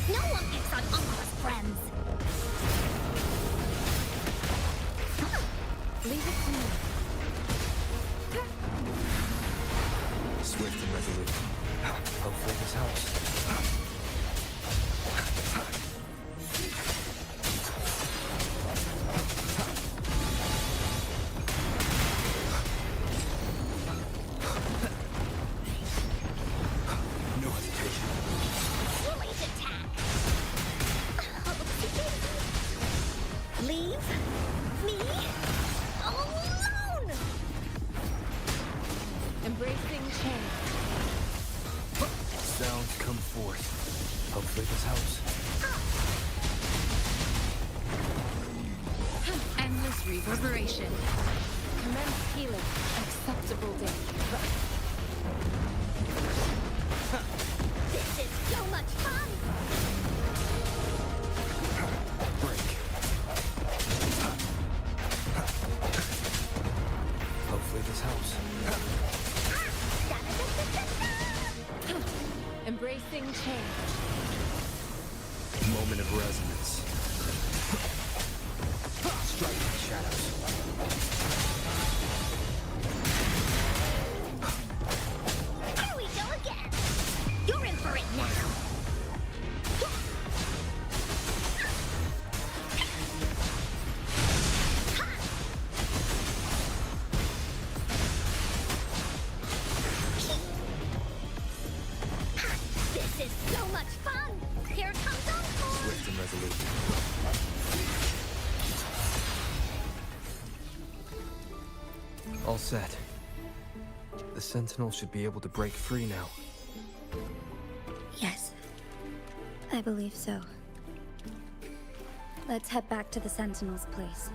No one picks on Uncle's friends! Leave it to me. Swift and resolute. Hopefully this helps. No hesitation. Woolly's attack! Leave me alone! Embracing change. Sounds come forth. Hopefully this helps. Endless reverberation. Commence healing. Acceptable date. This is so much fun! Break. Hopefully this helps. Embracing change. Moment of resonance. Strike the shadows. Here we go again! You're in for it now! This is so much fun! Here comes Uncle! Swift and resolute. All set. The Sentinel should be able to break free now. Yes, I believe so. Let's head back to the Sentinel's place.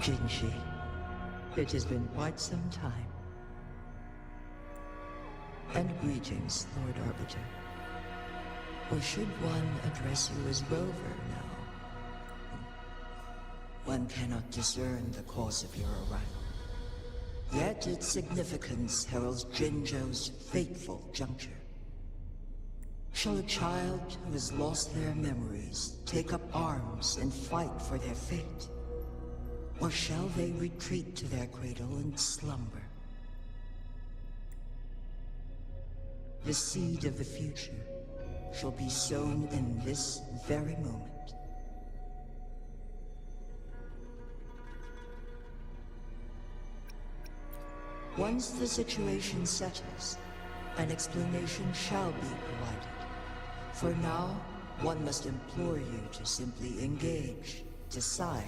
Jinshi, it has been quite some time. And greetings, Lord Arbiter. Or should one address you as Rover now? One cannot discern the cause of your arrival. Yet its significance heralds Jinzhou's fateful juncture. Shall a child who has lost their memories take up arms and fight for their fate? Or shall they retreat to their cradle and slumber? The seed of the future shall be sown in this very moment. Once the situation settles, an explanation shall be provided. For now, one must implore you to simply engage, decide,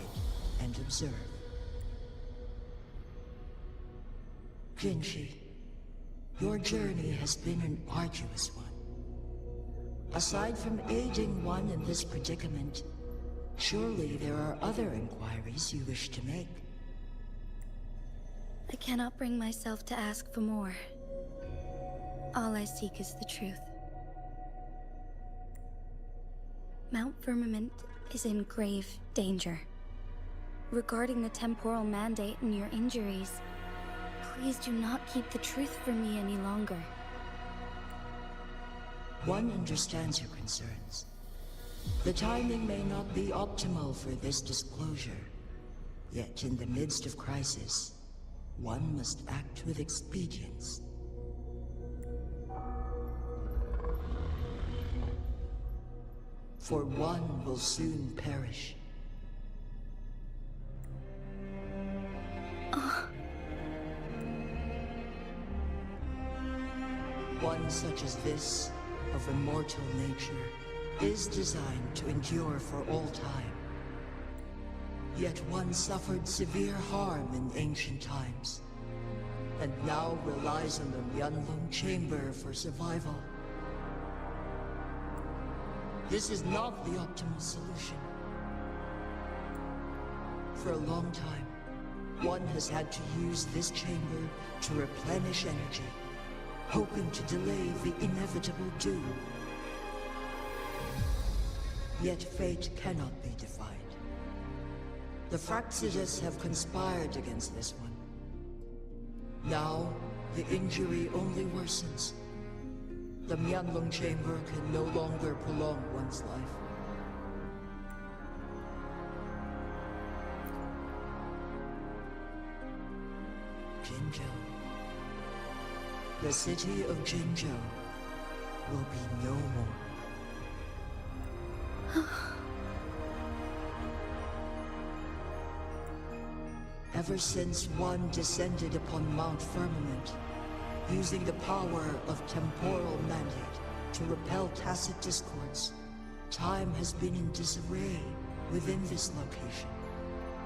and observe. Jinshi, your journey has been an arduous one. Aside from aiding one in this predicament, surely there are other inquiries you wish to make. I cannot bring myself to ask for more. All I seek is the truth. Mount Firmament is in grave danger. Regarding the temporal mandate and your injuries, please do not keep the truth from me any longer. One understands your concerns. The timing may not be optimal for this disclosure. Yet in the midst of crisis, one must act with expedience. For one will soon perish. One such as this, of immortal nature, is designed to endure for all time. Yet one suffered severe harm in ancient times, and now relies on the Myanlong Chamber for survival. This is not the optimal solution. For a long time, one has had to use this chamber to replenish energy, hoping to delay the inevitable doom. Yet fate cannot be defied. The Fraxidus have conspired against this one. Now, the injury only worsens. The Myanlong Chamber can no longer prolong one's life. Jinzhou. The city of Jinzhou will be no more. Ever since one descended upon Mount Firmament, using the power of temporal mandate to repel tacit discords, time has been in disarray within this location.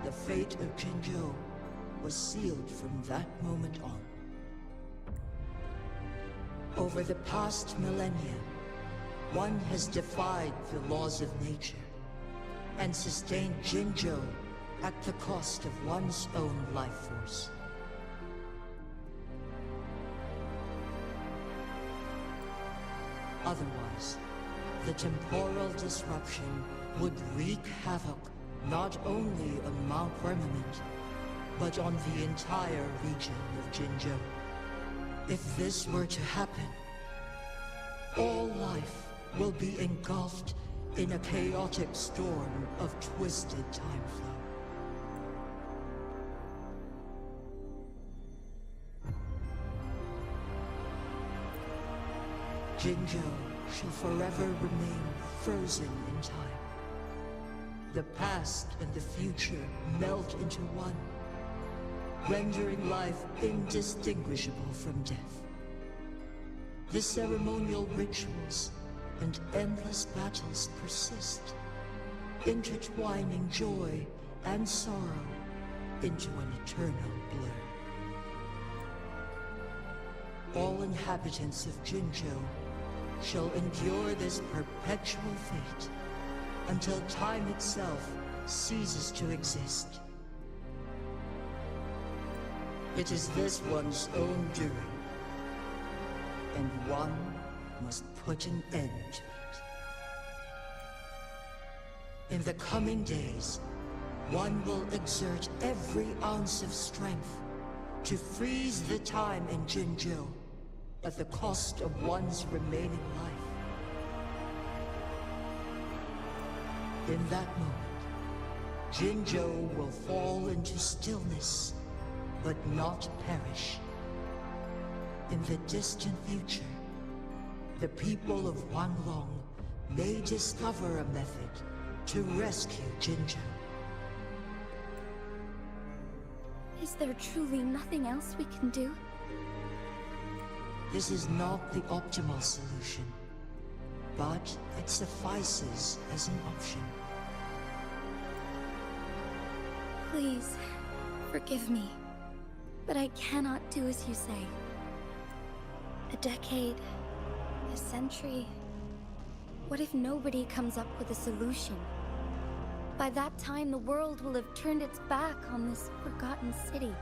The fate of Jinzhou was sealed from that moment on. Over the past millennia, one has defied the laws of nature and sustained Jinzhou at the cost of one's own life force. Otherwise, the temporal disruption would wreak havoc not only on Mount Firmament, but on the entire region of Jinzhou. If this were to happen, all life will be engulfed in a chaotic storm of twisted time flow. Jinzhou shall forever remain frozen in time. The past and the future melt into one, rendering life indistinguishable from death. The ceremonial rituals and endless battles persist, intertwining joy and sorrow into an eternal blur. All inhabitants of Jinzhou shall endure this perpetual fate until time itself ceases to exist. It is this one's own doing, and one must put an end to it. In the coming days, one will exert every ounce of strength to freeze the time in Jinzhou at the cost of one's remaining life. In that moment, Jinzhou will fall into stillness, but not perish. In the distant future, the people of Wanglong may discover a method to rescue Jinzhou. Is there truly nothing else we can do? This is not the optimal solution, but it suffices as an option. Please, forgive me, but I cannot do as you say. A decade, a century. What if nobody comes up with a solution? By that time, the world will have turned its back on this forgotten city.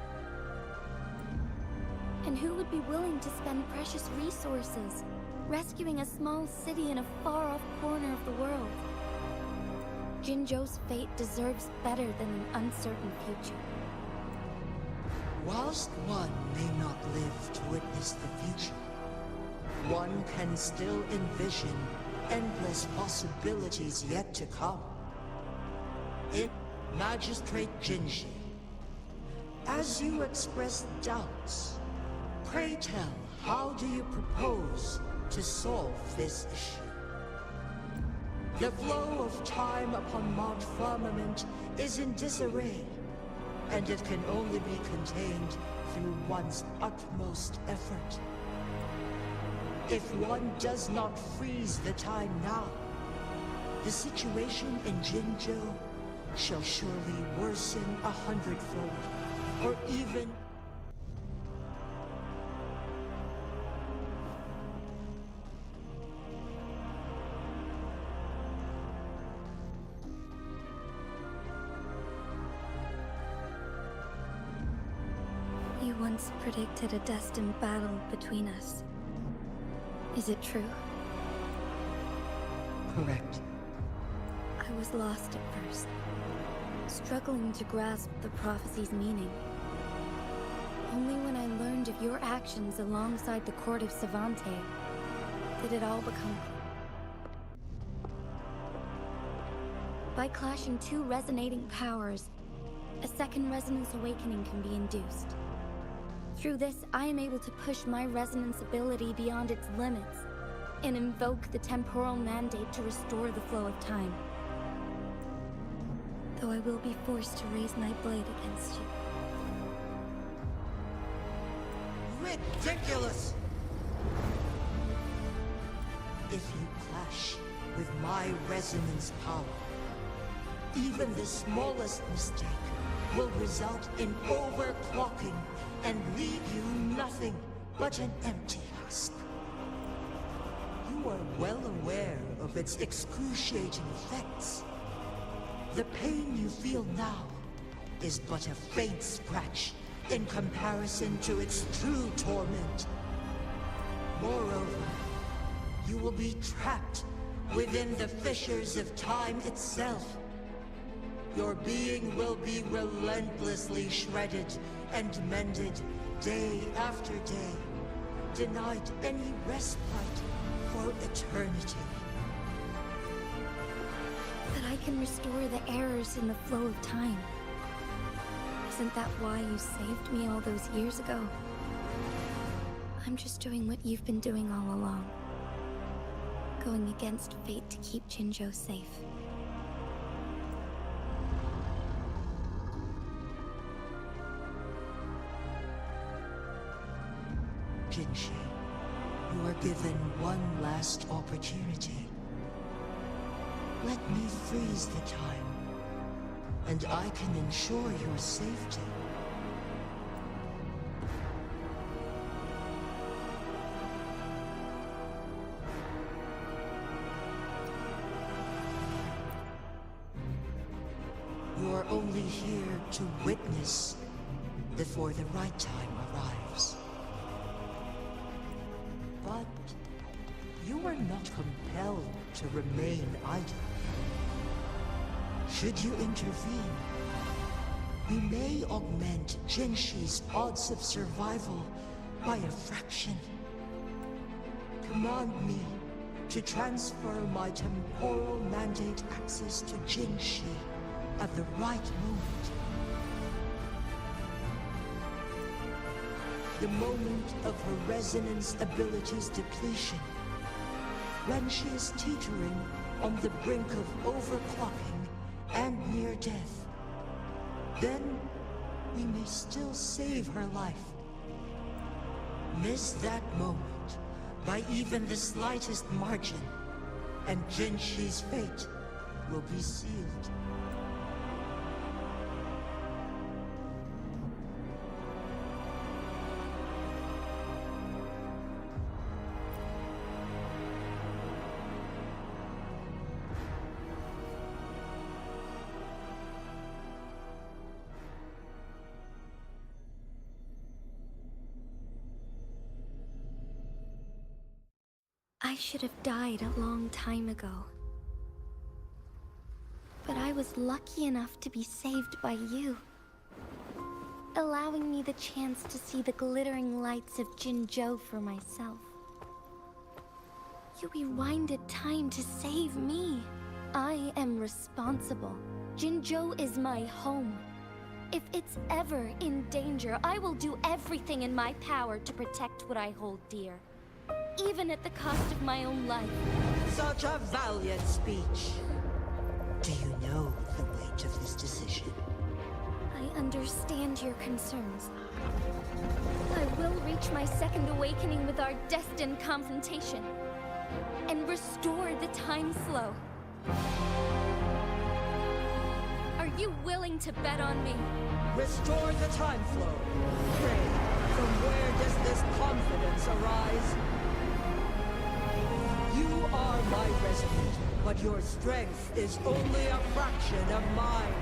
And who would be willing to spend precious resources rescuing a small city in a far-off corner of the world? Jinzhou's fate deserves better than an uncertain future. Whilst one may not live to witness the future, one can still envision endless possibilities yet to come. In Magistrate Jinji, as you express doubts, pray tell, how do you propose to solve this issue? The flow of time upon Mount Firmament is in disarray, and it can only be contained through one's utmost effort. If one does not freeze the time now, the situation in Jinzhou shall surely worsen 100-fold, or even... You once predicted a destined battle between us. Is it true? Correct. I was lost at first, struggling to grasp the prophecy's meaning. Only when I learned of your actions alongside the court of Savante did it all become clear. By clashing two resonating powers, a second resonance awakening can be induced. Through this, I am able to push my resonance ability beyond its limits and invoke the temporal mandate to restore the flow of time. Though I will be forced to raise my blade against you. Ridiculous! If you clash with my resonance power, even the smallest mistake will result in overclocking and leave you nothing but an empty husk. You are well aware of its excruciating effects. The pain you feel now is but a faint scratch in comparison to its true torment. Moreover, you will be trapped within the fissures of time itself. Your being will be relentlessly shredded and mended day after day, denied any respite for eternity. That I can restore the errors in the flow of time. Isn't that why you saved me all those years ago? I'm just doing what you've been doing all along. Going against fate to keep Jinzhou safe. Jinshi, you are given one last opportunity. Let me freeze the time, and I can ensure your safety. You are only here to witness, before the right time arrives. But you are not compelled to remain idle. Should you intervene, we may augment Jinshi's odds of survival by a fraction. Command me to transfer my temporal mandate access to Jinshi at the right moment. The moment of her resonance ability's depletion, when she is teetering on the brink of overclocking and near death. Then we may still save her life. Miss that moment by even the slightest margin, and Jinshi's fate will be sealed. I should have died a long time ago. But I was lucky enough to be saved by you, allowing me the chance to see the glittering lights of Jinzhou for myself. You rewinded time to save me. I am responsible. Jinzhou is my home. If it's ever in danger, I will do everything in my power to protect what I hold dear. Even at the cost of my own life. Such a valiant speech. Do you know the weight of this decision? I understand your concerns. I will reach my second awakening with our destined confrontation. And restore the time flow. Are you willing to bet on me? Restore the time flow. Pray, from where does this confidence arise? You are my resident, but your strength is only a fraction of mine.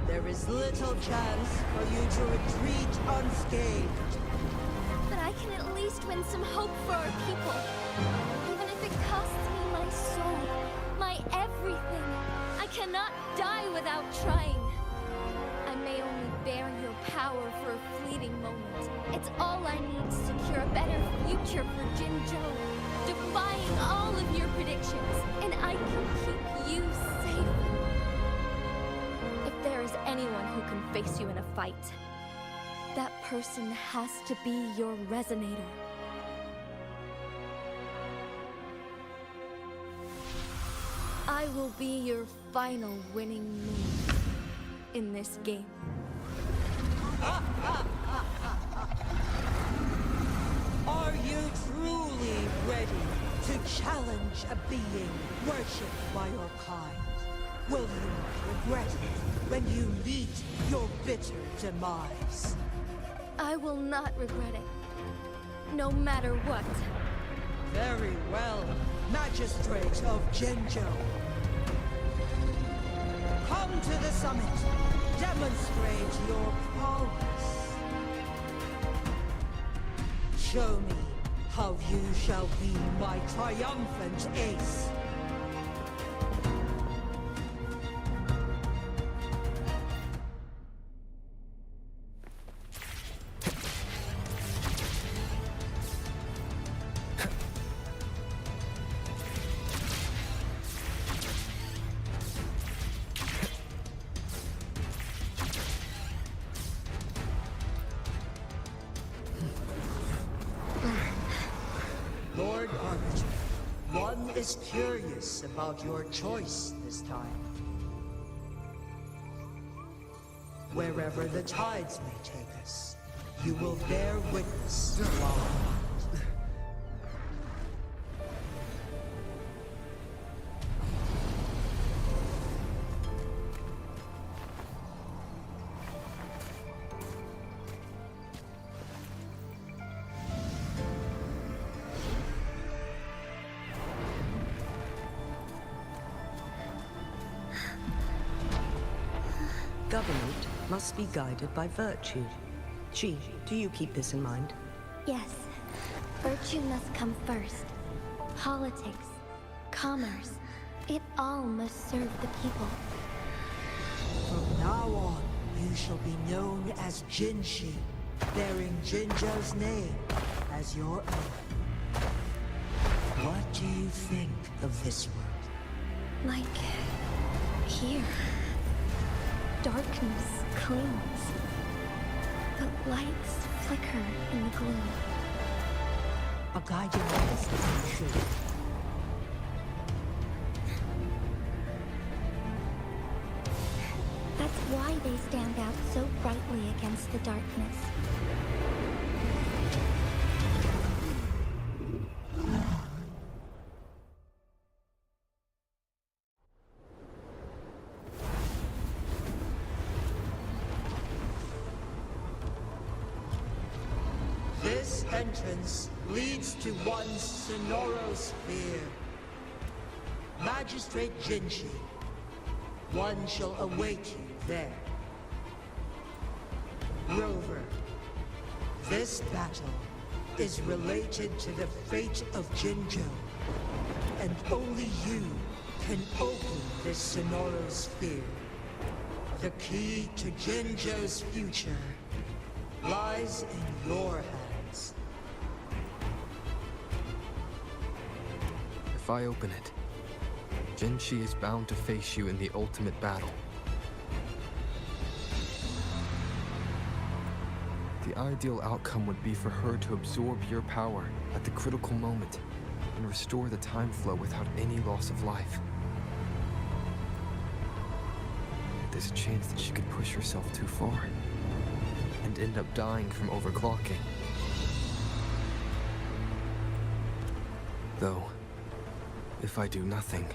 There is little chance for you to retreat unscathed. But I can at least win some hope for our people. Even if it costs me my soul, my everything. I cannot die without trying. I may only bear your power for a fleeting moment. It's all I need to secure a better future for Jinzhou, defying all of your predictions, and I can keep you safe. If there is anyone who can face you in a fight, that person has to be your resonator. I will be your final winning move in this game. Are you truly ready to challenge a being worshipped by your kind? Will you regret it when you meet your bitter demise? I will not regret it, no matter what. Very well, Magistrate of Jinzhou. Come to the summit. Demonstrate your prowess. Show me how you shall be my triumphant ace. Lord Arbiter, one is curious about your choice this time. Wherever the tides may take us, you will bear witness to our might. Government must be guided by virtue. Chi, do you keep this in mind? Yes, virtue must come first. Politics, commerce, it all must serve the people. From now on, you shall be known as Jinshi, bearing Jinzhou's name as your own. What do you think of this world? Like here, darkness clings, but lights flicker in the gloom. A guiding light, I'm sure. That's why they stand out so brightly against the darkness. This entrance leads to one Sonorosphere. Magistrate Jinshi, one shall await you there. Rover, this battle is related to the fate of Jinzhou, and only you can open this Sonorosphere. The key to Jinzhou's future lies in your hands. If I open it, Jinshi is bound to face you in the ultimate battle. The ideal outcome would be for her to absorb your power at the critical moment and restore the time flow without any loss of life. There's a chance that she could push herself too far and end up dying from overclocking. Though, if I do nothing,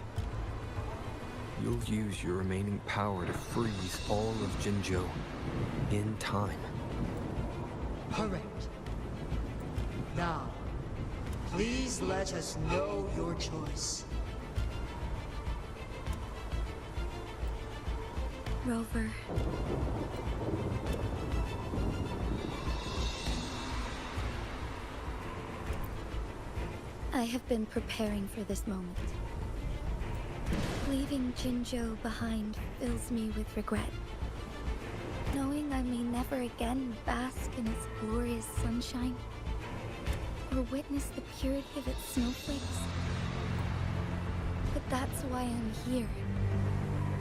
you'll use your remaining power to freeze all of Jinzhou in time. Correct. Now, please let us know your choice. Rover. I have been preparing for this moment. Leaving Jinzhou behind fills me with regret. Knowing I may never again bask in its glorious sunshine, or witness the purity of its snowflakes. But that's why I'm here.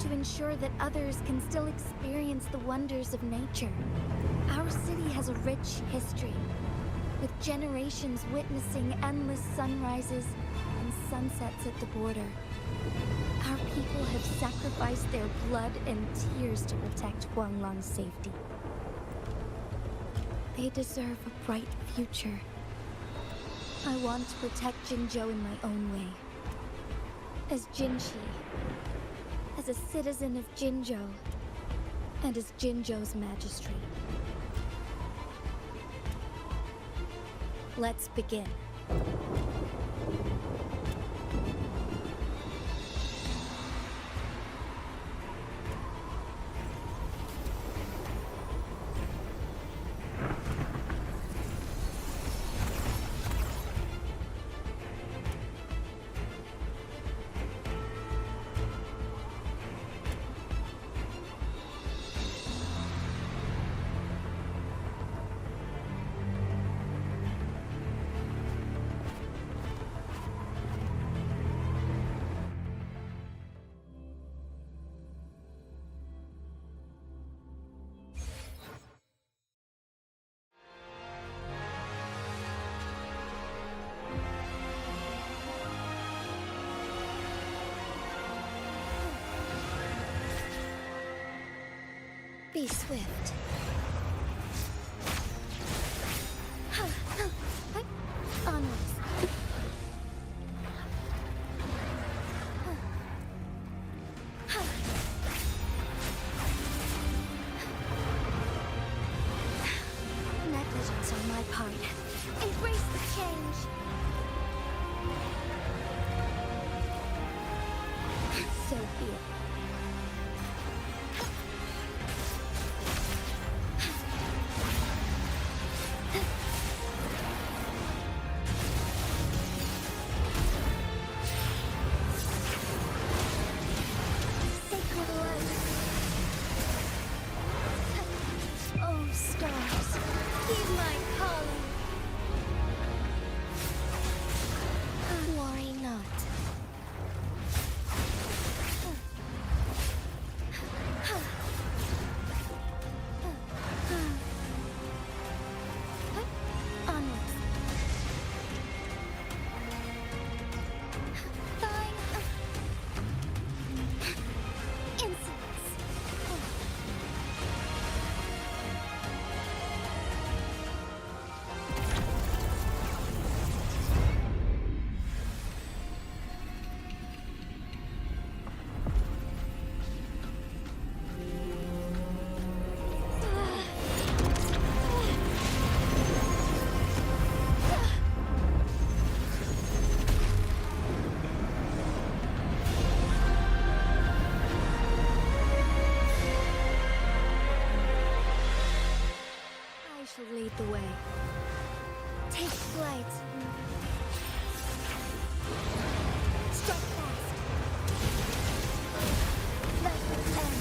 To ensure that others can still experience the wonders of nature. Our city has a rich history, with generations witnessing endless sunrises and sunsets at the border. Our people have sacrificed their blood and tears to protect Guanglong's safety. They deserve a bright future. I want to protect Jinzhou in my own way. As Jinshi, as a citizen of Jinzhou, and as Jinzhou's magistrate. Let's begin. Be swift. Onwards. Negligence on my part. Embrace the change. So be it. shall lead the way. Take flight. Strike fast. Let it end.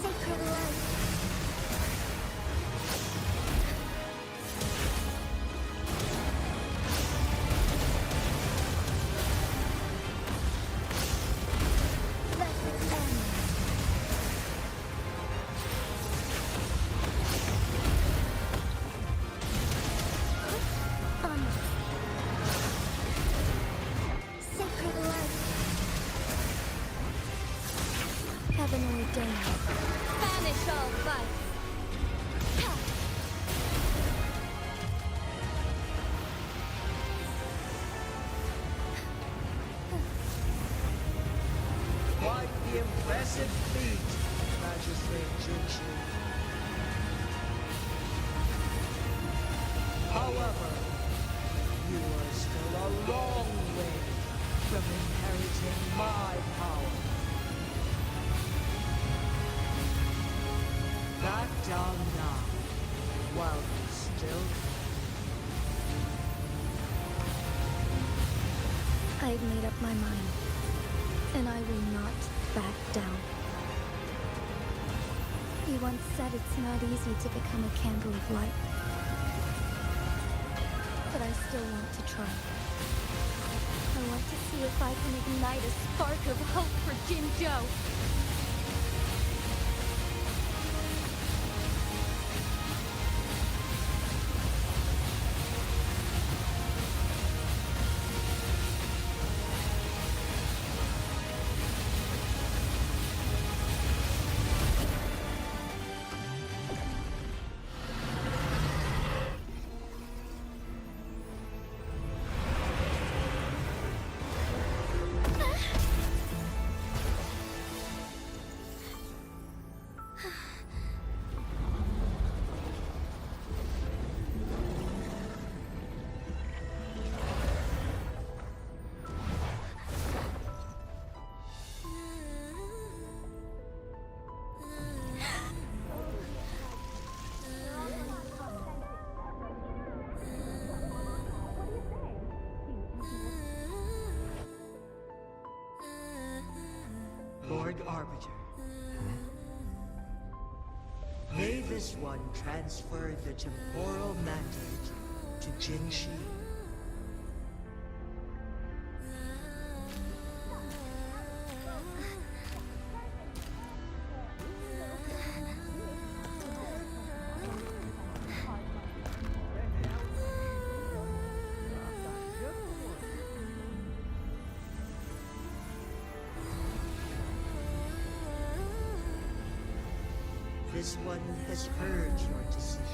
Sacred light. Let it end. Honor. Sacred light. Heaven ordained. Banish all vice. Quite the impressive feat, Magistrate Jinshi. However, you are still a long way from inheriting my power. Back down now, while you still I've made up my mind, and I will not back down. You once said it's not easy to become a candle of light. But I still want to try. I want to see if I can ignite a spark of hope for Jinzhou. Lord Arbiter. May this one transfer the temporal mandate to Jinshi. This one has heard your decision.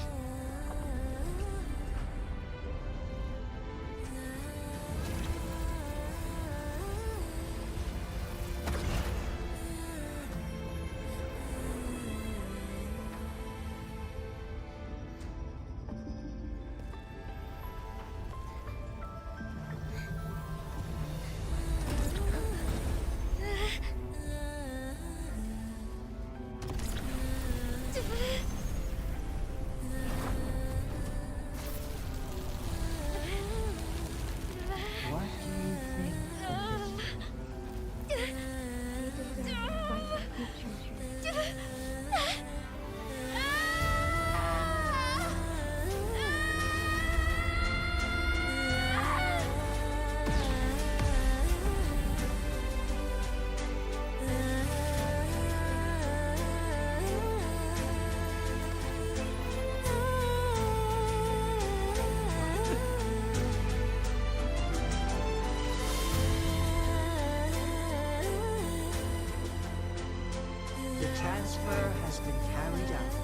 Transfer has been carried out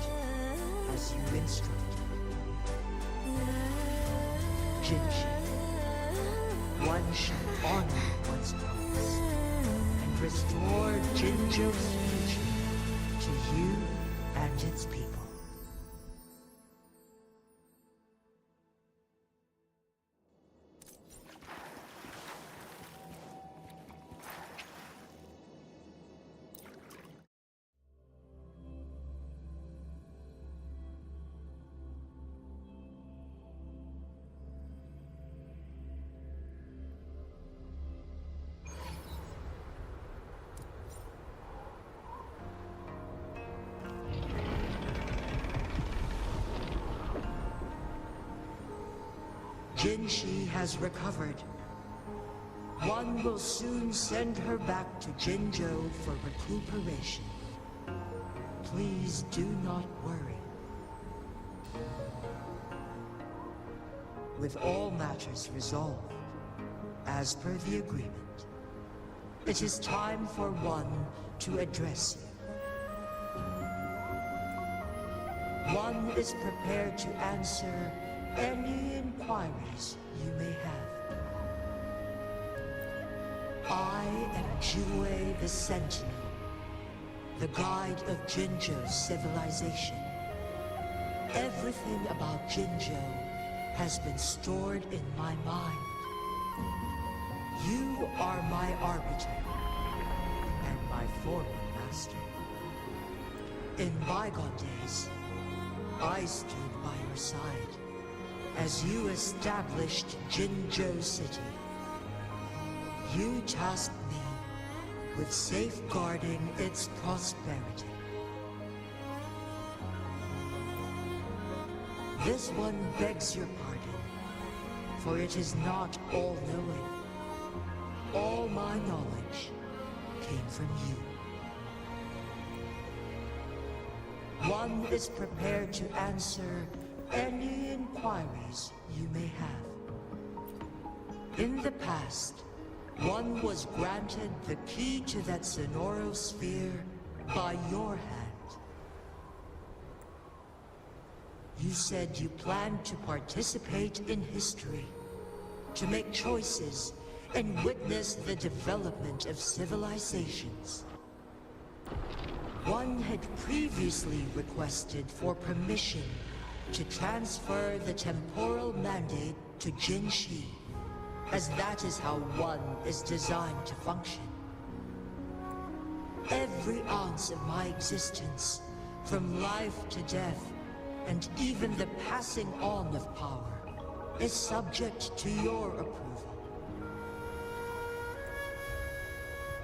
as you instructed. Jinshi, one shall honor one's promise and restore justice. Jinzhou's future to you and its people. Jinxi has recovered. One will soon send her back to Jinzhou for recuperation. Please do not worry. With all matters resolved, as per the agreement, it is time for one to address you. One is prepared to answer any inquiries you may have. I am Jue the Sentinel, the guide of Jinzhou's civilization. Everything about Jinzhou has been stored in my mind. You are my arbiter and my former master. In bygone days, I stood by your side as you established Jinzhou City. You tasked me with safeguarding its prosperity. This one begs your pardon, for it is not all-knowing. All my knowledge came from you. One is prepared to answer any inquiries you may have. In the past, one was granted the key to that Sonoro sphere by your hand. You said you planned to participate in history, to make choices and witness the development of civilizations. One had previously requested for permission to transfer the temporal mandate to Jinxi, as that is how one is designed to function. Every ounce of my existence, from life to death, and even the passing on of power, is subject to your approval.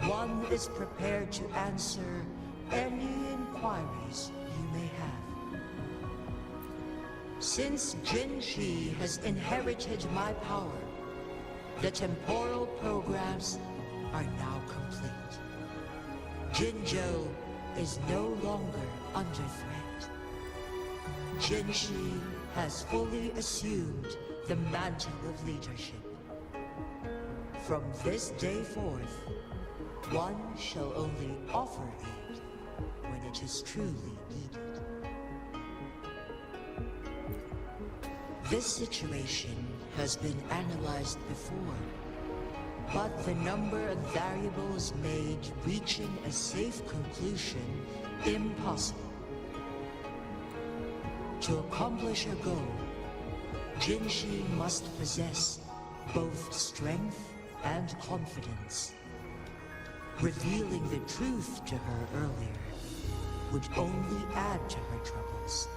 One is prepared to answer any inquiries you may have. Since Jinxi has inherited my power, the temporal programs are now complete. Jinzhou is no longer under threat. Jinxi has fully assumed the mantle of leadership. From this day forth, one shall only offer aid when it is truly needed. This situation has been analyzed before, but the number of variables made reaching a safe conclusion impossible. To accomplish her goal, Jinxi must possess both strength and confidence. Revealing the truth to her earlier would only add to her troubles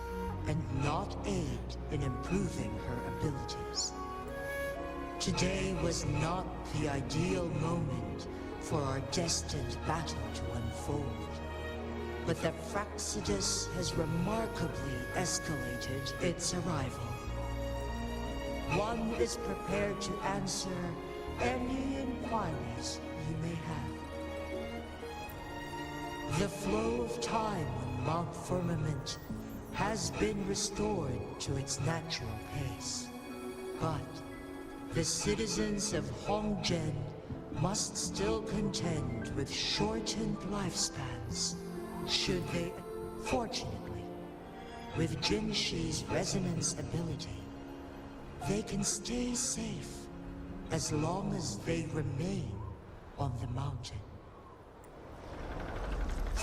and not aid in improving her abilities. Today was not the ideal moment for our destined battle to unfold, but the Fraccidus has remarkably escalated its arrival. One is prepared to answer any inquiries you may have. The flow of time on Mount Firmament has been restored to its natural pace, but the citizens of Hongzhen must still contend with shortened lifespans, should they... Fortunately, with Jinxi's resonance ability, they can stay safe as long as they remain on the mountain.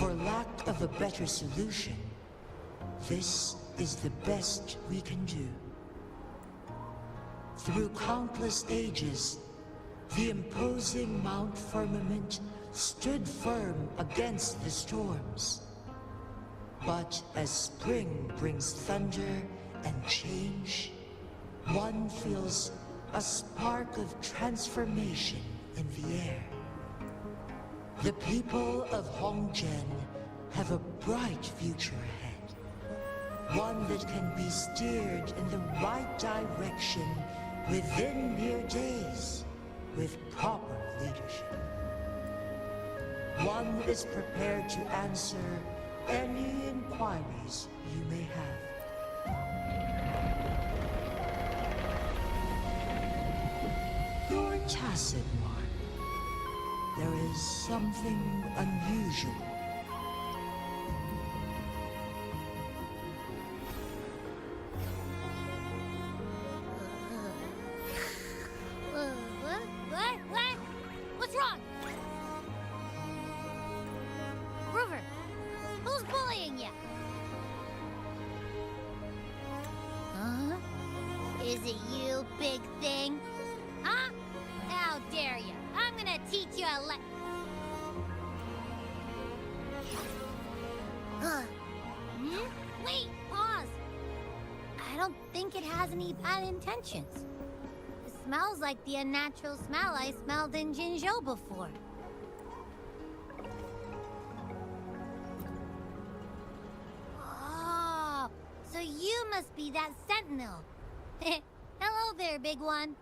For lack of a better solution, this is the best we can do. Through countless ages, the imposing Mount Firmament stood firm against the storms. But as spring brings thunder and change, one feels a spark of transformation in the air. The people of Hongzhen have a bright future ahead. One that can be steered in the right direction within mere days with proper leadership. One is prepared to answer any inquiries you may have. Your tacit mark. There is something unusual. What? What's wrong? Rover, who's bullying you? Huh? Is it you, big thing? Huh? How dare you? I'm gonna teach you a Wait, pause. I don't think it has any bad intentions. It smells like the unnatural smell I smelled in Jinzhou before. Oh, so you must be that sentinel. Hello there, big one.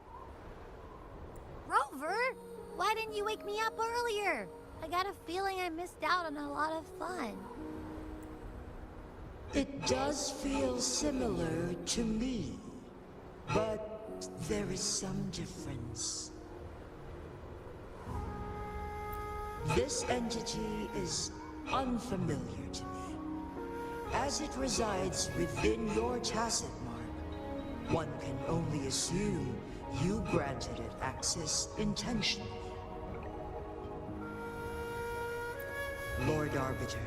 Rover, why didn't you wake me up earlier? I got a feeling I missed out on a lot of fun. It does feel similar to me, but there is some difference. This entity is unfamiliar to me. As it resides within your tacit mark, one can only assume you granted it access intentionally. Lord Arbiter,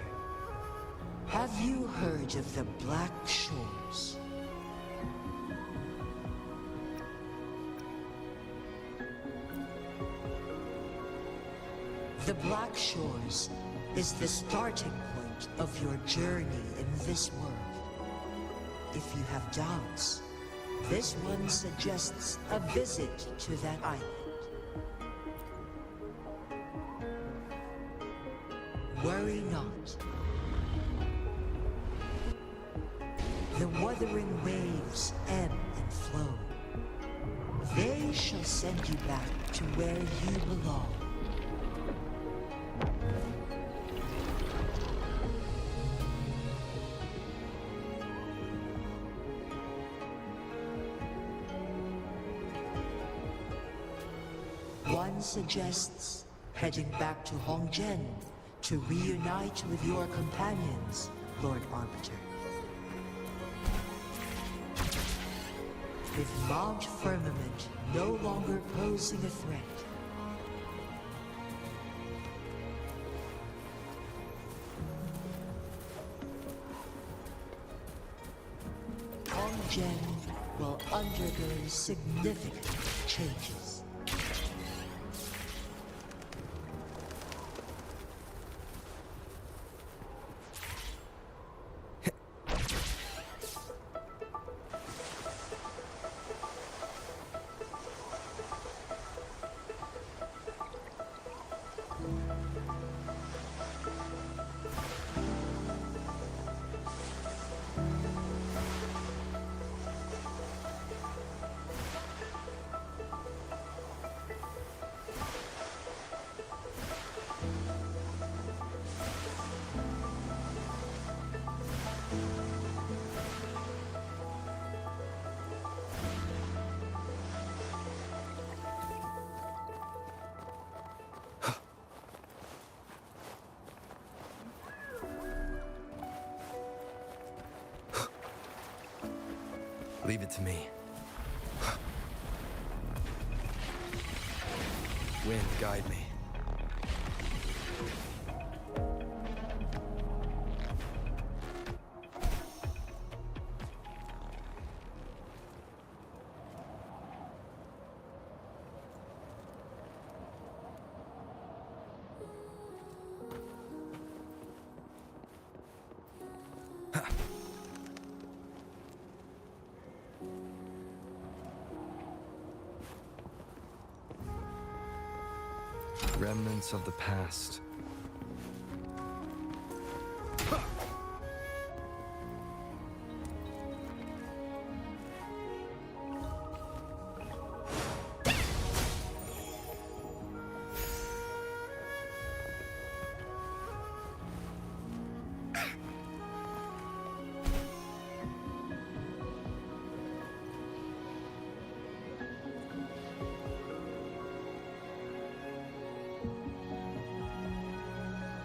have you heard of the Black Shores? The Black Shores is the starting point of your journey in this world. If you have doubts, this one suggests a visit to that island. Worry not. The Wuthering Waves ebb and flow. They shall send you back to where you belong. One suggests heading back to Hongzhen to reunite with your companions, Lord Arbiter. With Mount Firmament no longer posing a threat, Hongzhen will undergo significant changes. Leave it to me. Wind, guide me. Remnants of the past.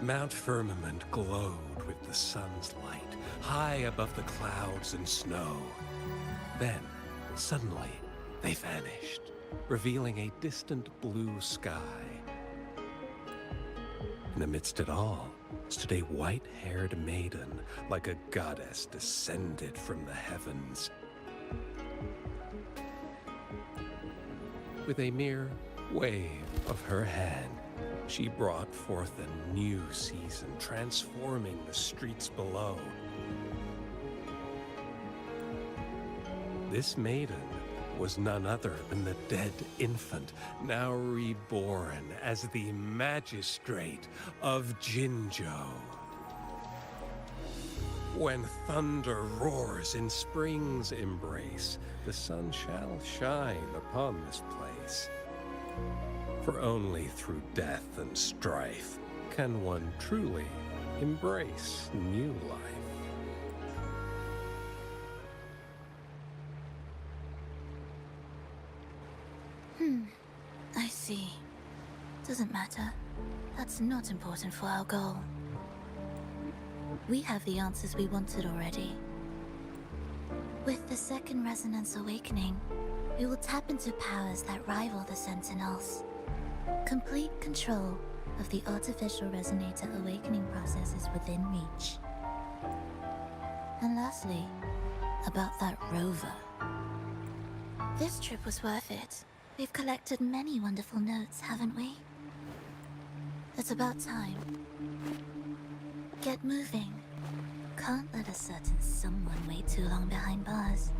Mount Firmament glowed with the sun's light, high above the clouds and snow. Then, suddenly, they vanished, revealing a distant blue sky. And amidst it all stood a white-haired maiden, like a goddess descended from the heavens. With a mere wave of her hand, she brought forth a new season, transforming the streets below. This maiden was none other than the dead infant, now reborn as the magistrate of Jinzhou. When thunder roars in spring's embrace, the sun shall shine upon this place. For only through death and strife can one truly embrace new life. I see. Doesn't matter. That's not important for our goal. We have the answers we wanted already. With the second resonance awakening, we will tap into powers that rival the Sentinels. Complete control of the artificial resonator awakening process is within reach. And lastly, about that rover. This trip was worth it. We've collected many wonderful notes, haven't we? It's about time. Get moving. Can't let a certain someone wait too long behind bars.